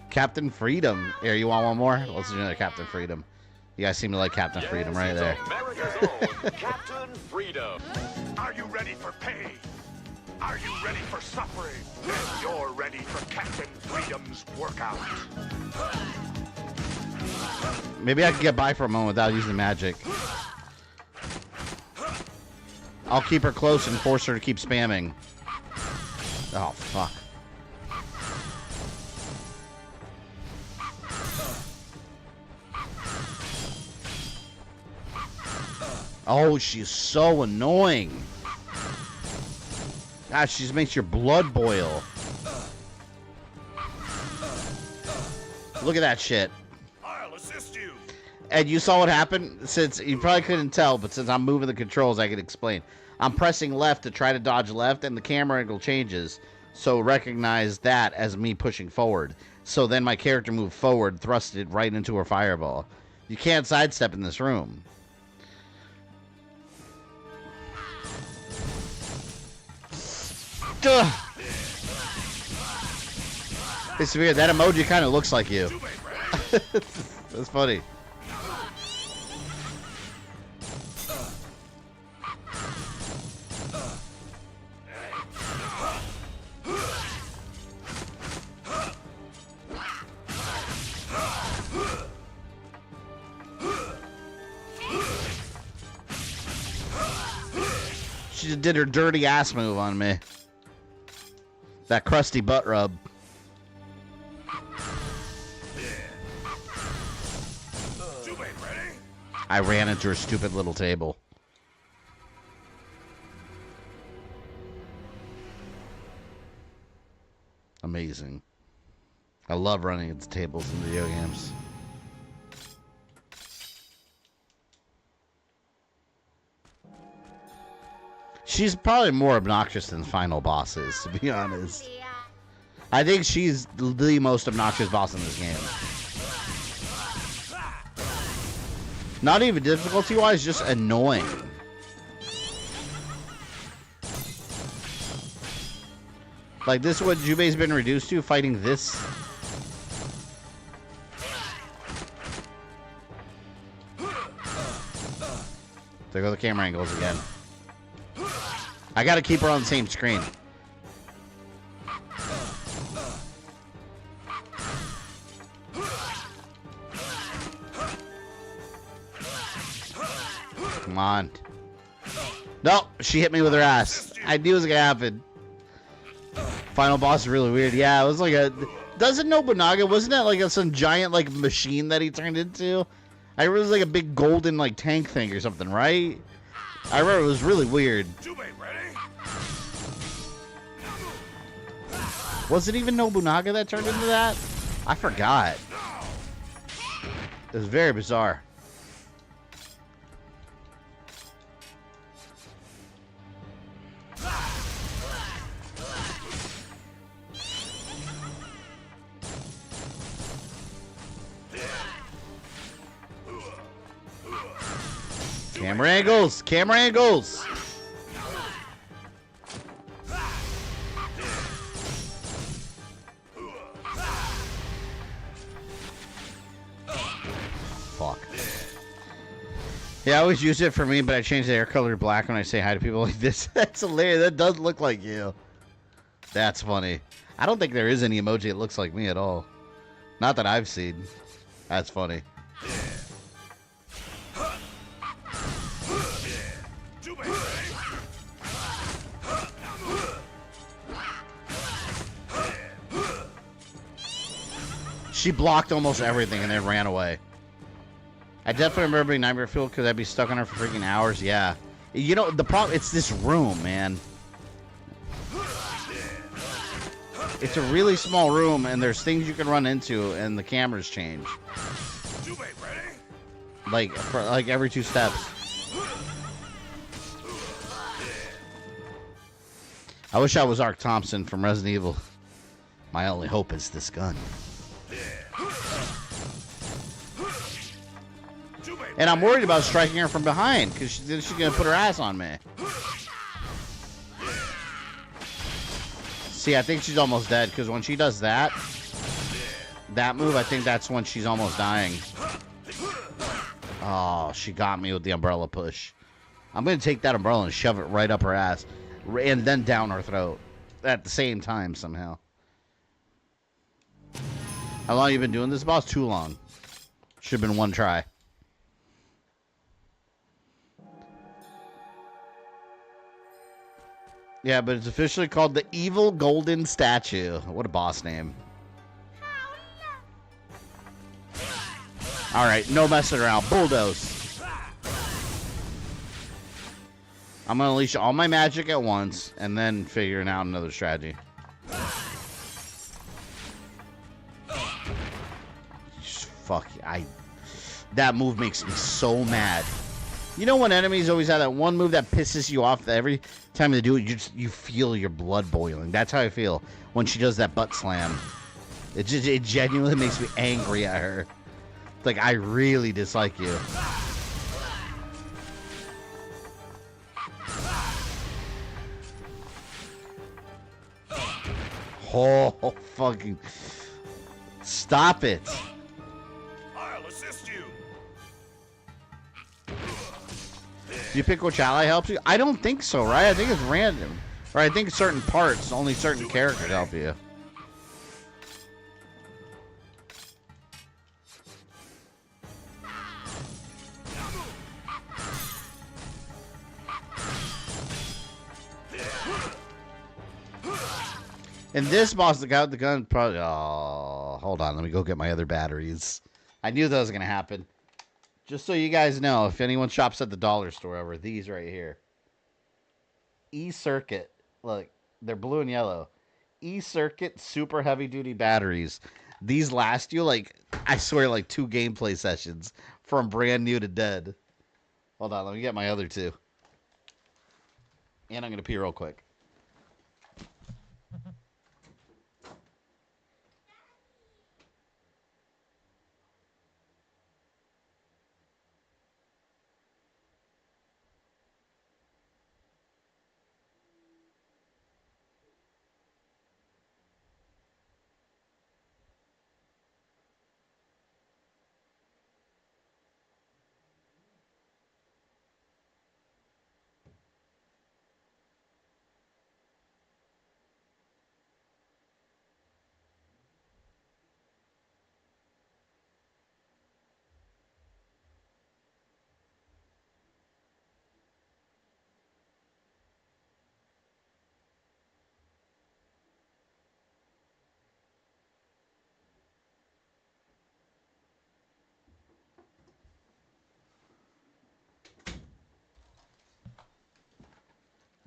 Speaker 6: Captain Freedom. Here, you want one more? Let's do another Captain Freedom. You guys seem to like Captain Freedom right there.
Speaker 10: America's own Captain Freedom.
Speaker 1: Are you ready for pain? Are you ready for suffering? Then you're ready for Captain Freedom's workout.
Speaker 6: Maybe I can get by for a moment without using magic. I'll keep her close and force her to keep spamming. Oh, fuck. Oh, she's so annoying. Gosh, she just makes your blood boil. Look at that shit.
Speaker 9: I'll assist you.
Speaker 6: And you saw what happened? Since you probably couldn't tell, but since I'm moving the controls, I can explain. I'm pressing left to try to dodge left, and the camera angle changes. So recognize that as me pushing forward. So then my character moved forward, thrusted right into her fireball. You can't sidestep in this room. Duh. It's weird. That emoji kind of looks like you. That's funny. She just did her dirty ass move on me. That crusty butt rub. I ran into her stupid little table. Amazing. I love running into tables in video games. She's probably more obnoxious than final bosses, to be honest. I think she's the most obnoxious boss in this game. Not even difficulty-wise, just annoying. Like, this is what Jubei's been reduced to, fighting this. There go the camera angles again. I gotta keep her on the same screen. Come on. No, she hit me with her ass. I knew it was gonna happen. Final boss is really weird. Yeah, it was like a... Doesn't Nobunaga, wasn't that like some giant like machine that he turned into? I remember it was like a big golden like tank thing or something, right? I remember it was really weird. Was it even Nobunaga that turned into that? I forgot. It was very bizarre. Camera angles! Camera angles! Fuck. Yeah, I always use it for me, but I change the hair color to black when I say hi to people like this. That's hilarious. That does look like you. That's funny. I don't think there is any emoji that looks like me at all. Not that I've seen. That's funny. She blocked almost everything and then ran away. I definitely remember being Nightmare Fuel because I'd be stuck on her for freaking hours. Yeah. You know, the problem, it's this room, man. It's a really small room and there's things you can run into and the cameras change. Like, for like every 2 steps. I wish I was Ark Thompson from Resident Evil. My only hope is this gun. And I'm worried about striking her from behind because she's gonna put her ass on me. See, I think she's almost dead because when she does that move, I think that's when she's almost dying. Oh, she got me with the umbrella push. I'm gonna take that umbrella and shove it right up her ass and then down her throat at the same time somehow. How long have you been doing this, boss? Too long. Should have been 1 try. Yeah, but it's officially called the Evil Golden Statue. What a boss name. Alright, no messing around. Bulldoze. I'm going to unleash all my magic at once and then figuring out another strategy. Fuck, that move makes me so mad. You know when enemies always have that one move that pisses you off that every time they do it, you feel your blood boiling. That's how I feel when she does that butt slam. It genuinely makes me angry at her. It's like, I really dislike you. Oh, fucking. Stop it.
Speaker 9: I'll assist you.
Speaker 6: Do you pick which ally helps you? I don't think so, right? I think it's random. Or I think certain parts, only certain characters help you. And this boss, the guy with the gun, probably. Oh, hold on. Let me go get my other batteries. I knew that was going to happen. Just so you guys know, if anyone shops at the dollar store ever, these right here. E-Circuit. Look, they're blue and yellow. E-Circuit super heavy duty batteries. These last you, like, I swear, like 2 gameplay sessions from brand new to dead. Hold on. Let me get my other 2. And I'm going to pee real quick.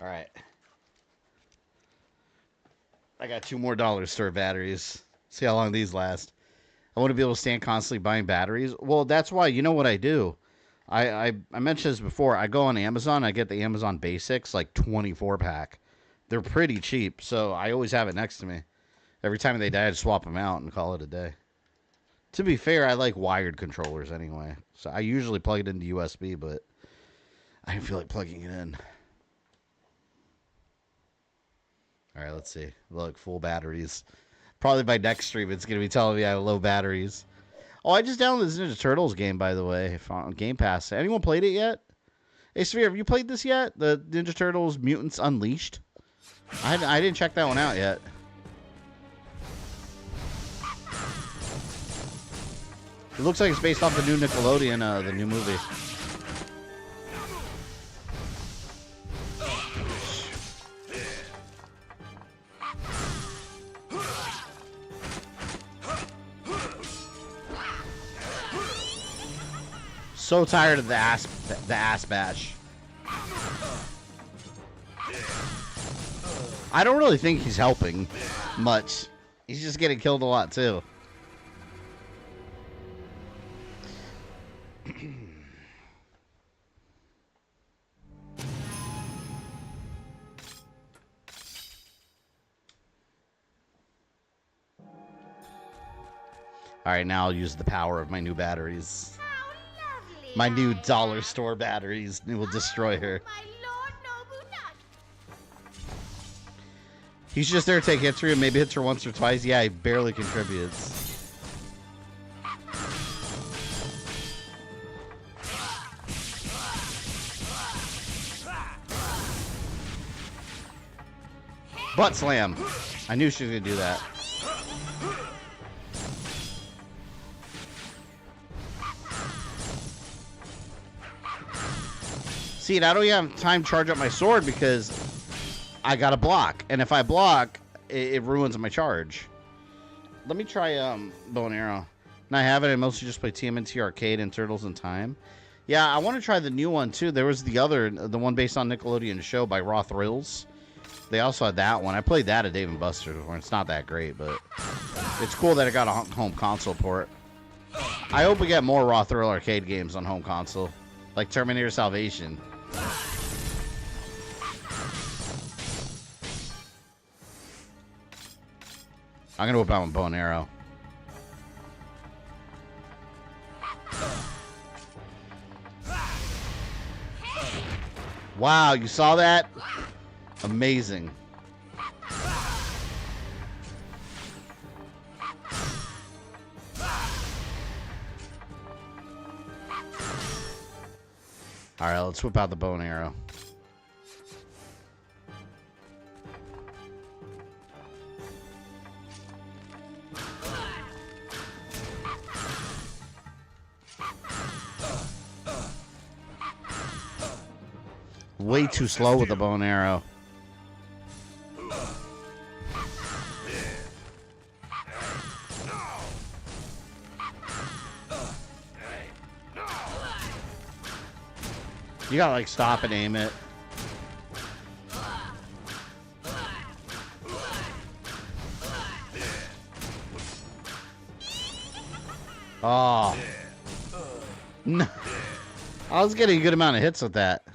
Speaker 6: All right. I got 2 more dollar store batteries. See how long these last. I want to be able to stand constantly buying batteries. Well, that's why, you know what I do? I mentioned this before. I go on Amazon. I get the Amazon Basics, like 24-pack. They're pretty cheap, so I always have it next to me. Every time they die, I just swap them out and call it a day. To be fair, I like wired controllers anyway. So I usually plug it into USB, but I didn't feel like plugging it in. All right, let's see. Look, full batteries. Probably by next stream, it's going to be telling me I have low batteries. Oh, I just downloaded this Ninja Turtles game, by the way, on Game Pass. Anyone played it yet? Hey, Sphere, have you played this yet? The Ninja Turtles Mutants Unleashed? I didn't check that one out yet. It looks like it's based off the new Nickelodeon, the new movie. So tired of the ass bash. I don't really think he's helping much. He's just getting killed a lot too. All right, now I'll use the power of my new batteries. My new dollar store batteries. It will destroy her. He's just there to take hits for you. Maybe hits her once or twice. Yeah, he barely contributes. Butt slam. I knew she was going to do that. See, I don't even have time to charge up my sword because I got to block. And if I block, it ruins my charge. Let me try bow and arrow. And I have it. I mostly just play TMNT Arcade and Turtles in Time. Yeah, I want to try the new one, too. There was the one based on Nickelodeon's show by Raw Thrills. They also had that one. I played that at Dave & Buster's before. It's not that great, but it's cool that it got a home console port. I hope we get more Raw Thrill arcade games on home console. Like Terminator Salvation. I'm going to whip out my bow and arrow. Wow, you saw that? Amazing. Alright, let's whip out the bow and arrow. Way too slow with the bow and arrow. You gotta like stop and aim it. Oh. No. I was getting a good amount of hits with that.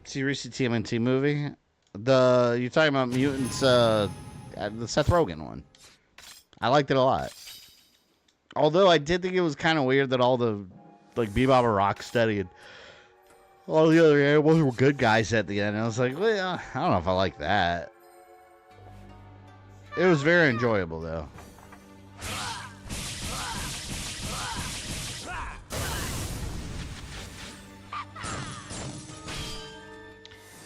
Speaker 6: See recent TMNT movie? You're talking about Mutants, the Seth Rogen one. I liked it a lot. Although I did think it was kind of weird that all the, like, Bebop and Rocksteady and all the other animals were good guys at the end. I was like, well, I don't know if I like that. It was very enjoyable, though.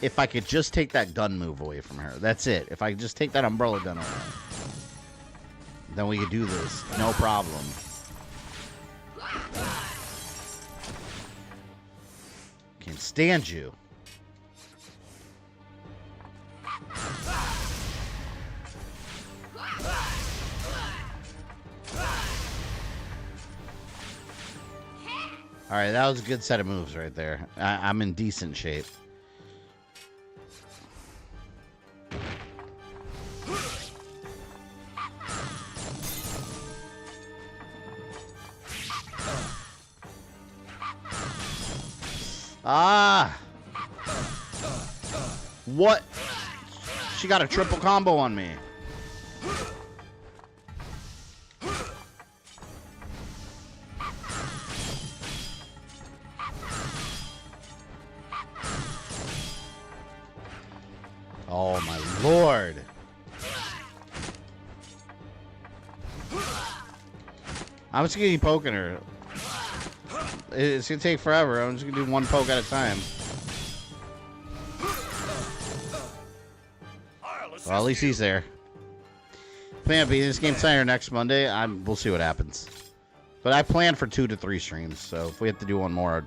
Speaker 6: If I could just take that gun move away from her. That's it. If I could just take that umbrella gun away. Then we could do this. No problem. Can't stand you. Alright, that was a good set of moves right there. I'm in decent shape. Ah! What? She got a triple combo on me. Oh my lord. I'm just gonna keep poking her. It's gonna take forever. I'm just gonna do one poke at a time. Well, at least he's there. Plan B. This game Center next Monday. We'll see what happens. But I plan for 2 to 3 streams. So if we have to do one more,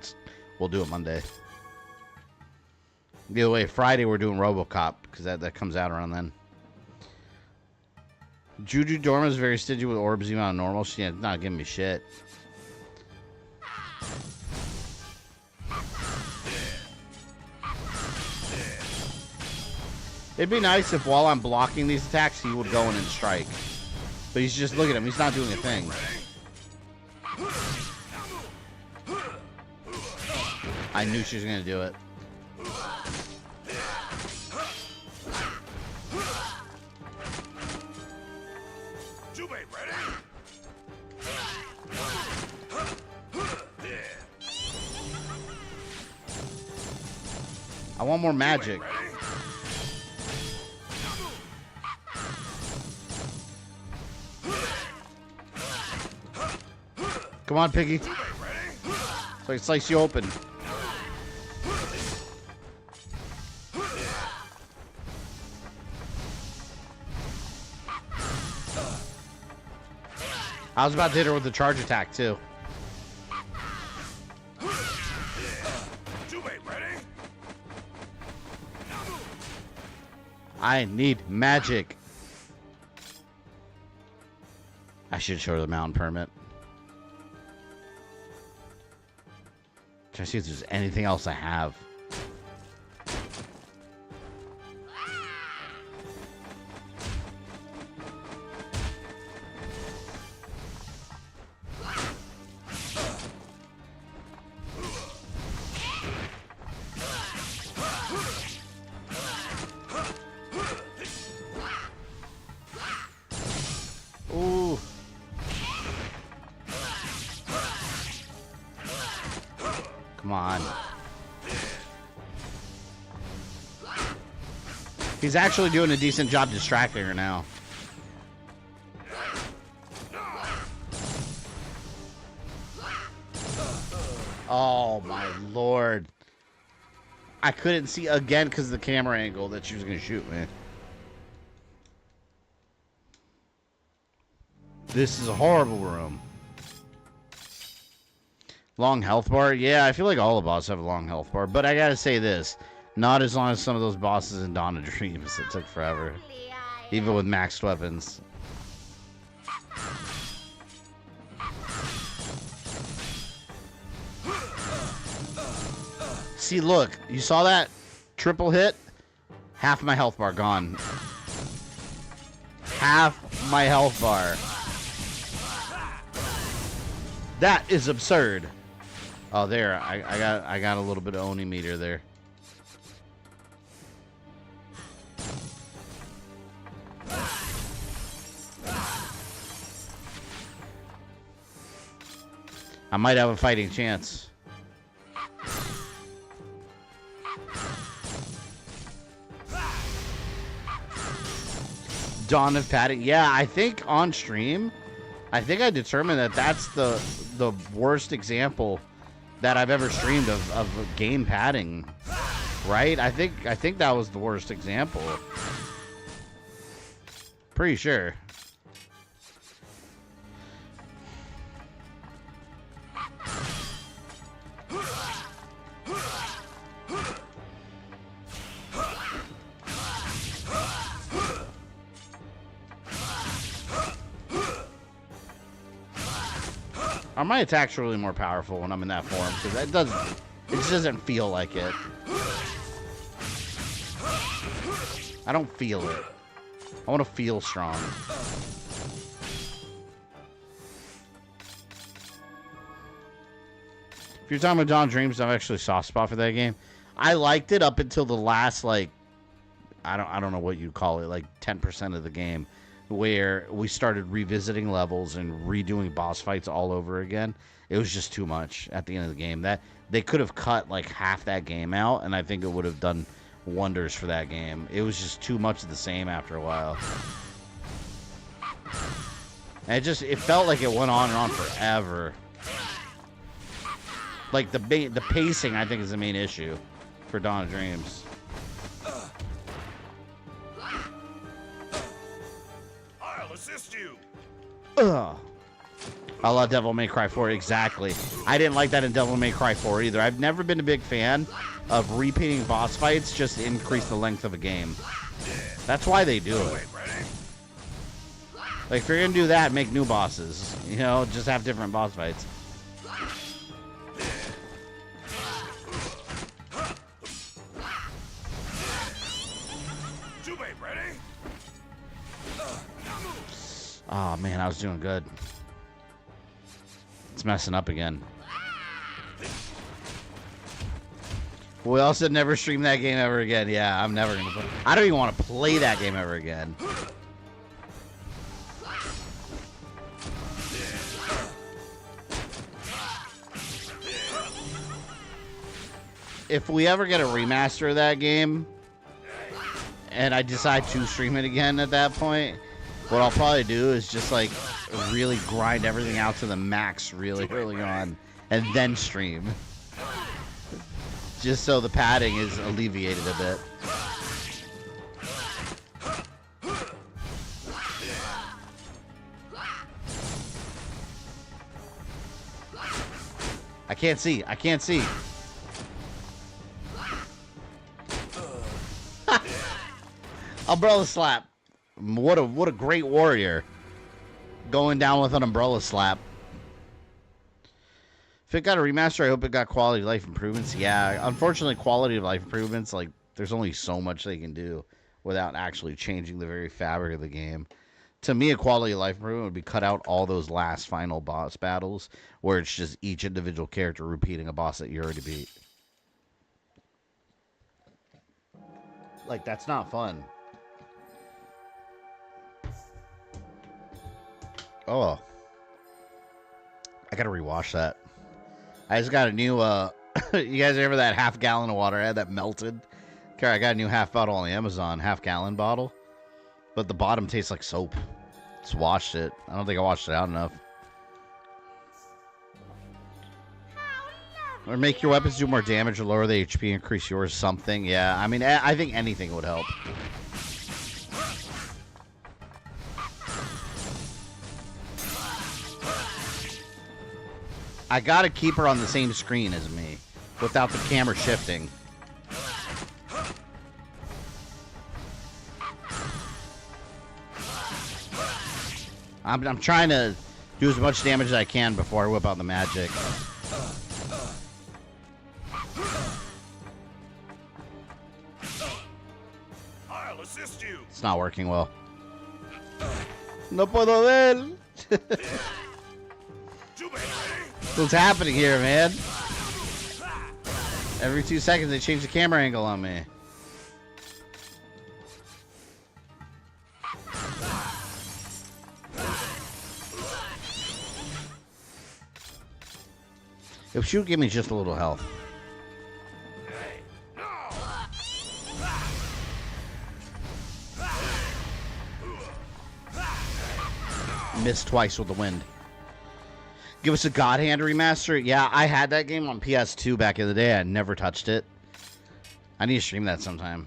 Speaker 6: we'll do it Monday. Either way, Friday we're doing RoboCop because that comes out around then. Jujudoma is very stingy with orbs even on normal. She's not giving me shit. It'd be nice if while I'm blocking these attacks, he would go in and strike. But he's just, look at him, he's not doing a thing. I knew she was going to do it. I want more magic. Come on, Piggy. So I can slice you open. I was about to hit her with the charge attack, too. I need magic. I should show her the mountain permit. Try to see if there's anything else I have. Ooh. Come on. He's actually doing a decent job distracting her now. Oh my lord. I couldn't see again because of the camera angle that she was going to shoot me. This is a horrible room. Long health bar? Yeah, I feel like all the bosses have a long health bar. But I gotta say this. Not as long as some of those bosses in Dawn of Dreams. It took forever. Even with maxed weapons. See, look. You saw that? Triple hit? Half my health bar gone. Half my health bar. That is absurd. Oh, there. I got a little bit of Oni meter there. I might have a fighting chance. Dawn of Padding. Yeah, I think on stream, I think I determined that that's the worst example that I've ever streamed of game padding. Right? I think that was the worst example. Pretty sure. My attack's really more powerful when I'm in that form because it just doesn't feel like it. I don't feel it. I want to feel strong. If you're talking about Dawn of Dreams, I've actually soft spot for that game. I liked it up until the last, like, I don't know what you call it, like 10% of the game, where we started revisiting levels and redoing boss fights all over again. It was just too much at the end of the game. That they could have cut like half that game out, and I think it would have done wonders for that game. It was just too much of the same after a while. And it felt like it went on and on forever. Like the pacing, I think, is the main issue for Dawn of Dreams.
Speaker 9: Assist you.
Speaker 6: Ugh. I love Devil May Cry 4. Exactly. I didn't like that in Devil May Cry 4 either. I've never been a big fan of repeating boss fights just to increase the length of a game. That's why they do it. Like, if you're gonna do that, make new bosses. You know, just have different boss fights. Oh man, I was doing good. It's messing up again. We also never stream that game ever again. Yeah, I'm never gonna play. I don't even want to play that game ever again. If we ever get a remaster of that game, and I decide to stream it again at that point, what I'll probably do is just like really grind everything out to the max really early on and then stream. Just so the padding is alleviated a bit. I can't see. I can't see. Umbrella slap. What a great warrior. Going down with an umbrella slap. If it got a remaster, I hope it got quality of life improvements. Yeah, unfortunately, quality of life improvements, like, there's only so much they can do without actually changing the very fabric of the game. To me, a quality of life improvement would be cut out all those last final boss battles where it's just each individual character repeating a boss that you already beat. Like, that's not fun. Oh, I gotta rewash that. I just got a new, you guys remember that half gallon of water I had that melted? Okay, I got a new half bottle on the Amazon, half gallon bottle. But the bottom tastes like soap. Just washed it. I don't think I washed it out enough. Or make your weapons do more damage or lower the HP, increase yours something. Yeah, I mean, I think anything would help. I gotta keep her on the same screen as me without the camera shifting. I'm trying to do as much damage as I can before I whip out the magic.
Speaker 9: I'll assist you.
Speaker 6: It's not working well. No puedo ver. What's happening here, man? Every 2 seconds they change the camera angle on me. If she would give me just a little health. Missed twice with the wind. Give us a God Hand remaster. Yeah, I had that game on PS2 back in the day. I never touched it. I need to stream that sometime.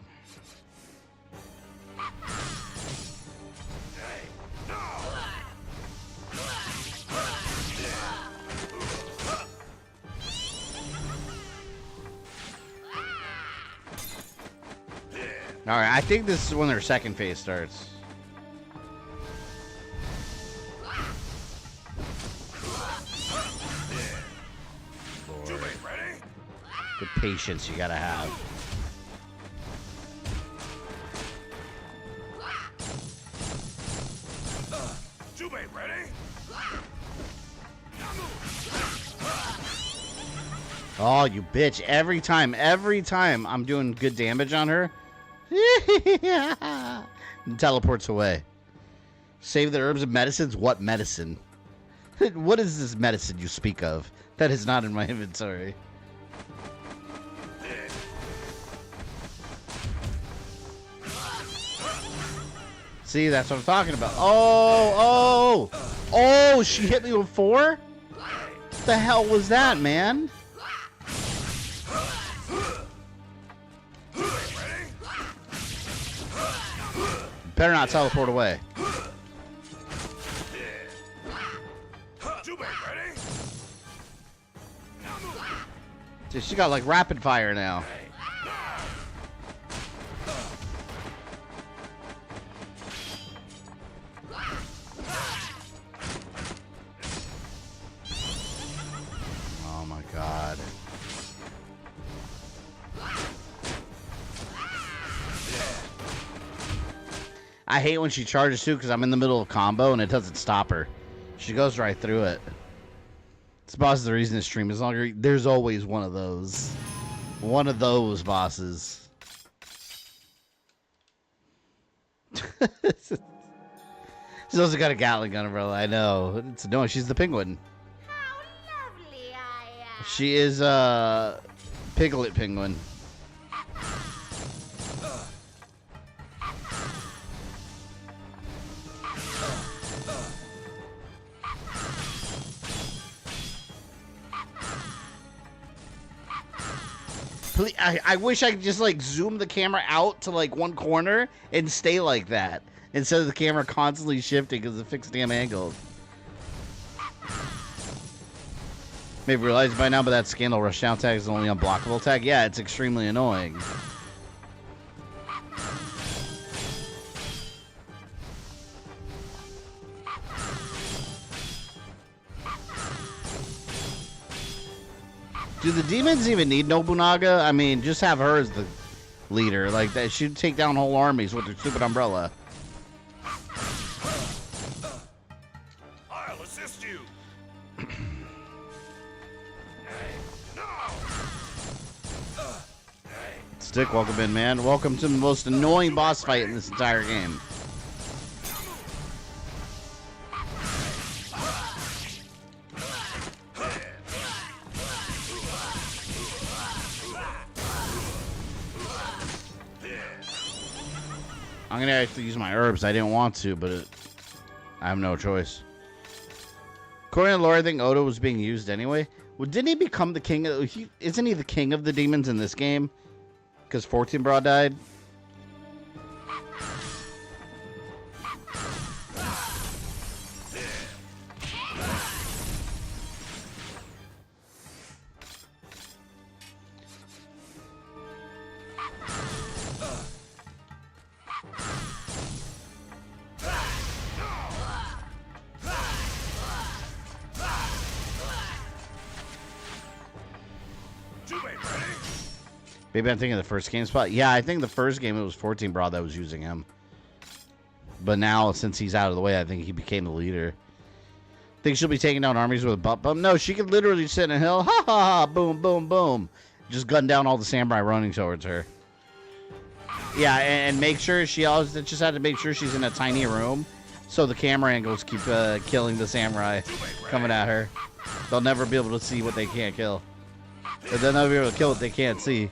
Speaker 6: Alright, I think this is when their second phase starts. The patience you gotta have. Oh, you bitch. Every time I'm doing good damage on her. And teleports away. Save the herbs and medicines? What medicine? What is this medicine you speak of? That is not in my inventory. See, that's what I'm talking about. Oh, she hit me with 4? What the hell was that, man? Better not teleport away. Dude, she got like rapid fire now. Oh my god. I hate when she charges too because I'm in the middle of combo and it doesn't stop her. She goes right through it. This boss is the reason this stream is longer. There's always one of those. One of those bosses. She's also got a Gatling gun umbrella. I know. It's annoying. She's the penguin.
Speaker 8: How lovely I am.
Speaker 6: She is a Piglet penguin. I wish I could just like zoom the camera out to like one corner and stay like that instead of the camera constantly shifting because of fixed damn angles. Maybe realized by now, but that Scandal Rushdown tag is the only unblockable tag. Yeah, it's extremely annoying. Do the demons even need Nobunaga? I mean, just have her as the leader. Like, that she'd take down whole armies with her stupid umbrella.
Speaker 9: I'll assist you.
Speaker 6: Stick, welcome in, man. Welcome to the most annoying boss fight in this entire game. I'm gonna have to use my herbs. I didn't want to, but I have no choice. According to lore, I think Odo was being used anyway. Well, didn't he become the king of... Isn't he the king of the demons in this game? Because 14 Bra died? Maybe I'm thinking of the first game spot. Yeah, I think the first game it was 14 Bra that was using him. But now, since he's out of the way, I think he became the leader. Think she'll be taking down armies with a butt bump? No, she could literally sit in a hill. Ha ha ha! Boom, boom, boom. Just gun down all the samurai running towards her. Yeah, and make sure she always just had to make sure she's in a tiny room, so the camera angles keep killing the samurai coming at her. They'll never be able to see what they can't kill. But they'll never be able to kill what they can't see.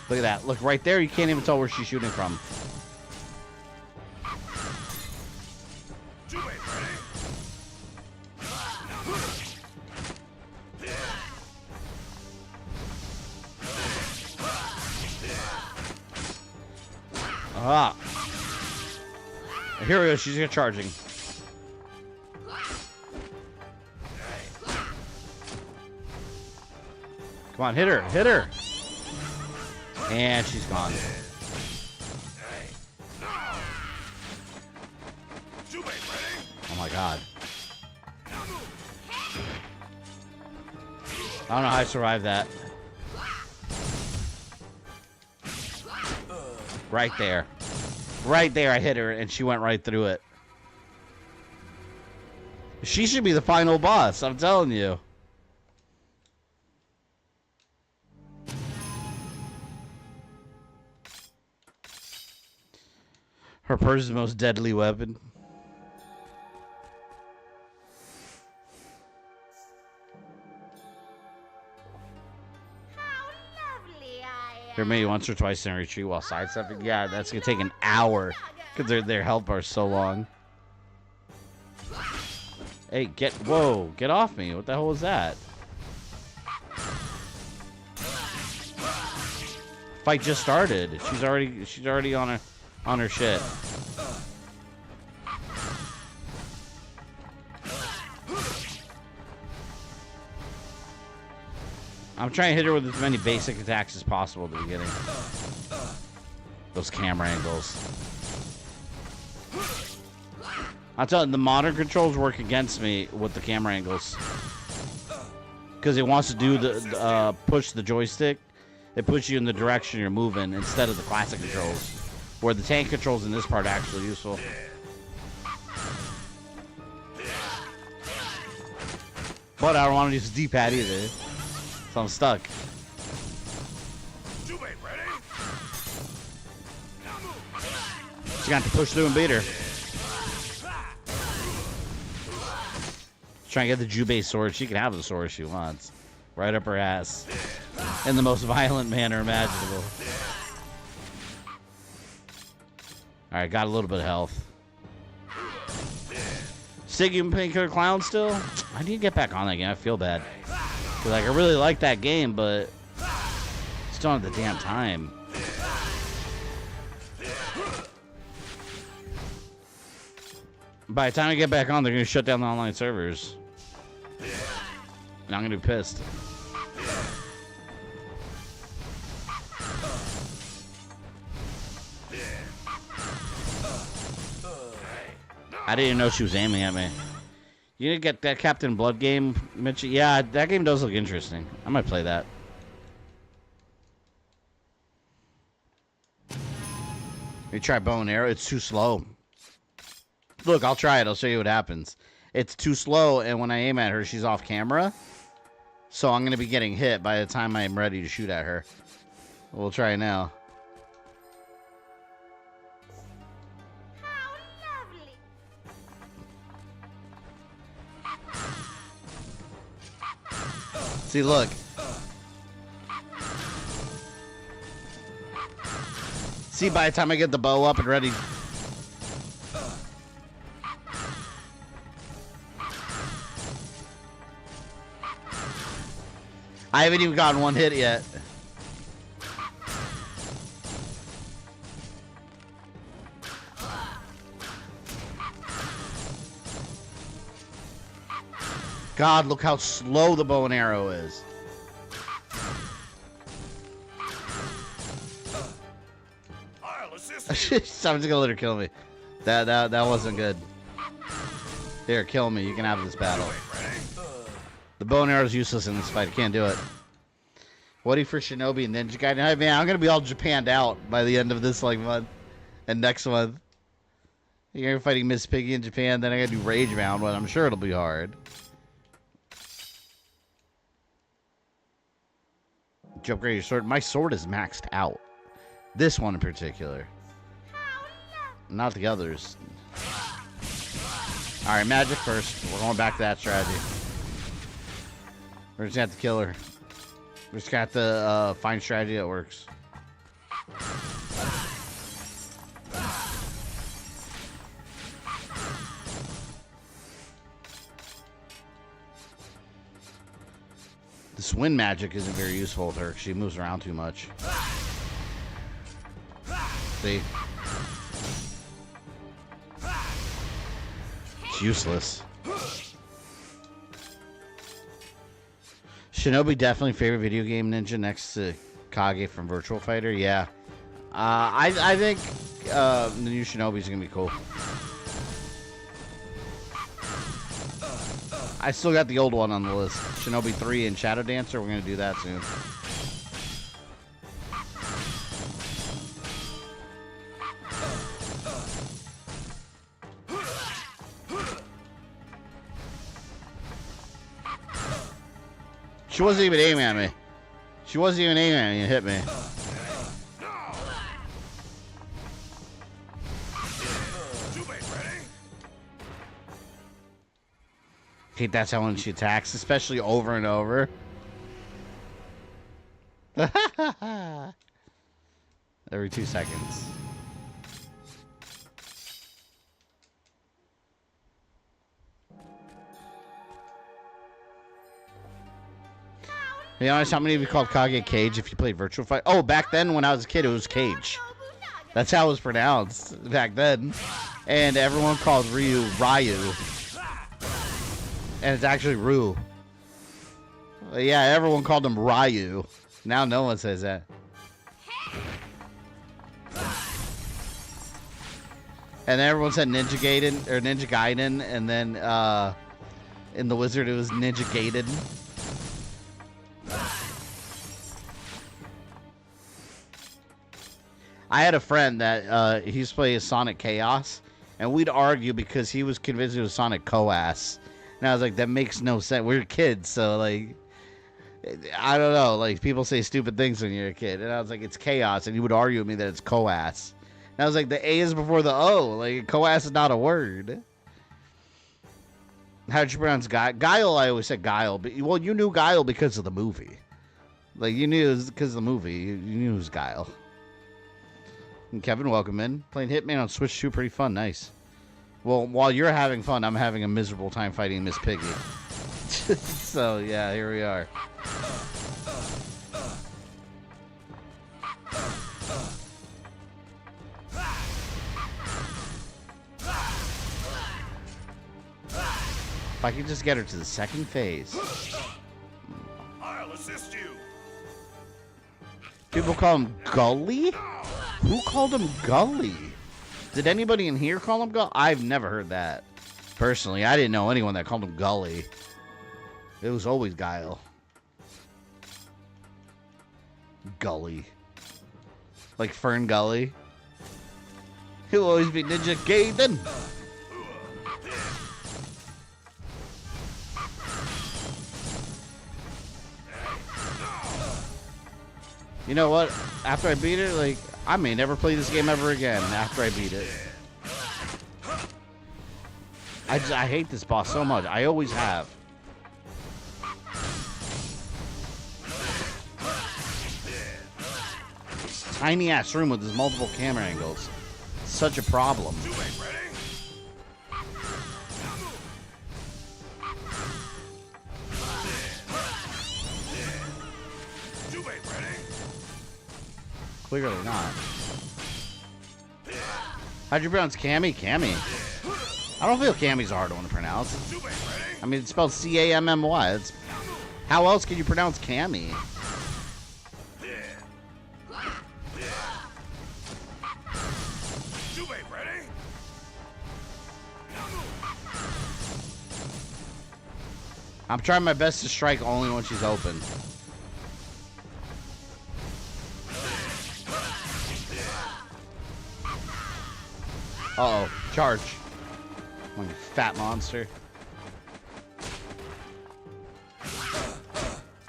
Speaker 6: Look at that. Look right there. You can't even tell where she's shooting from. Ah. Here we go. She's charging. Come on, hit her. Hit her. And she's gone. Oh my god. I don't know how I survived that. Right there. Right there, I hit her, and she went right through it. She should be the final boss, I'm telling you. Her purse is the most deadly weapon. They're maybe once or twice in a retreat while sidestepping. Yeah, that's gonna take an hour because their health bar is so long. Hey, whoa, get off me! What the hell was that? Fight just started. She's already on her shit. I'm trying to hit her with as many basic attacks as possible at the beginning. Those camera angles. I'll tell you, the modern controls work against me with the camera angles. Because it wants to do the push the joystick. It pushes you in the direction you're moving instead of the classic controls. Where the tank controls in this part are actually useful. But I don't want to use the D-pad either. So I'm stuck. She's got to push through and beat her. Trying to get the Jubei sword. She can have the sword she wants. Right up her ass. In the most violent manner imaginable. Alright, got a little bit of health. Sticky Painkiller Clown still? I need to get back on that game. I feel bad. Cause like I really like that game, but still don't have the damn time. By the time I get back on, they're gonna shut down the online servers. And I'm gonna be pissed. I didn't even know she was aiming at me. You need to get that Captain Blood game, Mitch? Yeah, that game does look interesting. I might play that. You try bow and arrow? It's too slow. Look, I'll try it. I'll show you what happens. It's too slow, and when I aim at her, she's off camera. So I'm going to be getting hit by the time I'm ready to shoot at her. We'll try it now. See, look. See, by the time I get the bow up and ready. I haven't even gotten one hit yet. God, look how slow the bow and arrow is.
Speaker 9: I'll assist
Speaker 6: I'm just gonna let her kill me. That wasn't good. Here, kill me. You can have this battle. The bow and arrow is useless in this fight. I can't do it. What for Shinobi and Ninja Gaiden? Hey, man, I'm gonna be all Japanned out by the end of this month and next month. You're fighting Miss Piggy in Japan, then I gotta do Rage Bound, but I'm sure it'll be hard. Did you upgrade your sword? My sword is maxed out. This one in particular. Not the others. Alright, magic first. We're going back to that strategy. We're just gonna have to kill her. We just got to find strategy that works. This wind magic isn't very useful with her. She moves around too much. See? It's useless. Shinobi definitely favorite video game ninja next to Kage from Virtual Fighter. Yeah. I think the new Shinobi's gonna be cool. I still got the old one on the list. Shinobi 3 and Shadow Dancer. We're gonna do that soon. She wasn't even aiming at me. She wasn't even aiming at me and hit me. Hate that's how when she attacks, especially over and over. Every 2 seconds. You know how many of you called Kage Cage if you played Virtual Fight? Oh, back then when I was a kid, it was Cage. That's how it was pronounced back then. And everyone called Ryu Ryu. And it's actually Ryu. Yeah, everyone called him Ryu. Now no one says that. And then everyone said Ninja Gaiden or Ninja Gaiden, and then in the Wizard it was Ninja Gaiden. I had a friend that he used to play Sonic Chaos, and we'd argue because he was convinced it was Sonic Coas. And I was like, that makes no sense. We're kids, so, like, I don't know. Like, people say stupid things when you're a kid. And I was like, it's Chaos. And he would argue with me that it's Coas. And I was like, the A is before the O. Like, Coas is not a word. How did you pronounce Guile? Guile, I always said Guile. But, well, you knew Guile because of the movie. Like, you knew it was because of the movie. You knew it was Guile. And Kevin, welcome in. Playing Hitman on Switch 2, pretty fun. Nice. Well, while you're having fun, I'm having a miserable time fighting Miss Piggy. So, yeah, here we are. If I could just get her to the second phase.
Speaker 9: I'll assist you.
Speaker 6: People call him Gully? Who called him Gully? Did anybody in here call him Gully? I've never heard that. Personally, I didn't know anyone that called him Gully. It was always Guile. Gully. Like Fern Gully. He'll always be Ninja Gaiden. You know what? After I beat it, like, I may never play this game ever again after I beat it. I hate this boss so much. I always have. tiny ass room with his multiple camera angles. Such a problem. Clearly not. How'd you pronounce Cammy? Cammy. I don't feel Cammy's a hard one to pronounce. I mean, it's spelled C-A-M-M-Y. It's, how else can you pronounce Cammy? I'm trying my best to strike only when she's open. Uh-oh. Charge. You fat monster.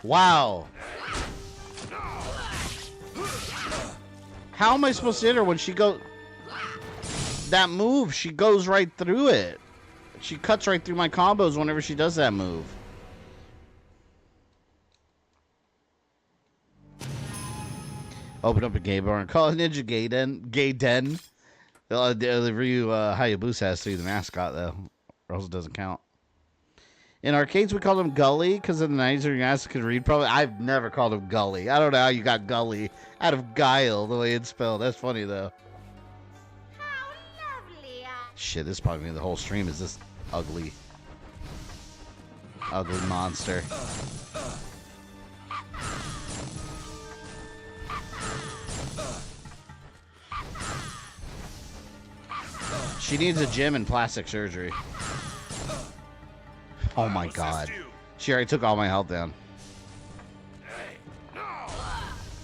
Speaker 6: Wow. How am I supposed to hit her when she goes... That move, she goes right through it. She cuts right through my combos whenever she does that move. Open up a gay bar and call it Ninja Gay Den. Gay Den. The Ryu Hayabusa has to be the mascot, though, or else it doesn't count. In arcades, we called him Gully because in the 90s, your ass could read. Probably, I've never called him Gully. I don't know how you got Gully out of Guile, the way it's spelled. That's funny, though.
Speaker 8: How lovely.
Speaker 6: Shit, this is probably gonna be the whole stream. Is this ugly monster? She needs a gym and plastic surgery. Oh my god. She already took all my health down.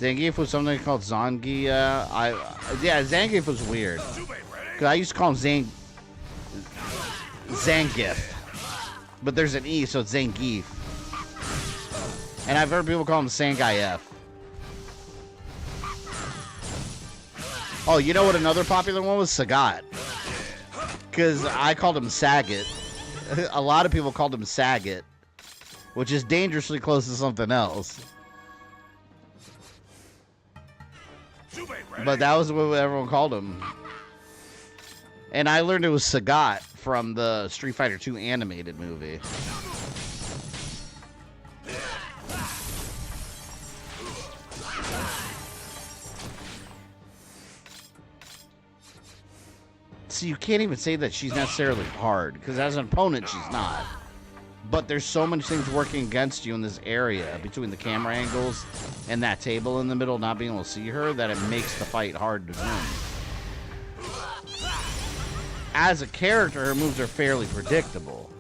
Speaker 6: Zangief was something called Zangi. Yeah, Zangief was weird. Cause I used to call him Zangief. But there's an E, so it's Zangief. And I've heard people call him Sangaif. Oh, you know what another popular one was? Sagat. Because I called him Sagat. A lot of people called him Sagat, which is dangerously close to something else. But that was what everyone called him. And I learned it was Sagat from the Street Fighter 2 animated movie. So you can't even say that she's necessarily hard, because as an opponent, she's not. But there's so many things working against you in this area, between the camera angles and that table in the middle, not being able to see her, that it makes the fight hard to win. As a character, her moves are fairly predictable.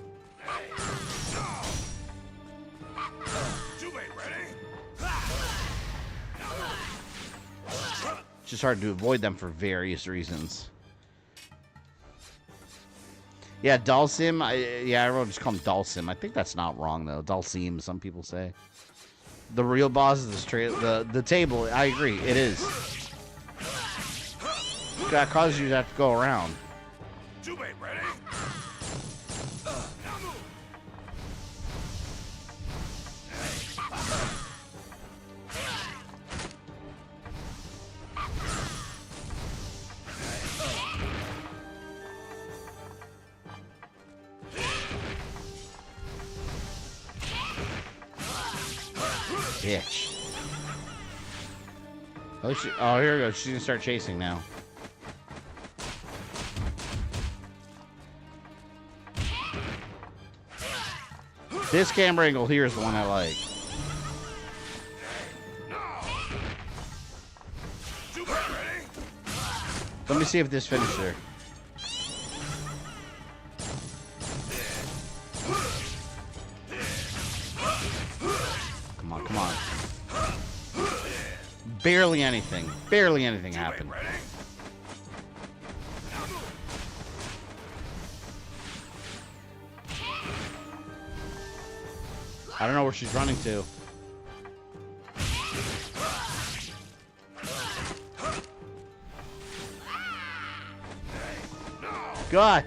Speaker 6: It's just hard to avoid them for various reasons. Yeah, Dalsim. Everyone just call him Dalsim. I think that's not wrong though. Dalsim, some people say. The real boss is the table. I agree, it is. That causes you to have to go around. Bitch. Oh, here we go. She's gonna start chasing now. This camera angle here is the one I like. Let me see if this finished her. Come on. Barely anything happened. I don't know where she's running to. God.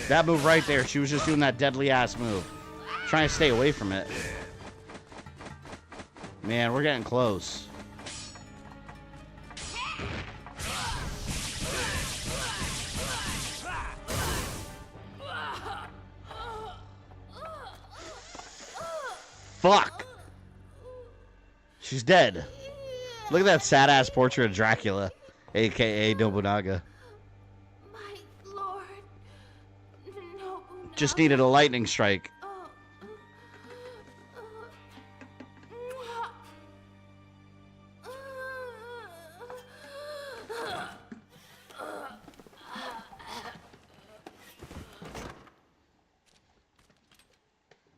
Speaker 6: That move right there, she was just doing that deadly ass move. Trying to stay away from it. Man, we're getting close. Fuck! She's dead. Look at that sad ass portrait of Dracula, aka Nobunaga.
Speaker 8: My lord, Nobunaga.
Speaker 6: Just needed a lightning strike.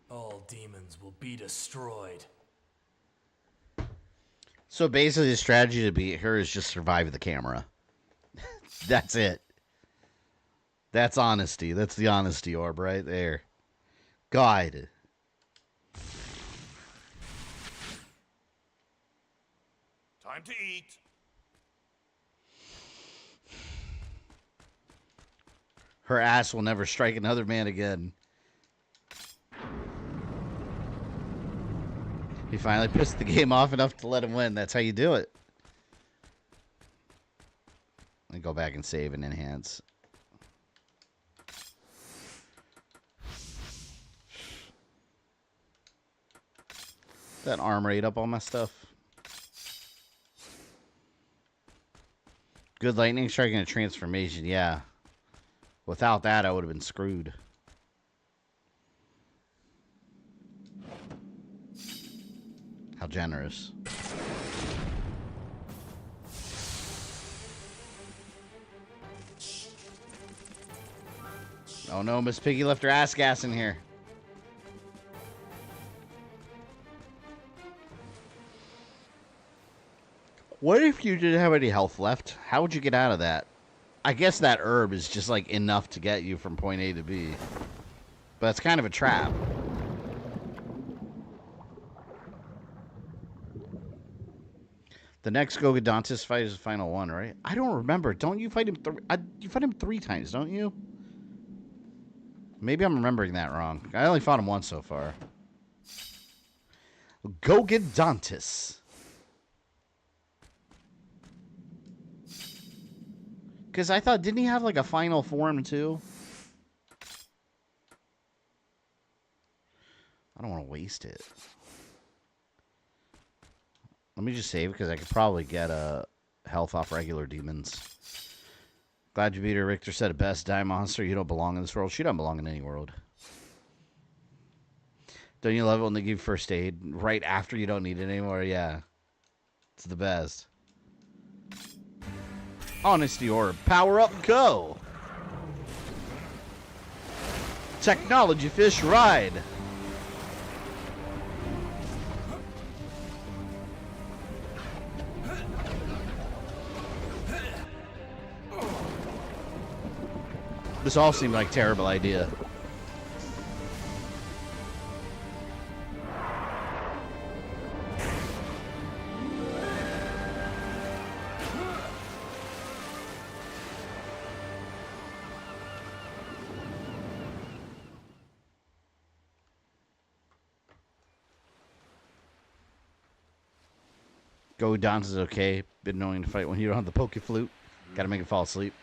Speaker 7: All demons will be destroyed.
Speaker 6: So basically the strategy to beat her is just survive the camera. That's it. That's honesty. That's the honesty orb right there. God.
Speaker 9: Time to eat.
Speaker 6: Her ass will never strike another man again. He finally pissed the game off enough to let him win. That's how you do it. And go back and save and enhance. That arm rate up all my stuff. Good lightning strike and a transformation, yeah. Without that, I would have been screwed. How generous. Oh no, Miss Piggy left her ass gas in here. What if you didn't have any health left? How would you get out of that? I guess that herb is just like enough to get you from point A to B. But it's kind of a trap. The next Gogandantess fight is the final one, right? I don't remember. Don't you fight him? You fight him 3 times, don't you? Maybe I'm remembering that wrong. I only fought him once so far. Gogandantess. Because I thought, didn't he have like a final form too? I don't want to waste it. Let me just save because I could probably get a health off regular demons. Glad you beat her. Richter said it best. Die monster. You don't belong in this world. She don't belong in any world. Don't you love it when they give you first aid right after you don't need it anymore? Yeah. It's the best. Honesty orb. Power up, go. Technology fish ride. This all seemed like a terrible idea. Gogandantess is okay. Been knowing to fight when you don't have the poke flute. Gotta make it fall asleep.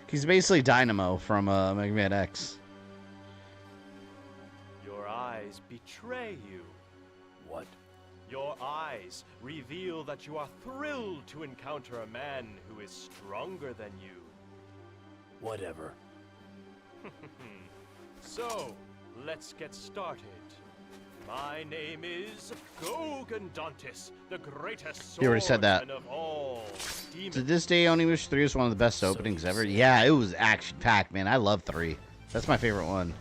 Speaker 6: He's basically Dynamo from Mega Man X.
Speaker 11: Your eyes betray you.
Speaker 7: What?
Speaker 11: Your eyes reveal that you are thrilled to encounter a man who is stronger than you.
Speaker 7: Whatever.
Speaker 11: So, let's get started. My name is Gogandantess, the greatest
Speaker 6: He already said that.
Speaker 11: swordsman of all demons.
Speaker 6: To this day, Onimusha 3 is one of the best openings ever. Yeah, it was action-packed, man. I love 3. That's my favorite one.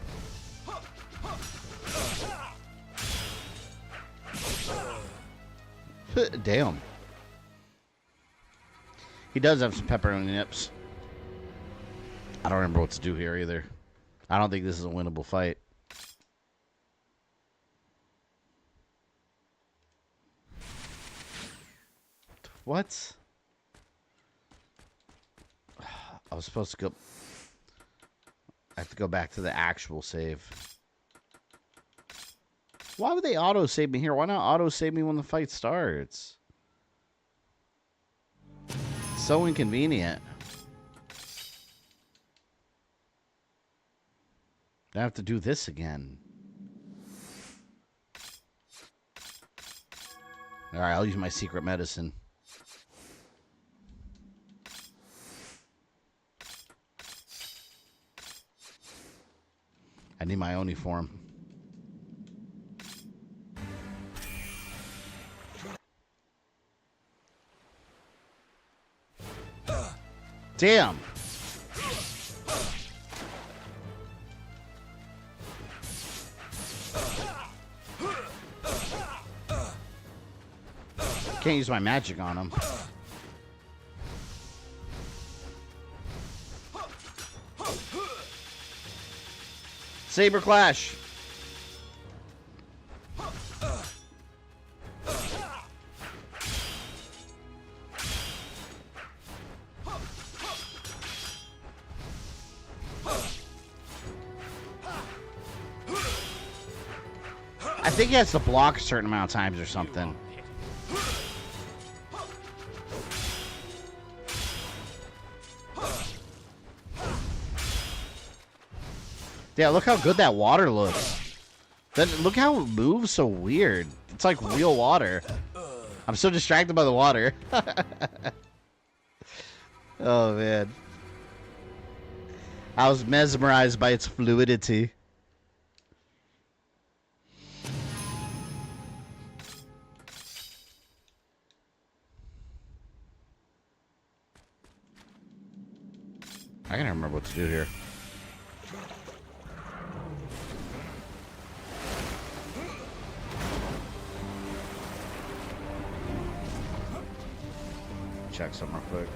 Speaker 6: Damn. He does have some pepperoni nips. I don't remember what to do here either. I don't think this is a winnable fight. What? I was supposed to go... I have to go back to the actual save. Why would they auto-save me here? Why not auto-save me when the fight starts? So inconvenient. I have to do this again. Alright, I'll use my secret medicine. I need my Oni form. Damn! Can't use my magic on him. Saber Clash! I think he has to block a certain amount of times or something. Yeah, look how good that water looks. Look how it moves so weird. It's like real water. I'm so distracted by the water. Oh, man. I was mesmerized by its fluidity. I can't remember what to do here. Check something real quick.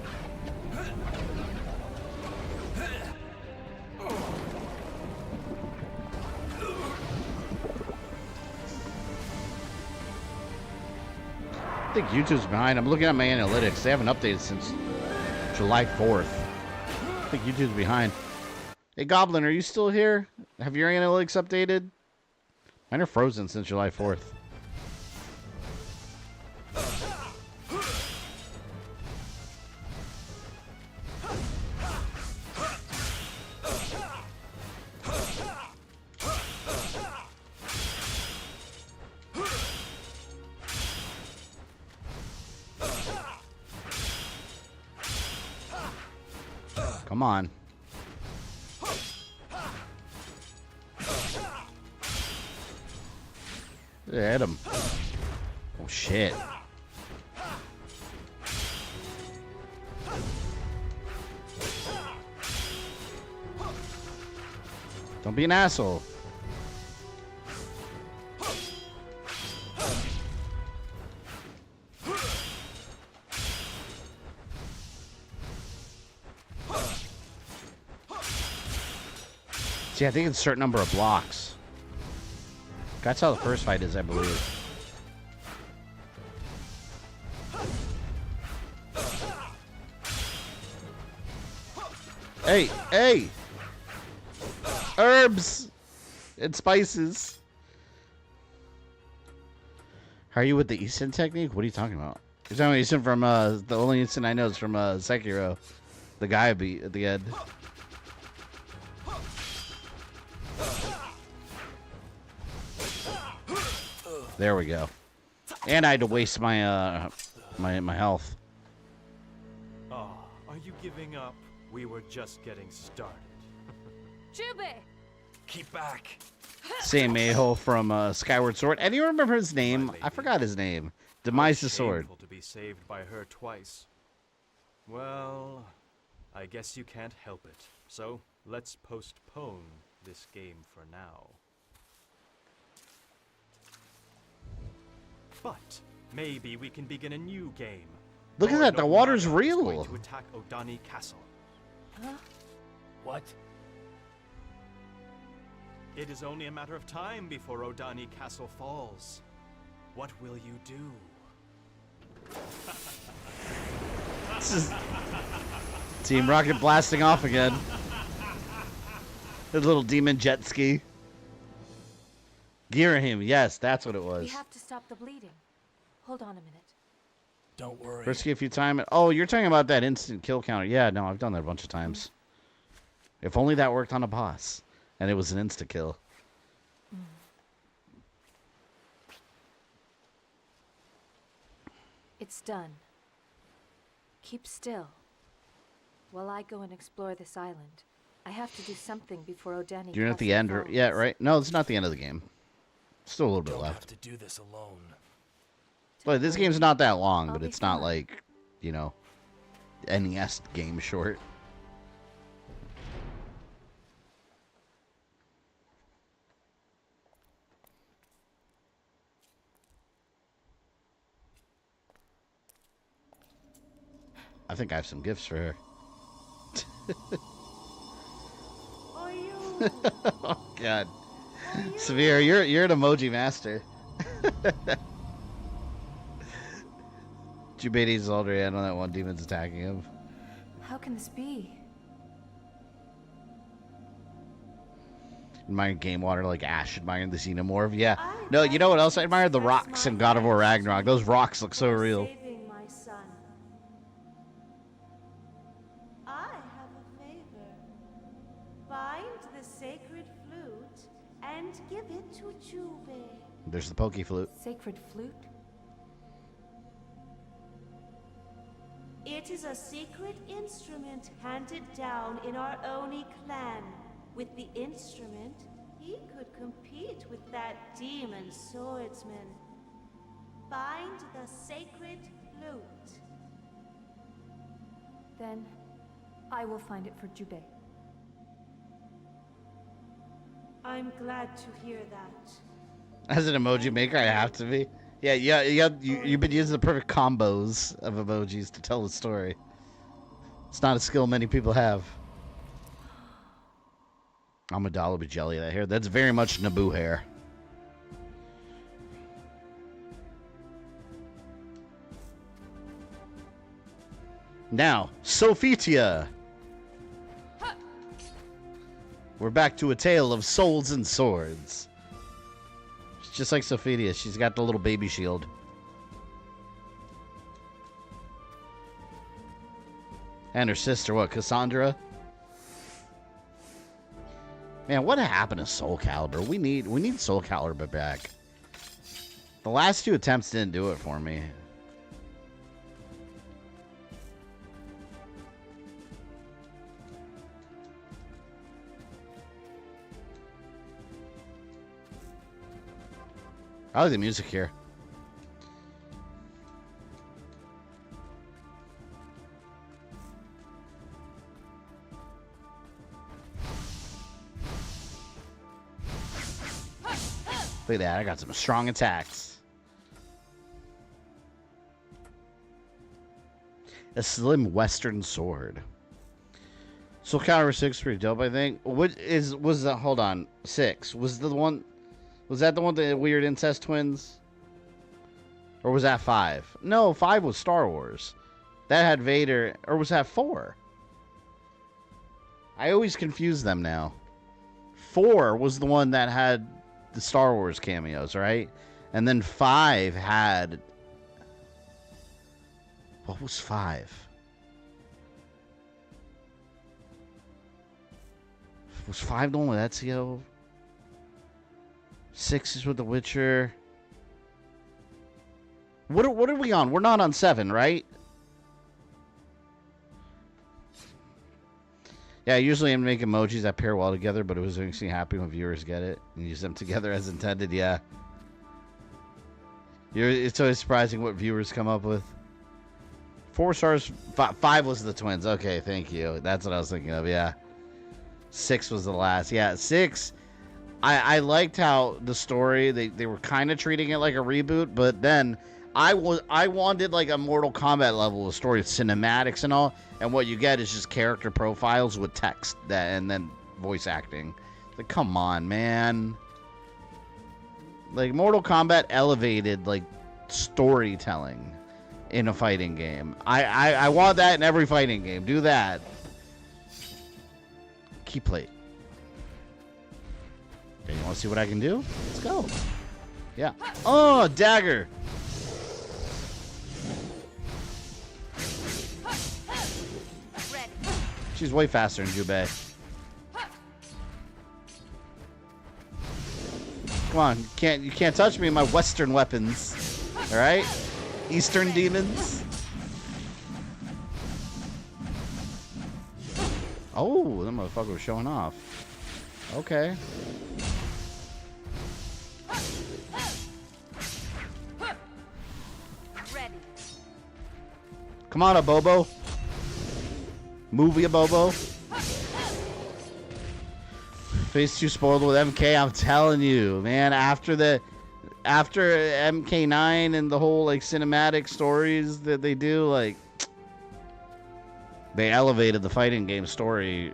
Speaker 6: I think YouTube's behind. I'm looking at my analytics. They haven't updated since July 4th. I think YouTube's behind. Hey, Goblin, are you still here? Have your analytics updated? Mine are frozen since July 4th. Come on. Hit him. Oh, shit. Don't be an asshole. See, I think it's a certain number of blocks. That's how the first fight is, I believe. Hey, hey! Herbs! And spices. How are you with the Easton technique? What are you talking about? You're talking about Easton from, the only Easton I know is from, Sekiro. The guy beat at the end. There we go. And I had to waste my my health.
Speaker 11: Ah, are you giving up? We were just getting started.
Speaker 8: Jube!
Speaker 7: Keep back.
Speaker 6: Same a-hole from Skyward Sword. Anyone remember his name? I forgot his name. Demise the Sword.
Speaker 11: Shameful to be saved by her twice. Well, I guess you can't help it. So let's postpone this game for now. But maybe we can begin a new game.
Speaker 6: Look at that, the water's real.
Speaker 11: Going to attack Odani Castle.
Speaker 7: What?
Speaker 11: It is only a matter of time before Odani Castle falls. What will you do?
Speaker 6: Team Rocket blasting off again. The little demon jet ski. Ginghamphatts, yes, that's what it was.
Speaker 12: We have to stop the bleeding. Hold on a minute.
Speaker 7: Don't worry.
Speaker 6: Risky a few times. Oh, you're talking about that instant kill counter. Yeah, no, I've done that a bunch of times. If only that worked on a boss. And it was an insta kill.
Speaker 12: It's done. Keep still. While I go and explore this island. I have to do something before Odani.
Speaker 6: You're not at the end, yeah, right? No, it's not the end of the game. Still a little bit
Speaker 7: Don't
Speaker 6: left.
Speaker 7: have to do this alone.
Speaker 6: But this game's not that long, but it's not like, you know, NES game short. I think I have some gifts for her. Oh God, Severe, you're an emoji master. Jubeidi's older yet on that one demon's attacking him.
Speaker 12: How can this be?
Speaker 6: Admire game water like Ash admiring the Xenomorph. Yeah. No, you know what else I admire? The rocks in God of War Ragnarok. Those rocks look so real.
Speaker 3: Saving my son. I have a favor. Find the sacred flute and give it to Jubei.
Speaker 6: There's the Poke Flute.
Speaker 12: Sacred flute?
Speaker 3: It is a secret instrument handed down in our Oni clan. With the instrument, he could compete with that demon swordsman. Find the sacred flute.
Speaker 12: Then, I will find it for Jubei.
Speaker 3: I'm glad to hear that.
Speaker 6: As an emoji maker, I have to be. Yeah, you've been using the perfect combos of emojis to tell the story. It's not a skill many people have. Amidala would be jelly of that hair. That's very much Naboo hair. Now, Sophitia. We're back to a tale of souls and swords. It's just like Sophitia. She's got the little baby shield. And her sister, what, Cassandra? Man, what happened to Soul Calibur? We need Soul Calibur back. The last two attempts didn't do it for me. I like the music here. Look at that, I got some strong attacks. A slim western sword. Soul Calibur 6 is pretty dope, I think. Was that, hold on, 6. Was that the one with the weird incest twins? Or was that 5? No, 5 was Star Wars. That had Vader, or was that 4? I always confuse them now. 4 was the one that had the Star Wars cameos, right? And then 5 had... What was 5? Was 5 the one with Ezio? 6 is with The Witcher. What are we on? We're not on 7, right? Yeah, usually I make emojis that pair well together, but it was makes me happy when viewers get it and use them together as intended. Yeah. It's always surprising what viewers come up with. 4 stars, 5 was the twins. Okay, thank you. That's what I was thinking of. Yeah. 6 was the last. Yeah, 6. I liked how the story they were kind of treating it like a reboot, but then I wanted like a Mortal Kombat level of story, cinematics and all, and what you get is just character profiles with text and then voice acting. Like, come on, man. Like, Mortal Kombat elevated, like, storytelling in a fighting game. I want that in every fighting game. Do that. Key plate. Okay, you want to see what I can do? Let's go. Yeah. Oh, dagger. She's way faster than Jubei. Come on, you can't touch me in my Western weapons. All right, Eastern demons. Oh, that motherfucker was showing off. Okay. Come on, Abobo. Movie Abobo. Phase 2 spoiled with MK. I'm telling you, man. After MK9 and the whole like cinematic stories that they do, like they elevated the fighting game story.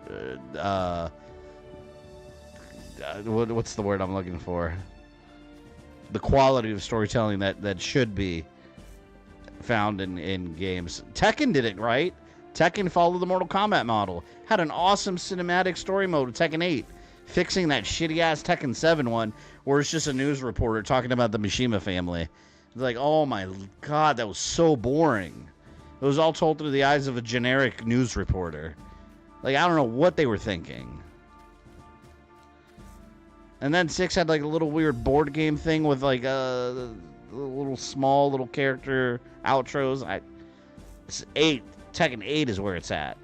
Speaker 6: What's the word I'm looking for? The quality of storytelling that should be found in games. Tekken did it right. Tekken followed the Mortal Kombat model. Had an awesome cinematic story mode with Tekken 8. Fixing that shitty-ass Tekken 7 one where it's just a news reporter talking about the Mishima family. It's like, oh my god, that was so boring. It was all told through the eyes of a generic news reporter. Like, I don't know what they were thinking. And then 6 had like a little weird board game thing with like a little small little character outros. It's 8. Tekken 8 is where it's at.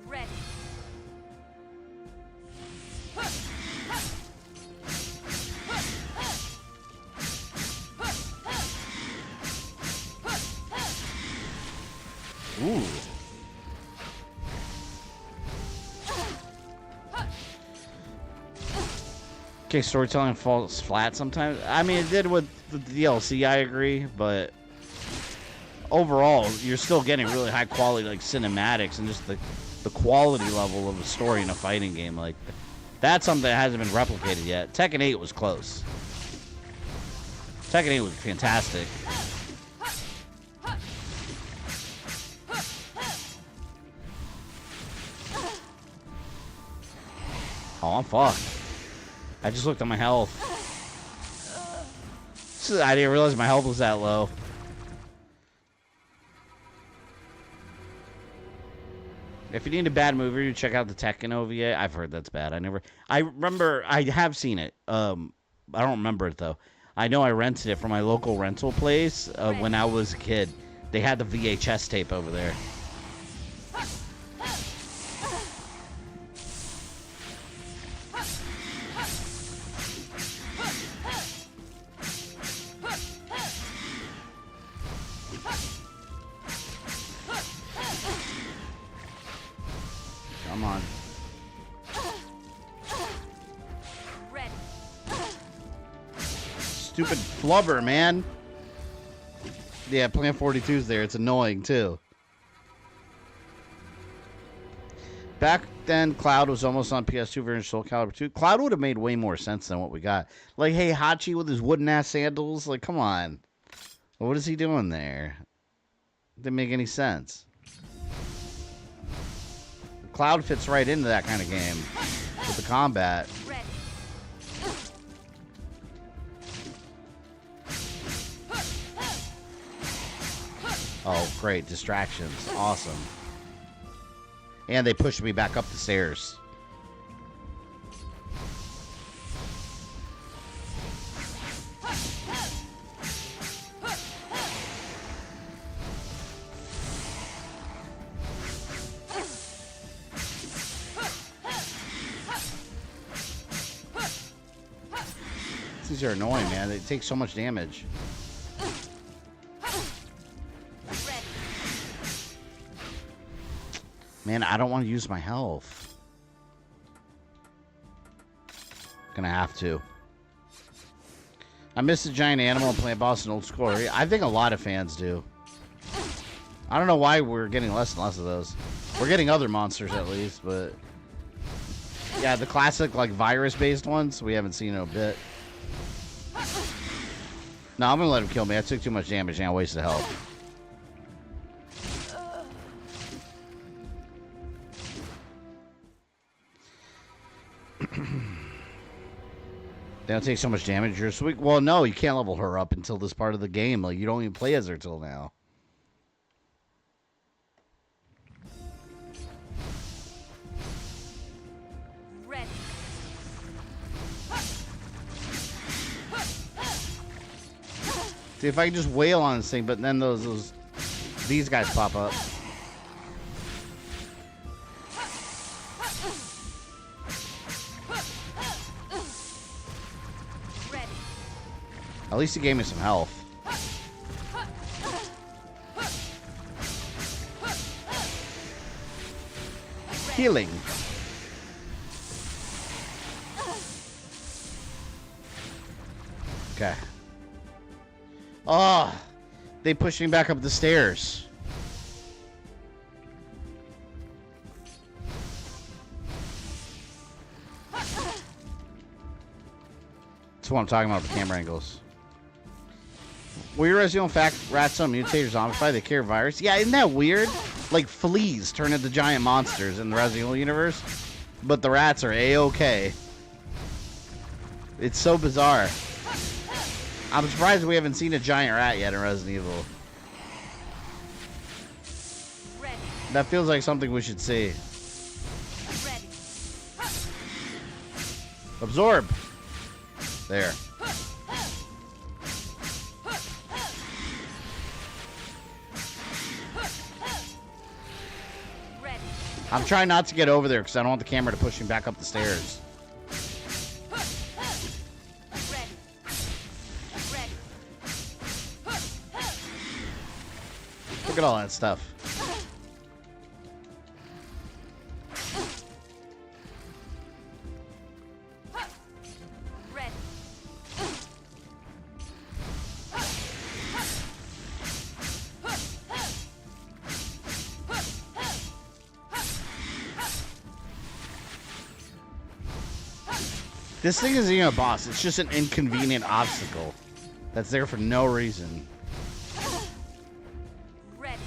Speaker 12: Ready.
Speaker 6: Ooh. Okay, storytelling falls flat sometimes. I mean, it did with the DLC, I agree, but overall, you're still getting really high quality like cinematics and just the quality level of a story in a fighting game. Like, that's something that hasn't been replicated yet. Tekken 8 was close. Tekken 8 was fantastic. Oh, I'm fucked. I just looked at my health. I didn't realize my health was that low. If you need a bad movie, you check out the Tekken OVA. I've heard that's bad. I remember, I have seen it. I don't remember it, though. I know I rented it from my local rental place when I was a kid. They had the VHS tape over there. Come on. Stupid flubber, man. Yeah, Plan 42's there. It's annoying, too. Back then, Cloud was almost on PS2 version Soul Calibur 2. Cloud would have made way more sense than what we got. Like, hey, Hachi with his wooden-ass sandals. Like, come on. What is he doing there? Didn't make any sense. Cloud fits right into that kind of game with the combat. Oh, great. Distractions. Awesome. And they pushed me back up the stairs. These are annoying, man. They take so much damage. Man, I don't want to use my health. Gonna have to. I miss the giant animal and playing boss in old school. I think a lot of fans do. I don't know why we're getting less and less of those. We're getting other monsters at least, but Yeah, the classic, like, virus-based ones, we haven't seen in a bit. No, I'm gonna let him kill me. I took too much damage and I wasted health. They don't take so much damage. You're sweet. Well, no, you can't level her up until this part of the game. Like, you don't even play as her till now.
Speaker 12: Ready.
Speaker 6: See, if I can just wail on this thing, but then these guys pop up. At least he gave me some health. Healing. Okay. Oh, they pushed me back up the stairs. That's what I'm talking about, the camera angles. Were you realize you don't fact rats on mutated zombify? They carry virus? Yeah, isn't that weird? Like fleas turn into giant monsters in the Resident Evil universe, but the rats are A-okay. It's so bizarre. I'm surprised we haven't seen a giant rat yet in Resident Evil.
Speaker 12: Ready.
Speaker 6: That feels like something we should see.
Speaker 12: Ready.
Speaker 6: Absorb. There.
Speaker 12: Ready.
Speaker 6: I'm trying not to get over there because I don't want the camera to push me back up the stairs. Look at all that stuff.
Speaker 12: Ready.
Speaker 6: This thing isn't even a boss. It's just an inconvenient obstacle that's there for no reason.
Speaker 12: Ready.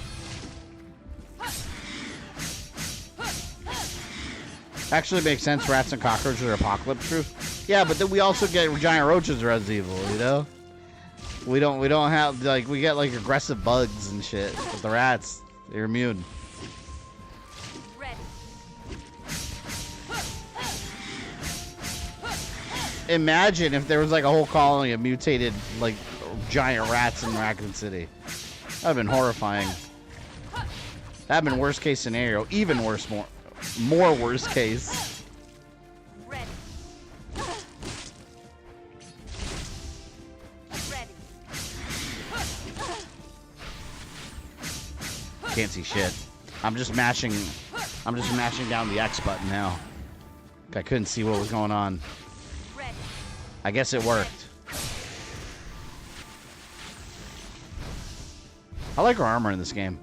Speaker 6: Actually makes sense. Rats and cockroaches are apocalypse proof. Yeah, but then we also get giant roaches in Resident Evil, you know? We don't have, like, we get, like, aggressive bugs and shit. But the rats, they're immune.
Speaker 12: Ready.
Speaker 6: Imagine if there was, like, a whole colony of mutated, like, giant rats in Raccoon City. That would have been horrifying. That would have been worst case scenario. Even worse, more worst case.
Speaker 12: Ready. Ready.
Speaker 6: Can't see shit. I'm just mashing down the X button now. I couldn't see what was going on.
Speaker 12: Ready.
Speaker 6: I guess it worked. I like her armor in this game.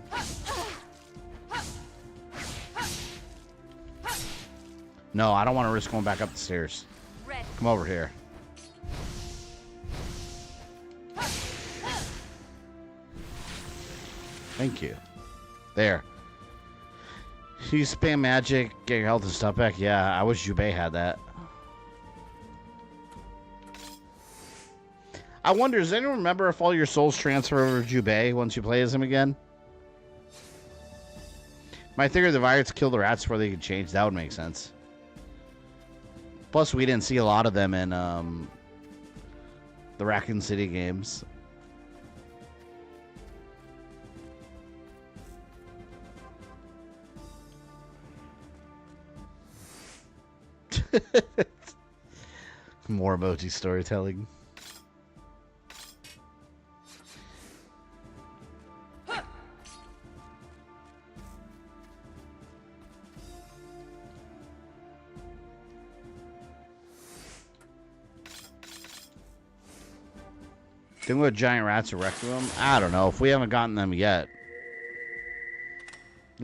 Speaker 6: No, I don't want to risk going back up the stairs.
Speaker 12: Ready.
Speaker 6: Come over here. Thank you. There. You spam magic, get your health and stuff back. Yeah, I wish Jubei had that. I wonder, does anyone remember if all your souls transfer over to Jubei once you play as him again? My theory the virus kill the rats before they could change. That would make sense. Plus, we didn't see a lot of them in the Raccoon City games. More emoji storytelling. Think what giant rats are Requiem? I don't know. If we haven't gotten them yet.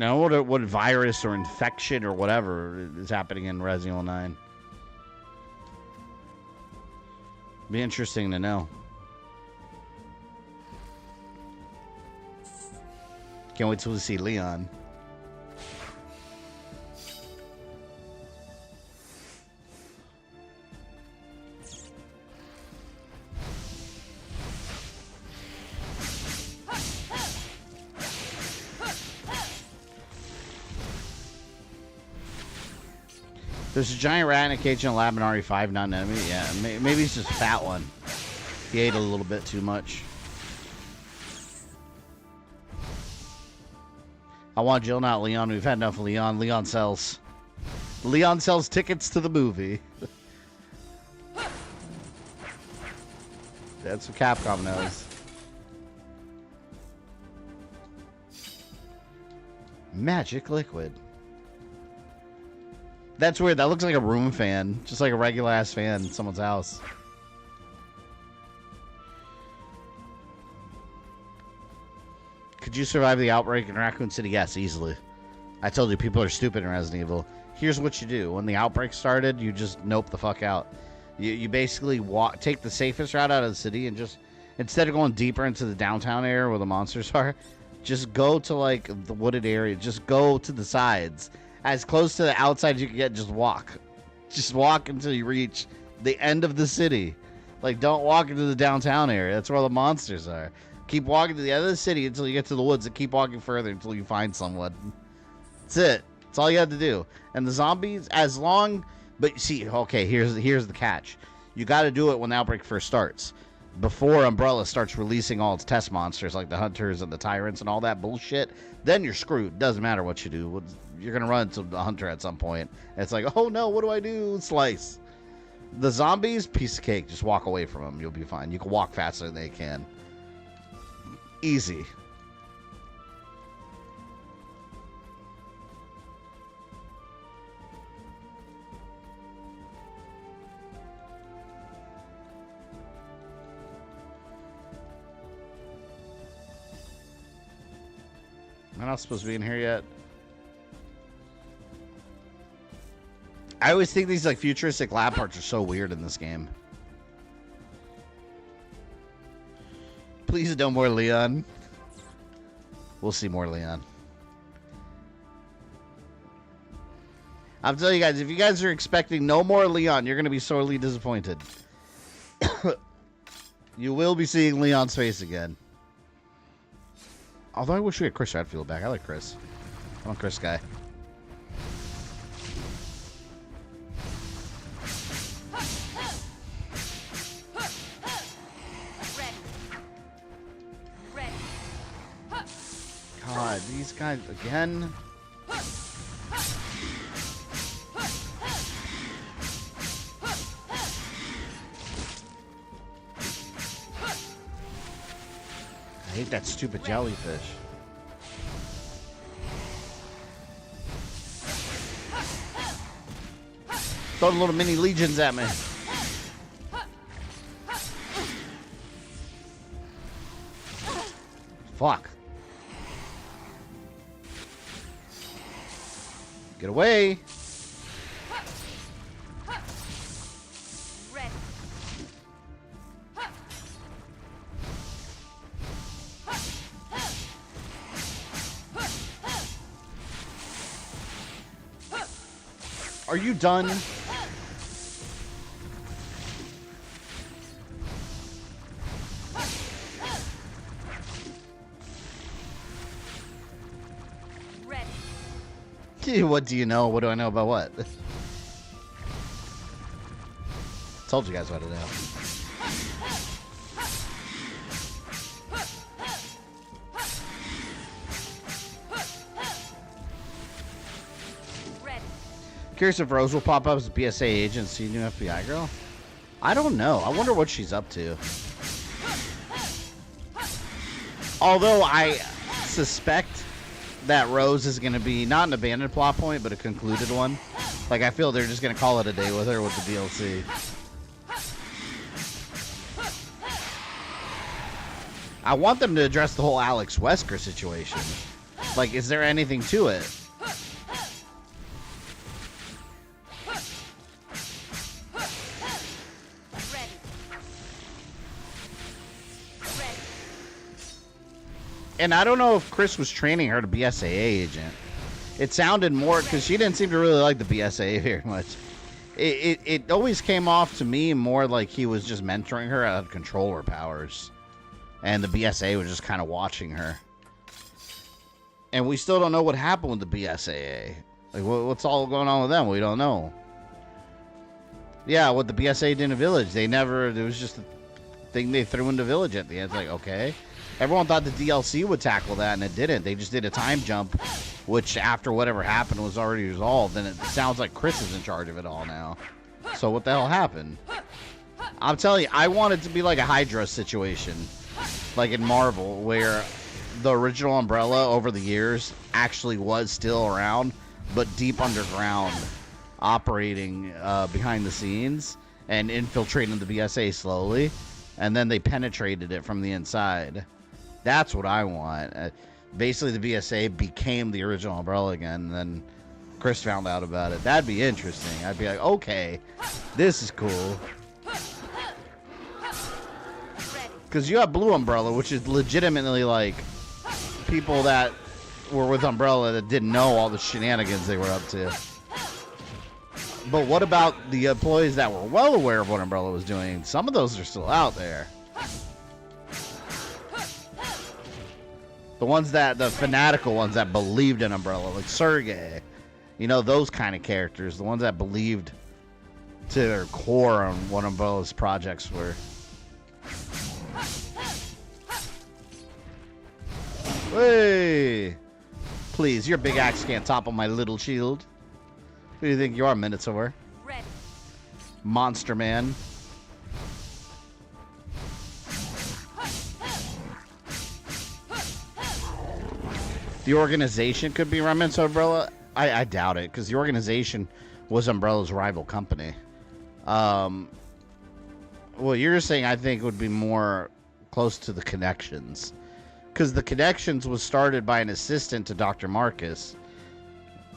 Speaker 6: Now, what virus or infection or whatever is happening in Resident Evil 9? Be interesting to know. Can't wait till we see Leon. There's a giant rat in a cage in a lab in RE5, not an enemy. Yeah, maybe he's just a fat one. He ate a little bit too much. I want Jill, not Leon. We've had enough of Leon. Leon sells. Leon sells tickets to the movie. That's what Capcom knows. Magic liquid. That's weird. That looks like a room fan. Just like a regular ass fan in someone's house. Could you survive the outbreak in Raccoon City? Yes, easily. I told you people are stupid in Resident Evil. Here's what you do. When the outbreak started, you just nope the fuck out. You basically take the safest route out of the city and just, instead of going deeper into the downtown area where the monsters are, just go to like the wooded area. Just go to the sides. As close to the outside as you can get, just walk. Just walk until you reach the end of the city. Like, don't walk into the downtown area. That's where all the monsters are. Keep walking to the end of the city until you get to the woods and keep walking further until you find someone. That's it. That's all you have to do. And the zombies, as long... But see, okay, here's the catch. You got to do it when the outbreak first starts. Before Umbrella starts releasing all its test monsters, like the Hunters and the Tyrants and all that bullshit, then you're screwed. Doesn't matter what you do. You're going to run into the Hunter at some point. And it's like, oh no, what do I do? Slice. The zombies, piece of cake. Just walk away from them. You'll be fine. You can walk faster than they can. Easy. I'm not supposed to be in here yet. I always think these like futuristic lab parts are so weird in this game. Please no more Leon. We'll see more Leon. I'm telling you guys, if you guys are expecting no more Leon, you're going to be sorely disappointed. You will be seeing Leon's face again. Although I wish we had Chris Redfield back. I like Chris. I'm a Chris guy. God, these guys again. I hate that stupid jellyfish. Throwing little mini legions at me. Fuck. Get away. Are you done? What do you know? What do I know about what? Told you guys what to know. Curious if Rose will pop up as a PSA agent, see new FBI girl? I don't know. I wonder what she's up to. Although I suspect that Rose is going to be not an abandoned plot point, but a concluded one. Like, I feel they're just going to call it a day with her with the DLC. I want them to address the whole Alex Wesker situation. Like, is there anything to it? And I don't know if Chris was training her to be SAA agent. It sounded more, because she didn't seem to really like the BSAA very much. It always came off to me more like he was just mentoring her out of controller powers. And the BSAA was just kind of watching her. And we still don't know what happened with the BSAA. Like, what's all going on with them? We don't know. Yeah, what the BSAA did in the village. They never, it was just a thing they threw in the village at the end. It's like, okay. Everyone thought the DLC would tackle that, and it didn't. They just did a time jump, which after whatever happened was already resolved. And it sounds like Chris is in charge of it all now. So what the hell happened? I'm telling you, I want it to be like a Hydra situation. Like in Marvel, where the original Umbrella over the years actually was still around, but deep underground, operating behind the scenes and infiltrating the BSA slowly. And then they penetrated it from the inside. That's what I want. Basically, the BSA became the original Umbrella again, and then Chris found out about it. That'd be interesting. I'd be like, okay, this is cool. Because you have Blue Umbrella, which is legitimately like people that were with Umbrella that didn't know all the shenanigans they were up to. But what about the employees that were well aware of what Umbrella was doing? Some of those are still out there. The ones that, the fanatical ones that believed in Umbrella, like Sergei. You know, those kind of characters. The ones that believed to their core on what Umbrella's projects were. Hey! Please, your big axe can't topple my little shield. Who do you think you are, Minotaur?
Speaker 12: Ready.
Speaker 6: Monster Man. The organization could be remnants of Umbrella. I doubt it, because the organization was Umbrella's rival company. What you're saying, I think, would be more close to the Connections. Because the Connections was started by an assistant to Dr. Marcus.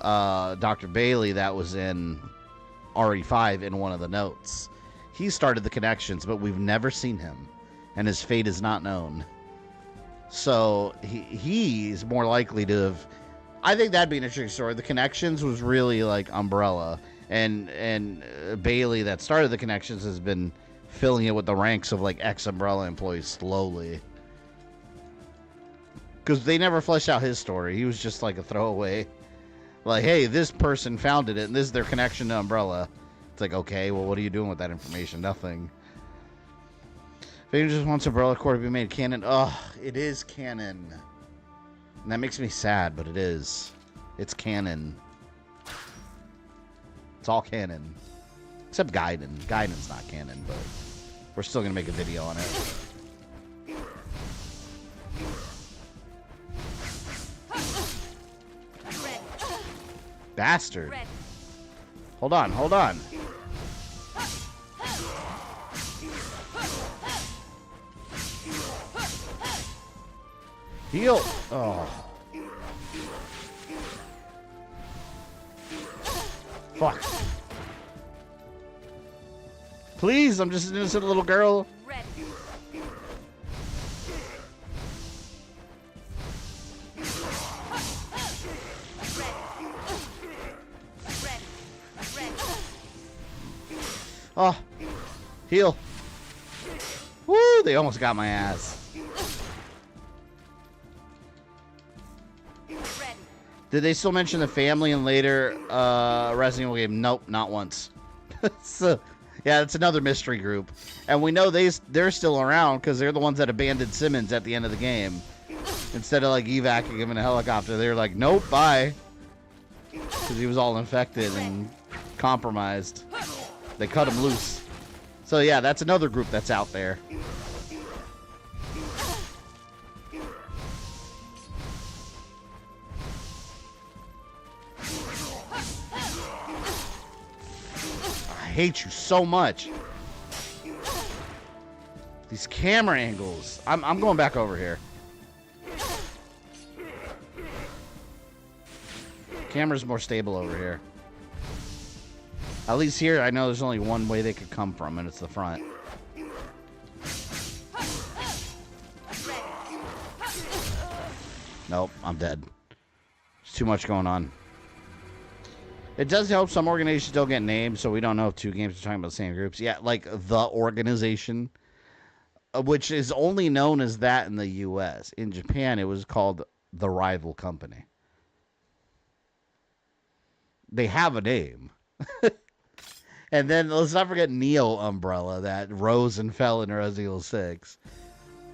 Speaker 6: Dr. Bailey, that was in RE5 in one of the notes. He started the Connections, but we've never seen him, and his fate is not known. So he's more likely to have. I think that'd be an interesting story. The Connections was really like Umbrella, and Bailey, that started the Connections, has been filling it with the ranks of like ex-Umbrella employees slowly. Because they never fleshed out his story. He was just like a throwaway. Like, hey, this person founded it, and this is their connection to Umbrella. It's like, okay, well, what are you doing with that information? Nothing. Vader just wants Umbrella Corps to be made canon. Ugh, it is canon. And that makes me sad, but it is. It's canon. It's all canon. Except Gaiden. Gaiden's not canon, but we're still going to make a video on it. Bastard. Hold on, hold on. Heal. Oh. Fuck. Please, I'm just an innocent little girl. Oh, heal. Woo, they almost got my ass. Did they still mention the family in later Resident Evil game? Nope, not once. So, yeah, it's another mystery group. And we know they're still around because they're the ones that abandoned Simmons at the end of the game. Instead of like evacuating him in a helicopter, they're like, nope, bye. Because he was all infected and compromised. They cut him loose. So yeah, that's another group that's out there. I hate you so much. These camera angles. I'm going back over here. Camera's more stable over here. At least here, I know there's only one way they could come from, and it's the front. Nope, I'm dead. There's too much going on. It does help some organizations don't get named, so we don't know if two games are talking about the same groups. Yeah, like The Organization, which is only known as that in the U.S. In Japan, it was called The Rival Company. They have a name. And then let's not forget Neo Umbrella that rose and fell in Resident Evil 6.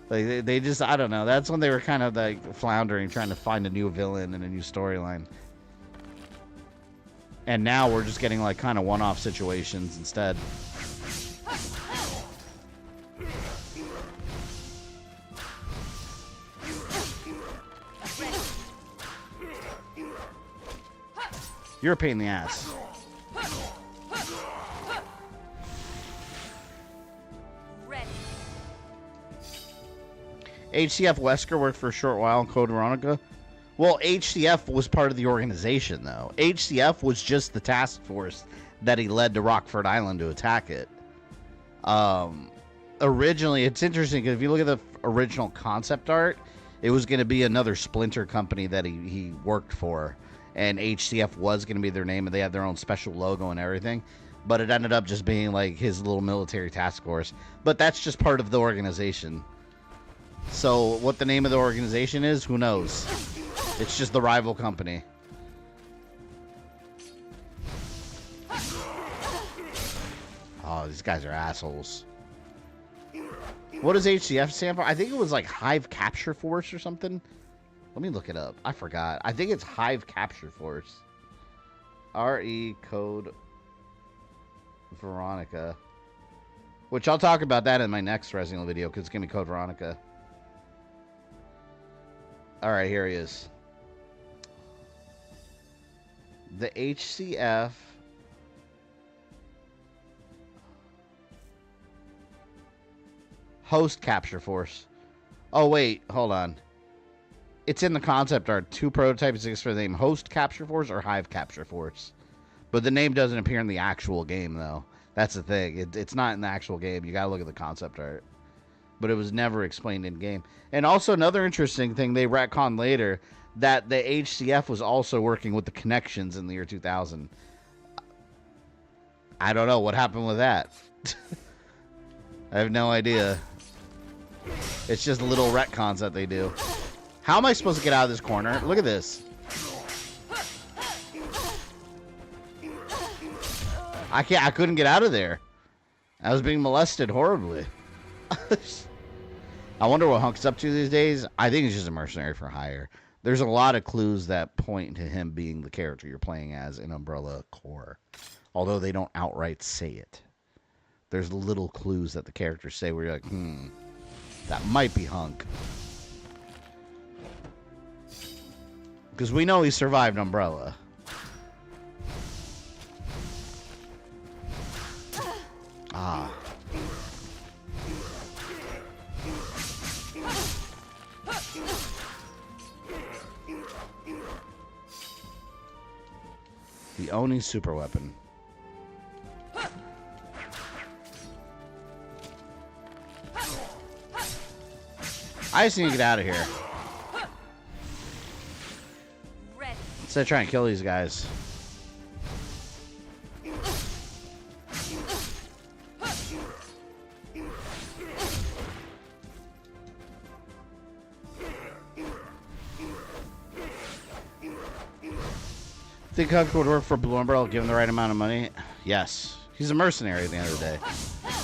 Speaker 6: Like they just, I don't know. That's when they were kind of like floundering, trying to find a new villain and a new storyline. And now we're just getting like kind of one-off situations instead. You're a pain in the ass. HCF Wesker worked for a short while in Code Veronica. Well, HCF was part of the organization, though. HCF was just the task force that he led to Rockford Island to attack it. Originally, it's interesting because if you look at the original concept art, it was going to be another splinter company that he worked for. And HCF was going to be their name, and they had their own special logo and everything. But it ended up just being like his little military task force. But that's just part of the organization. So what the name of the organization is, who knows? It's just the rival company. Oh, these guys are assholes. What does HCF stand for? I think it was like Hive Capture Force or something. Let me look it up. I forgot. I think it's Hive Capture Force. RE Code Veronica. Which I'll talk about that in my next Resident Evil video because it's going to be Code Veronica. Alright, here he is. The HCF Host Capture Force. Oh, wait. Hold on. It's in the concept art. Two prototypes exist for the name Host Capture Force or Hive Capture Force. But the name doesn't appear in the actual game, though. That's the thing. It's not in the actual game. You gotta look at the concept art. But it was never explained in game. And also another interesting thing they retconned later, that the HCF was also working with the Connections in the year 2000. I don't know what happened with that. I have no idea. It's just little retcons that they do. How am I supposed to get out of this corner? Look at this. I couldn't get out of there. I was being molested horribly. I wonder what Hunk's up to these days. I think he's just a mercenary for hire. There's a lot of clues that point to him being the character you're playing as in Umbrella Corps. Although they don't outright say it. There's little clues that the characters say where you're like, that might be Hunk. Because we know he survived Umbrella. Ah. The Oni super weapon. I just need to get out of here. Instead of trying to kill these guys. Think Huck would work for Blue Umbrella given the right amount of money? Yes. He's a mercenary at the end of the day.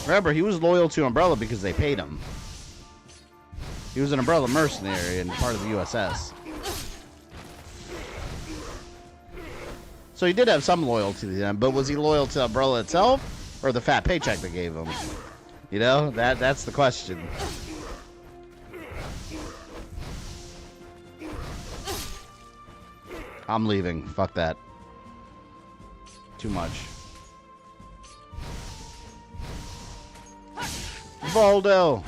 Speaker 6: Remember, he was loyal to Umbrella because they paid him. He was an Umbrella mercenary and part of the USS. So he did have some loyalty to them, but was he loyal to Umbrella itself or the fat paycheck they gave him? You know, that's the question. I'm leaving. Fuck that. Too much. Voldo!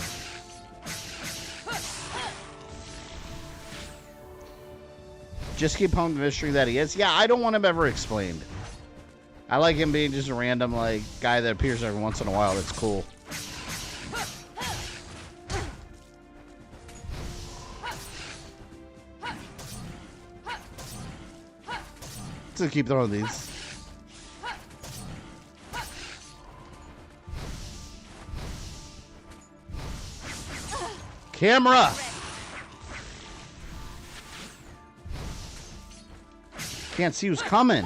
Speaker 6: Just keep home the mystery that he is. Yeah, I don't want him ever explained. I like him being just a random, like, guy that appears every once in a while. That's cool. To keep throwing these. Camera! Can't see who's coming.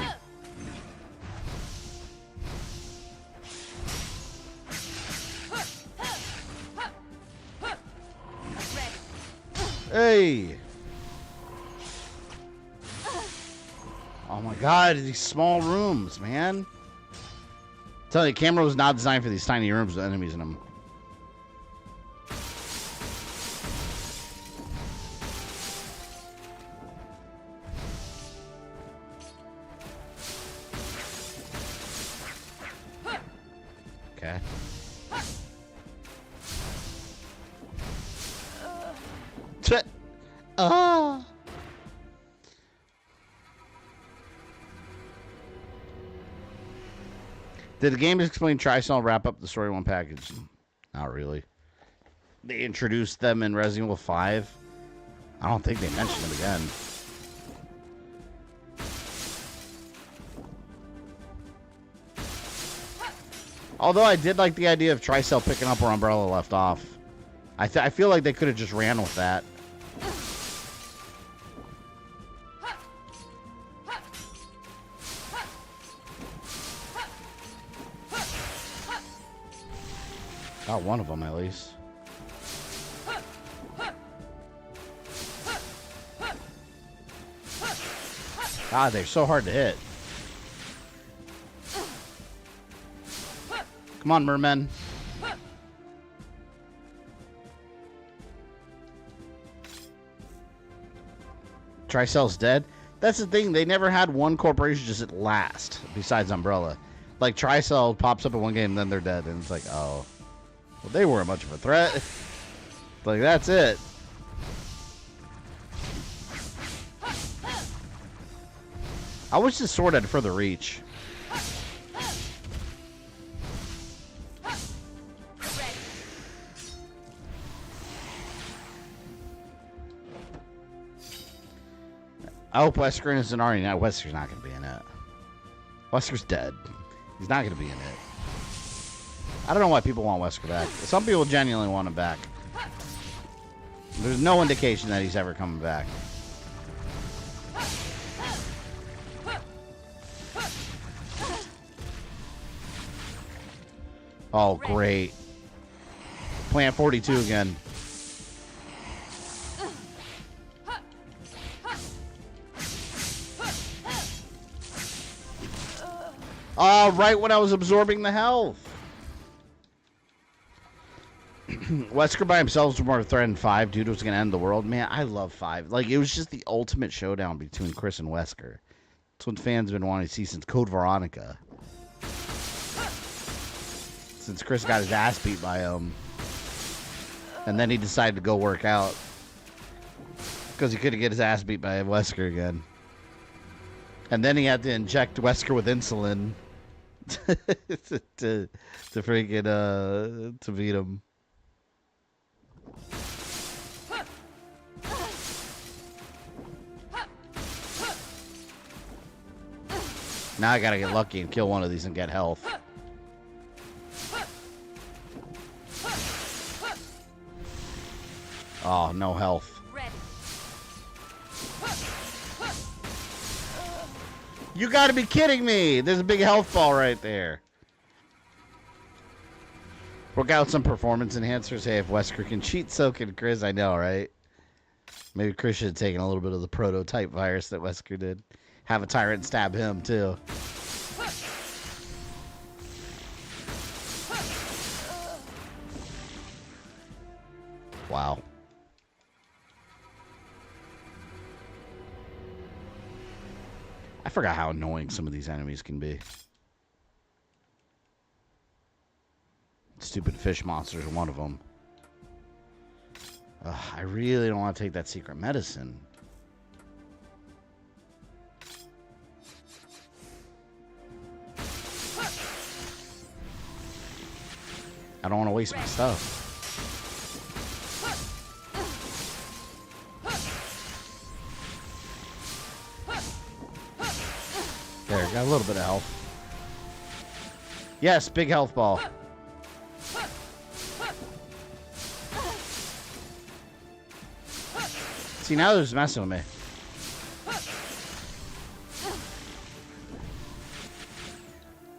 Speaker 6: Hey! Oh my god, these small rooms, man. I'm telling you, camera was not designed for these tiny rooms with enemies in them. Okay. Ah. Did the game explain Trisol wrap up the story in one package? Not really. They introduced them in Resident Evil 5. I don't think they mentioned them again. Although I did like the idea of Trisol picking up where Umbrella left off. I feel like they could have just ran with that. Got one of them at least. God, they're so hard to hit. Come on, mermen. Tricel's dead? That's the thing. They never had one corporation just at last, besides Umbrella. Like, Tricell pops up in one game, then they're dead. And it's like, oh. Well, they weren't much of a threat. Like, that's it. I wish this sword had further reach. I hope Wesker is an Arnie. Now, Wesker's not going to be in it. Wesker's dead. He's not going to be in it. I don't know why people want Wesker back. Some people genuinely want him back. There's no indication that he's ever coming back. Oh, great. Plant 42 again. Oh, right when I was absorbing the health. Wesker by himself was more of a threat in 5. Dude was going to end the world. Man, I love 5. Like, it was just the ultimate showdown between Chris and Wesker. That's what fans have been wanting to see since Code Veronica. Since Chris got his ass beat by him. And then he decided to go work out. Because he couldn't get his ass beat by Wesker again. And then he had to inject Wesker with insulin to freaking to beat him. Now I gotta get lucky and kill one of these and get health. Oh, no health. You gotta be kidding me! There's a big health ball right there. Work out some performance enhancers. Hey, if Wesker can cheat, so can Chris. I know, right? Maybe Chris should have taken a little bit of the prototype virus that Wesker did. Have a tyrant stab him, too. Wow. I forgot how annoying some of these enemies can be. Stupid fish monsters are one of them. Ugh, I really don't want to take that secret medicine. I don't want to waste my stuff. There, got a little bit of health. Yes, big health ball. See, now they're just messing with me.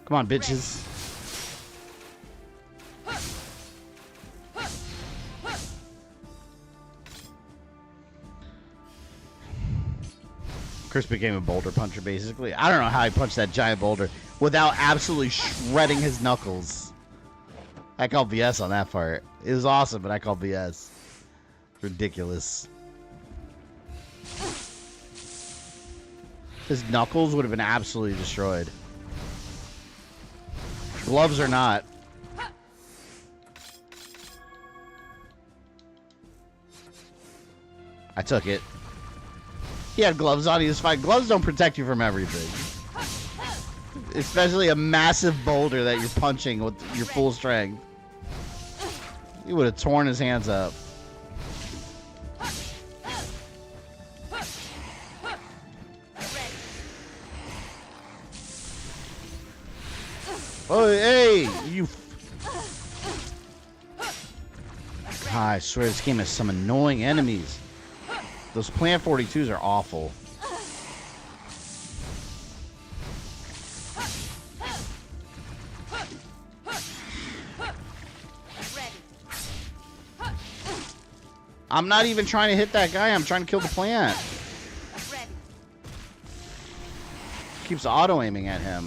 Speaker 6: Come on, bitches. Chris became a boulder puncher, basically. I don't know how he punched that giant boulder without absolutely shredding his knuckles. I called BS on that part. It was awesome, but I called BS. Ridiculous. His knuckles would have been absolutely destroyed. Gloves or not. I took it. He had gloves on. He was fine. Gloves don't protect you from everything. Especially a massive boulder that you're punching with your full strength. He would have torn his hands up. Oh, hey! You... I swear this game has some annoying enemies. Those Plant 42s are awful. I'm not even trying to hit that guy. I'm trying to kill the plant. Keeps auto-aiming at him.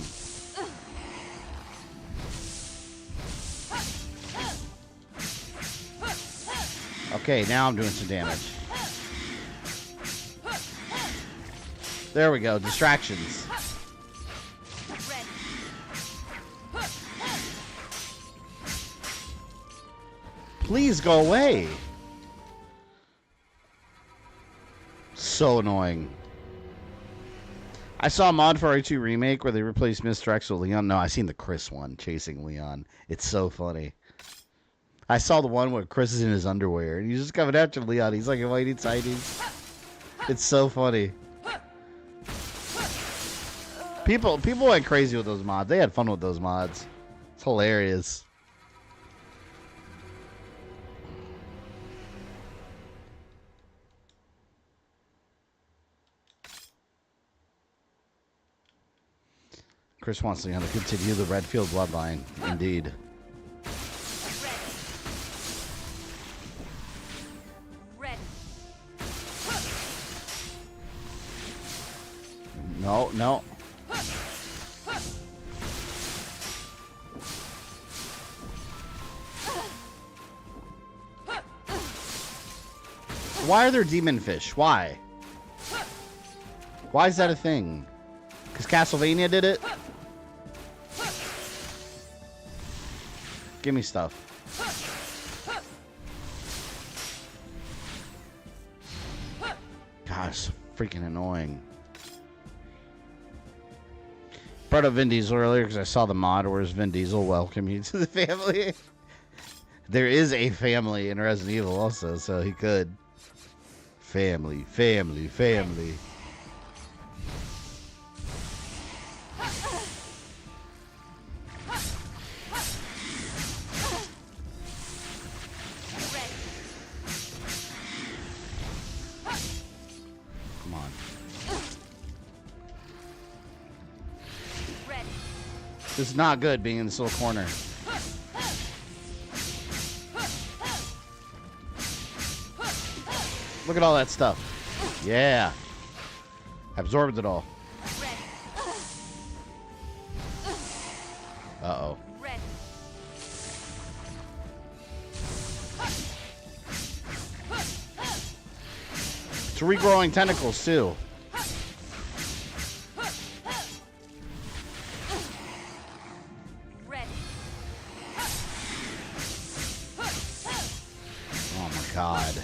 Speaker 6: Okay, now I'm doing some damage. There we go. Distractions. Please go away. So annoying. I saw a mod for R2 Remake where they replaced Mr. X with Leon. No, I seen the Chris one, chasing Leon. It's so funny. I saw the one where Chris is in his underwear and he's just coming after Leon. He's like avoiding sightings. It's so funny. People went crazy with those mods. They had fun with those mods. It's hilarious. Chris wants Leon to continue the Redfield bloodline. Indeed. No, no. Why are there demon fish? Why? Why is that a thing? Because Castlevania did it? Give me stuff. Gosh, freaking annoying. Brought up Vin Diesel earlier because I saw the mod where Vin Diesel welcome you to the family. There is a family in Resident Evil also, so he could. Family, family, family. Come on. This is not good being in this little corner. Look at all that stuff. Yeah. Absorbed it all. Uh-oh. It's regrowing tentacles, too. Oh, my God.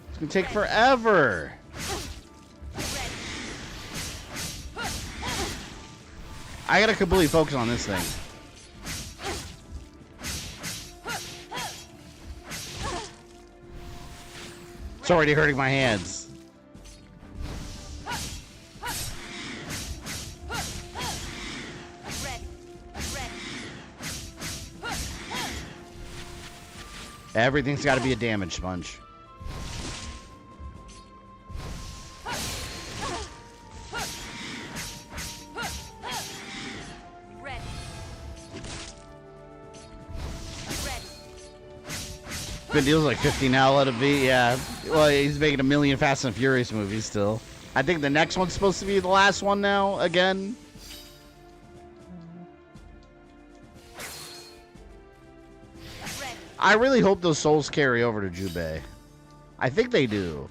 Speaker 6: It's gonna take forever. I gotta completely focus on this thing. It's already hurting my hands. Everything's got to be a damage sponge. Vin Diesel's like 50 now, let it be. Yeah. Well, he's making a million Fast and Furious movies still. I think the next one's supposed to be the last one now, again. I really hope those souls carry over to Jubei. I think they do.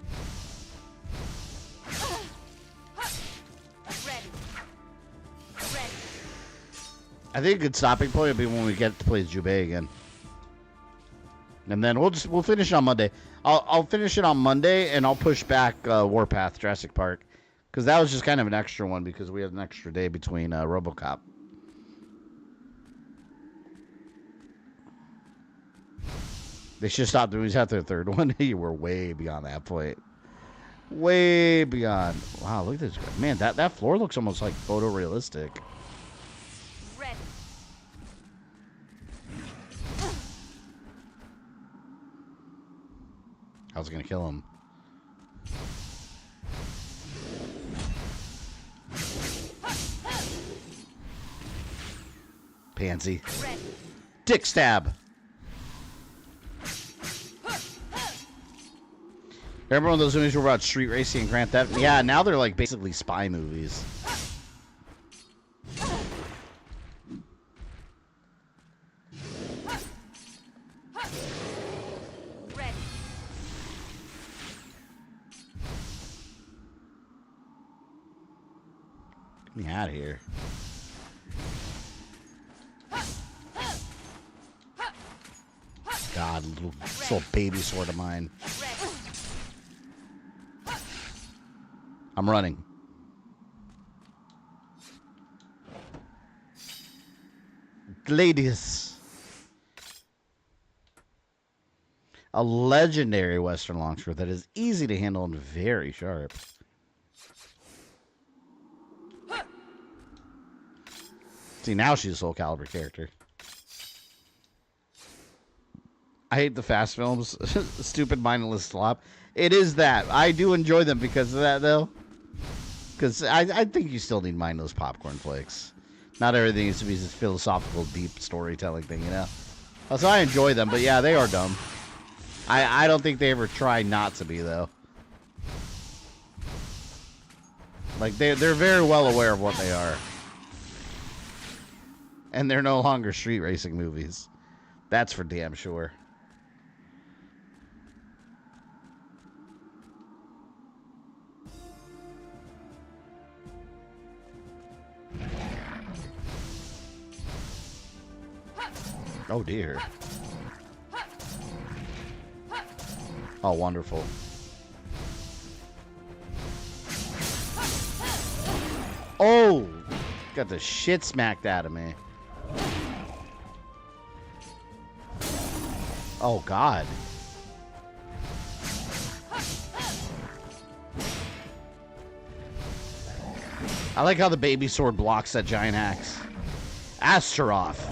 Speaker 6: I think a good stopping point will be when we get to play Jubei again. And then we'll finish it on Monday. I'll finish it on Monday, and I'll push back Warpath Jurassic Park, because that was just kind of an extra one because we had an extra day between RoboCop. They should stop doing these after the third one. You were way beyond that point. Way beyond. Wow, look at this guy. Man, that floor looks almost like photorealistic.
Speaker 12: Ready.
Speaker 6: I was gonna kill him. Pansy.
Speaker 12: Ready.
Speaker 6: Dick stab. Remember when those movies were about street racing and Grand Theft? Yeah, now they're like basically spy movies.
Speaker 12: Ready.
Speaker 6: Get me out of here. God, this little baby sword of mine. I'm running. Gladius. A legendary Western longsword that is easy to handle and very sharp. See, now she's a Soul Calibur character. I hate the fast films. Stupid, mindless slop. It is that. I do enjoy them because of that, though. Because I think you still need mindless popcorn flicks. Not everything needs to be this philosophical, deep storytelling thing, you know? So I enjoy them, but yeah, they are dumb. I don't think they ever try not to be, though. Like, they're very well aware of what they are. And they're no longer street racing movies. That's for damn sure. Oh dear. Oh, wonderful. Oh! Got the shit smacked out of me. Oh, God. I like how the baby sword blocks that giant axe. Astaroth.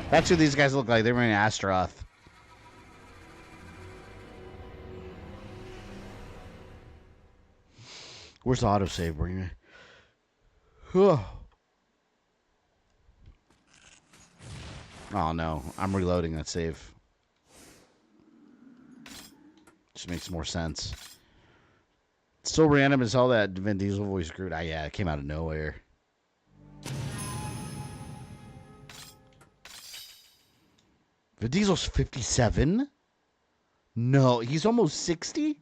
Speaker 6: That's who these guys look like. They're wearing Astaroth. Where's the autosave? Bring me. Oh no, I'm reloading that save. Just makes more sense. It's so random as all that Vin Diesel voice screwed. Yeah, it came out of nowhere. Vin Diesel's 57? No, he's almost 60?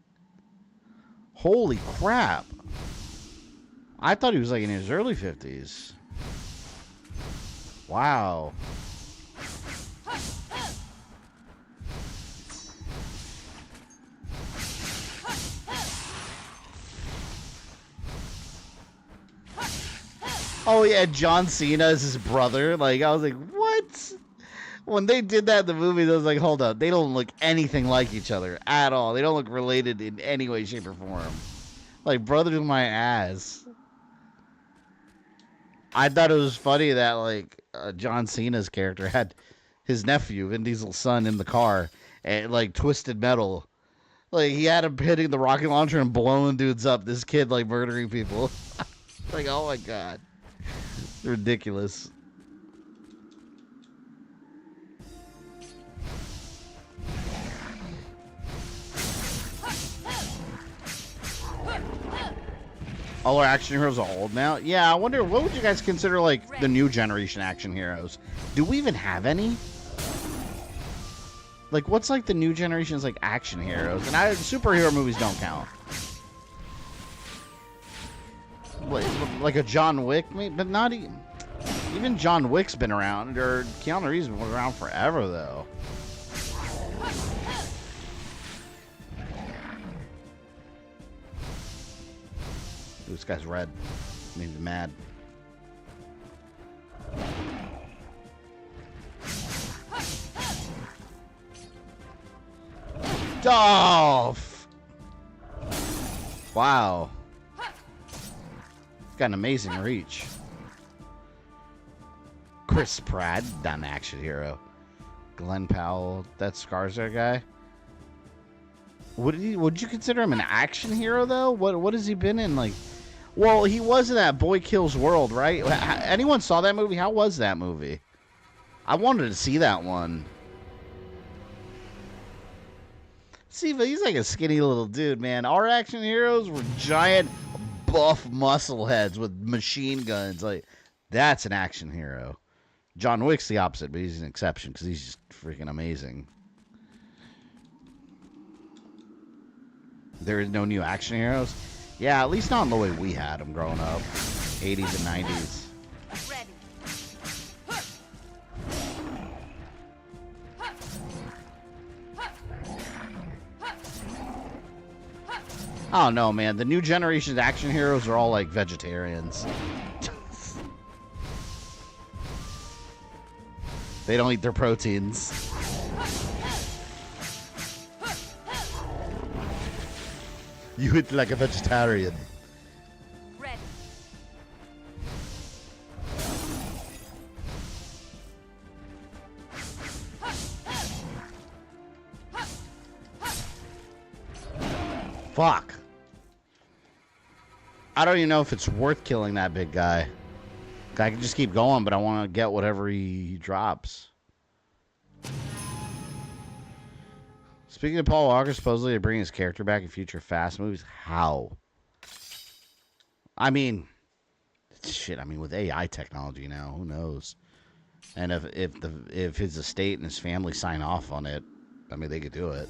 Speaker 6: Holy crap. I thought he was like in his early 50s. Wow. Oh yeah, John Cena is his brother. Like I was like, what? When they did that in the movies, I was like, hold up, they don't look anything like each other at all. They don't look related in any way, shape, or form. Like brothers my ass. I thought it was funny that like John Cena's character had his nephew, Vin Diesel's son, in the car and like Twisted Metal. Like he had him hitting the rocket launcher and blowing dudes up. This kid like murdering people. Like, oh my god. Ridiculous. All our action heroes are old now? Yeah, I wonder, what would you guys consider, like, the new generation action heroes? Do we even have any? Like, what's, like, the new generation's, like, action heroes? And superhero movies don't count. Like a John Wick, maybe? But not even John Wick's been around, or Keanu Reeves has been around forever, though. Ooh, this guy's red. Makes me mad. Dolph! Wow. Got an amazing reach. Chris Pratt, not an action hero. Glenn Powell, that Skarsgård guy. Would you consider him an action hero though? What has he been in? Like, well, he was in that Boy Kills World, right? Anyone saw that movie? How was that movie? I wanted to see that one. See, but he's like a skinny little dude, man. Our action heroes were giant, buff muscle heads with machine guns. Like, that's an action hero. John Wick's the opposite, but he's an exception because he's just freaking amazing. There is no new action heroes? Yeah, at least not in the way we had them growing up. 80s and 90s. I don't know, man. The new generation's action heroes are all like vegetarians. They don't eat their proteins. You eat like a vegetarian.
Speaker 12: Ready.
Speaker 6: Fuck. I don't even know if it's worth killing that big guy. I can just keep going, but I want to get whatever he drops. Speaking of Paul Walker, supposedly they're bringing his character back in future Fast movies. How? I mean, shit. I mean, with AI technology now, who knows? And if his estate and his family sign off on it, I mean, they could do it.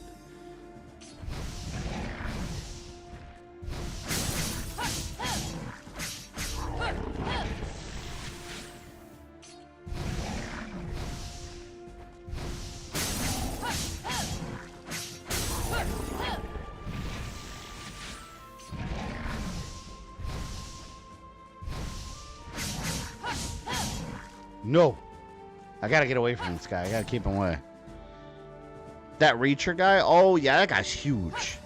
Speaker 6: No. I gotta get away from this guy. I gotta keep him away. That Reacher guy? Oh, yeah, that guy's huge.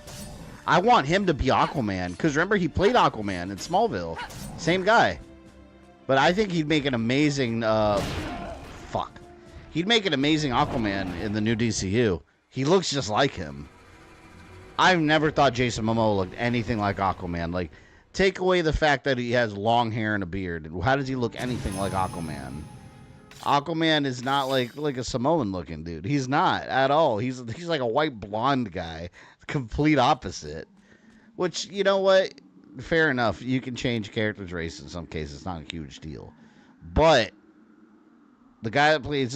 Speaker 6: I want him to be Aquaman. Because remember, he played Aquaman in Smallville. Same guy. But I think he'd make an amazing... He'd make an amazing Aquaman in the new DCU. He looks just like him. I've never thought Jason Momoa looked anything like Aquaman. Like, take away the fact that he has long hair and a beard. How does he look anything like Aquaman? Aquaman is not like a Samoan looking dude. He's not at all. He's like a white blonde guy. Complete opposite. Which, you know what? Fair enough. You can change characters' race in some cases. It's not a huge deal. But the guy that plays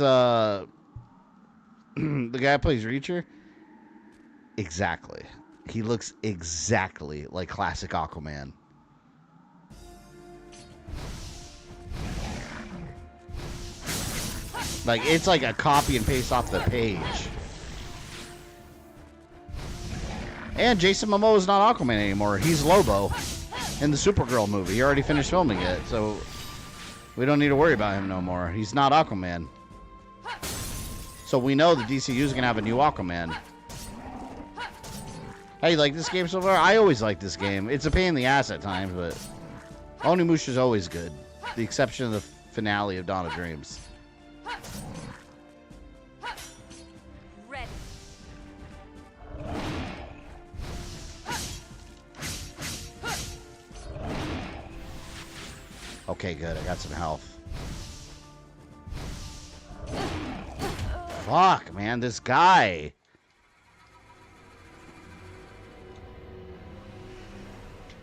Speaker 6: Reacher, exactly. He looks exactly like classic Aquaman. Like, it's like a copy and paste off the page. And Jason Momoa is not Aquaman anymore. He's Lobo in the Supergirl movie. He already finished filming it, so We don't need to worry about him no more. He's not Aquaman. So we know the DCU is going to have a new Aquaman. Hey, you like this game so far? I always like this game. It's a pain in the ass at times, but Onimusha is always good. The exception of the finale of Dawn of Dreams.
Speaker 12: Ready.
Speaker 6: Okay, good. I got some health. Fuck, man, this guy.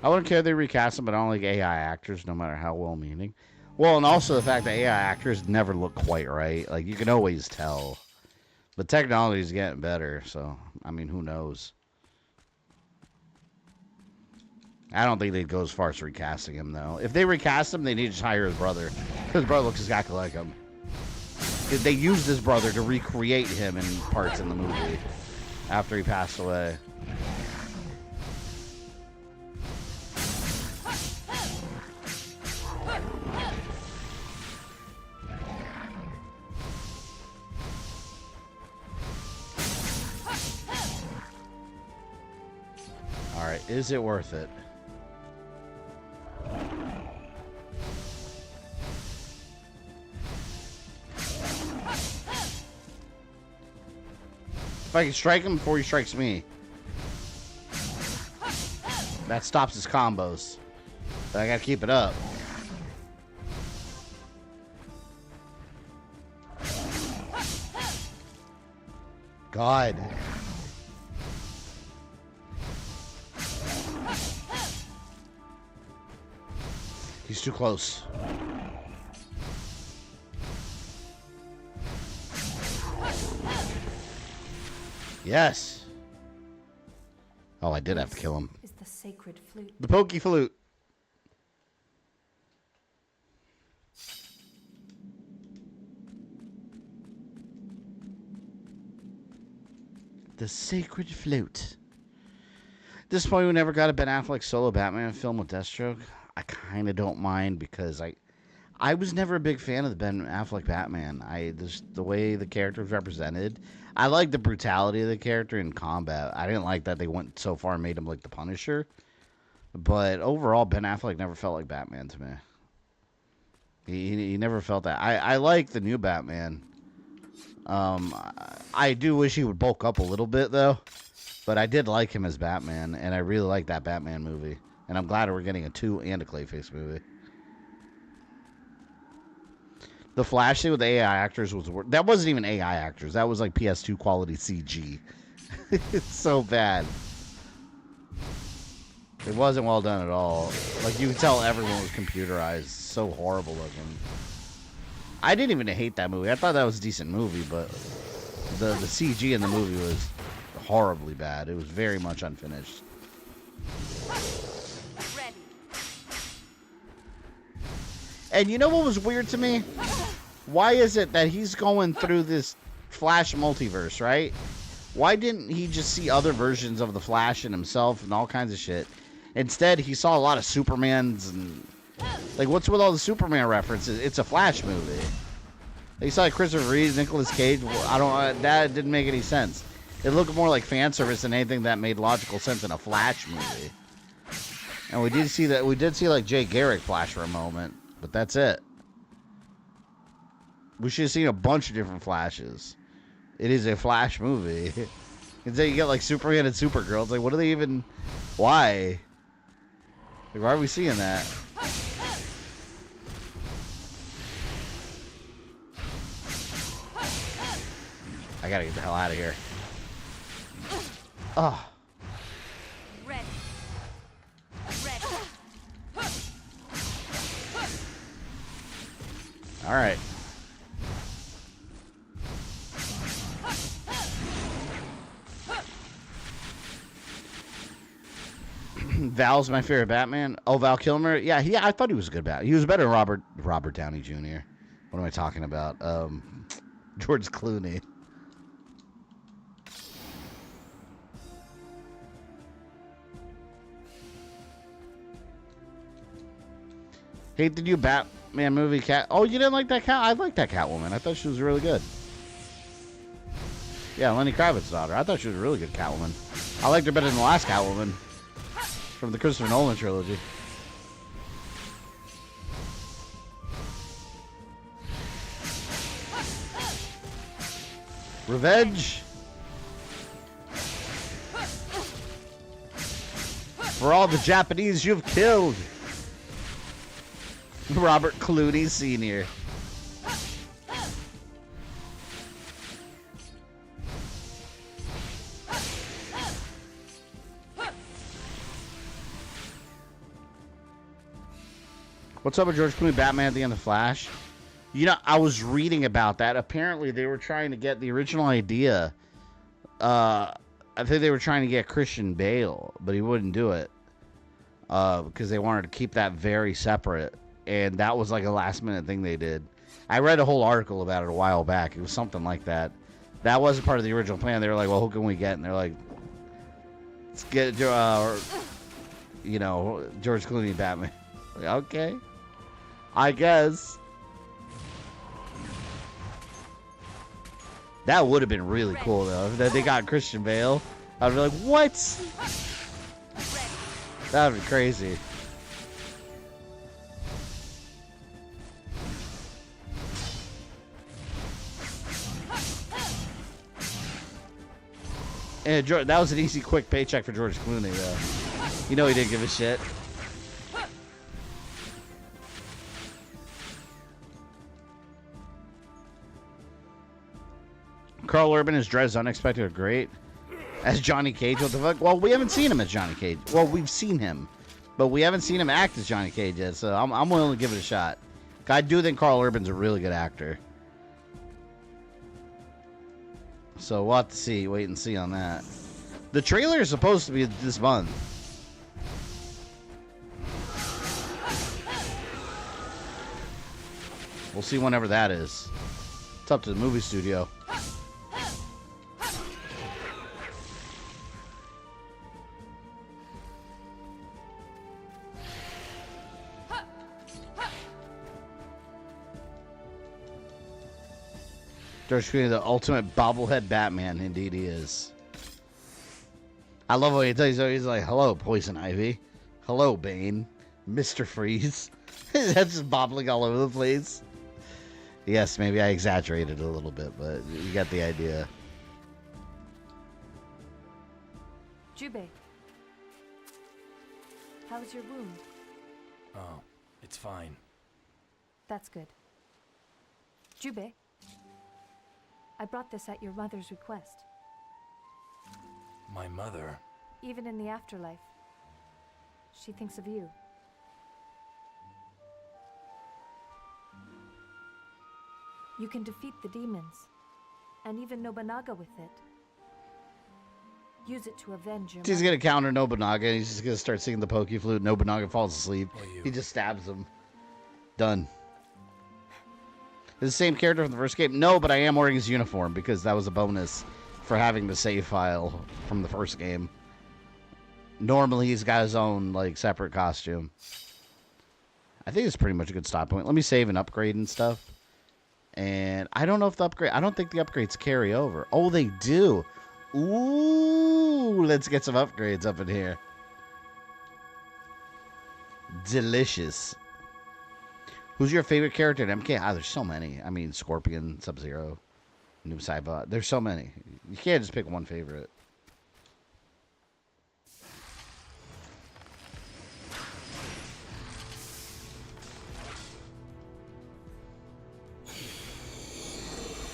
Speaker 6: I wouldn't care if they recast him, but I don't like AI actors, no matter how well-meaning. Well, and also the fact that AI actors never look quite right. Like, you can always tell. But technology is getting better, so, I mean, who knows? I don't think they'd go as far as recasting him, though. If they recast him, they need to just hire his brother. His brother looks exactly like him. They used his brother to recreate him in parts in the movie after he passed away. All right, is it worth it? If I can strike him before he strikes me, that stops his combos. But I gotta keep it up. God. He's too close. Yes. Oh, I did have to kill him.
Speaker 12: Is the sacred flute.
Speaker 6: The pokey flute. The sacred flute. At this point, we never got a Ben Affleck solo Batman film with Deathstroke. I kind of don't mind because I was never a big fan of the Ben Affleck Batman. The way the character was represented. I like the brutality of the character in combat. I didn't like that they went so far and made him like the Punisher. But overall, Ben Affleck never felt like Batman to me. He never felt that. I like the new Batman. I do wish he would bulk up a little bit, though. But I did like him as Batman, and I really like that Batman movie. And I'm glad we're getting a 2 and a Clayface movie. The Flash thing with the AI actors was... That wasn't even AI actors. That was like PS2 quality CG. It's so bad. It wasn't well done at all. Like, you could tell everyone was computerized. So horrible looking. I didn't even hate that movie. I thought that was a decent movie, but the CG in the movie was horribly bad. It was very much unfinished.
Speaker 12: Ready.
Speaker 6: And you know what was weird to me? Why is it that he's going through this Flash multiverse, right? Why didn't he just see other versions of the Flash and himself and all kinds of shit? Instead, he saw a lot of Supermans and... Like, what's with all the Superman references? It's a Flash movie. He saw like Christopher Reeve, Nicolas Cage. That didn't make any sense. It looked more like fan service than anything that made logical sense in a Flash movie. And we did see that. We did see like Jay Garrick Flash for a moment, but that's it. We should have seen a bunch of different Flashes. It is a Flash movie. Instead, you get like Superman and Supergirl. It's like, what are they even? Why? Like, why are we seeing that? I gotta get the hell out of here. Oh.
Speaker 12: Ready. Ready.
Speaker 6: All right. Val's my favorite Batman. Oh, Val Kilmer. Yeah, I thought he was a good Batman. He was better than Robert Downey Jr. What am I talking about? George Clooney. Hate the new Batman movie, Cat. Oh, you didn't like that Cat? I liked that Catwoman. I thought she was really good. Yeah, Lenny Kravitz's daughter. I thought she was a really good Catwoman. I liked her better than the last Catwoman from the Christopher Nolan trilogy. Revenge for all the Japanese you've killed. Robert Clooney Sr. What's up with George Clooney Batman at the end of Flash? You know, I was reading about that. Apparently, they were trying to get the original idea. I think they were trying to get Christian Bale, but he wouldn't do it because they wanted to keep that very separate. And that was like a last-minute thing they did. I read a whole article about it a while back. It was something like that. That wasn't part of the original plan. They were like, well, who can we get? And they're like, let's get, you know, George Clooney Batman. Like, okay. I guess. That would have been really cool, though. That they got Christian Bale. I'd be like, what? That would be crazy. And that was an easy, quick paycheck for George Clooney, though. You know he didn't give a shit. Carl Urban as Dred's Unexpected or Great. As Johnny Cage, what the fuck? Well, we haven't seen him as Johnny Cage. Well, we've seen him, but we haven't seen him act as Johnny Cage yet, so I'm willing to give it a shot. I do think Carl Urban's a really good actor. So we'll have to see, wait and see on that. The trailer is supposed to be this month. We'll see whenever that is. It's up to the movie studio. George Clooney, the ultimate bobblehead Batman. Indeed he is. I love what he tells you. He's like, hello, Poison Ivy. Hello, Bane. Mr. Freeze. That's just bobbling all over the place. Yes, maybe I exaggerated a little bit, but you got the idea.
Speaker 12: Jubei, how's your wound?
Speaker 7: Oh, it's fine.
Speaker 12: That's good. Jubei, I brought this at your mother's request.
Speaker 7: My mother?
Speaker 12: Even in the afterlife, she thinks of you. You can defeat the demons, and even Nobunaga with it. Use it to avenge your
Speaker 6: He's
Speaker 12: mother.
Speaker 6: gonna counter Nobunaga, and he's just gonna start singing the Poke Flute. Nobunaga falls asleep. He just stabs him. Done. Is the same character from the first game? No, but I am wearing his uniform because that was a bonus for having the save file from the first game. Normally, he's got his own like separate costume. I think it's pretty much a good stop point. Let me save and upgrade and stuff. And I don't know if the upgrade... I don't think the upgrades carry over. Oh, they do. Ooh, let's get some upgrades up in here. Delicious. Who's your favorite character in MK? There's so many. I mean, Scorpion, Sub-Zero, Noob Saibot. There's so many. You can't just pick one favorite.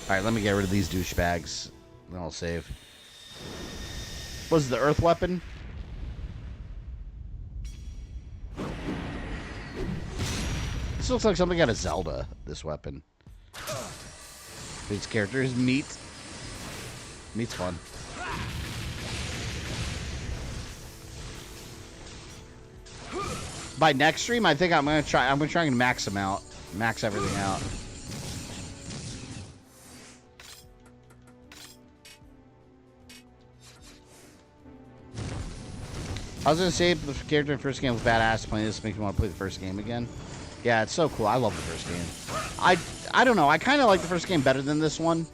Speaker 6: Alright, let me get rid of these douchebags. Then I'll save. What's the earth weapon? This looks like something out of Zelda, this weapon. These characters, Meat. Meat's fun. By next stream, I think I'm gonna try and max them out. Max everything out. I was gonna say if the character in the first game was badass, playing this make me want to play the first game again. Yeah, it's so cool. I love the first game. I don't know. I kind of like the first game better than this one.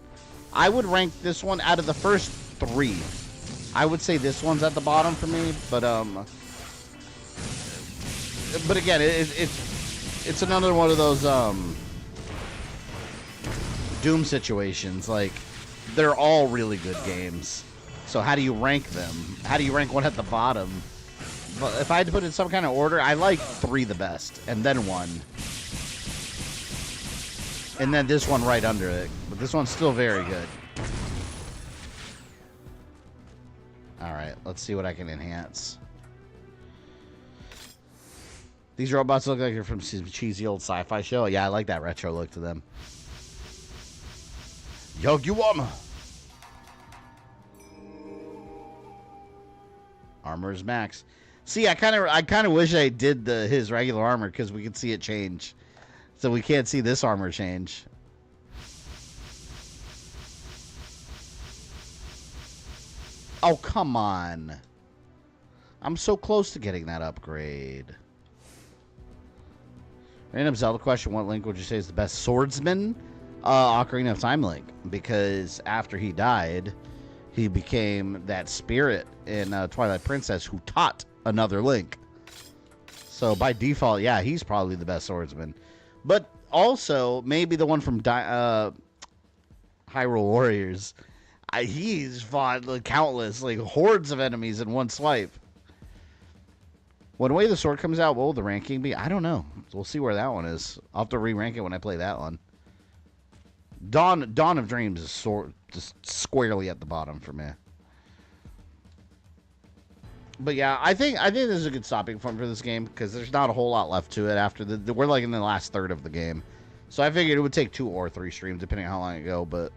Speaker 6: I would rank this one out of the first 3. I would say this one's at the bottom for me, but again, it's another one of those Doom situations. Like, they're all really good games. So how do you rank them? How do you rank one at the bottom? But if I had to put it in some kind of order, I like 3 the best, and then 1. And then this one right under it. But this one's still very good. Alright, let's see what I can enhance. These robots look like they're from some cheesy old sci-fi show. Yeah, I like that retro look to them. Yogyu-wama! Armor is max. See, I kind of wish I did his regular armor because we could see it change. So we can't see this armor change. Oh, come on. I'm so close to getting that upgrade. Random Zelda question. What Link would you say is the best swordsman? Ocarina of Time Link. Because after he died, he became that spirit in Twilight Princess who taught another Link. So by default, yeah, he's probably the best swordsman. But also, maybe the one from Hyrule Warriors. He's fought countless, hordes of enemies in one swipe. When Way the Sword comes out, what will the ranking be? I don't know. We'll see where that one is. I'll have to re-rank it when I play that one. Dawn of Dreams is just squarely at the bottom for me. But yeah, I think this is a good stopping point for this game because there's not a whole lot left to it after we're in the last third of the game. So I figured it would take 2 or 3 streams depending on how long it go. But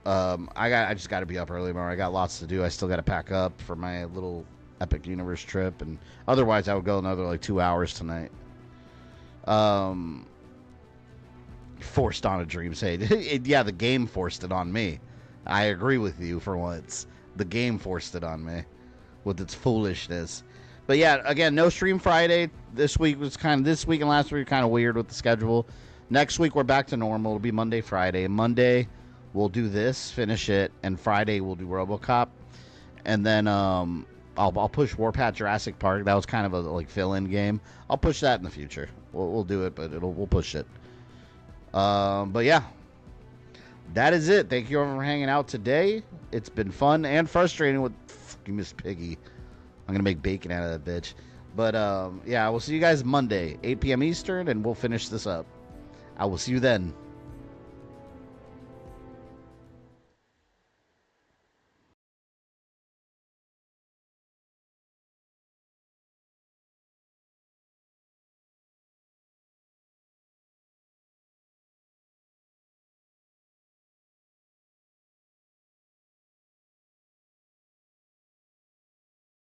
Speaker 6: I just got to be up early tomorrow. I got lots to do. I still got to pack up for my little Epic Universe trip, and otherwise I would go another 2 hours tonight. Forced on a dream. Say, yeah, the game forced it on me. I agree with you for once. The game forced it on me with its foolishness. But yeah, again, no stream Friday. This week and last week were kind of weird with the schedule. Next week we're back to normal. It'll be Monday, Friday. Monday we'll do this, finish it, and Friday we'll do RoboCop, and then I'll push Warpath Jurassic Park. That was kind of a fill-in game. I'll push that in the future. We'll do it, but we'll push it. But yeah, that is it. Thank you everyone for hanging out today. It's been fun and frustrating with fucking Miss Piggy. I'm gonna make bacon out of that bitch. But yeah, we'll see you guys Monday, 8 p.m. Eastern, and we'll finish this up. I will see you then.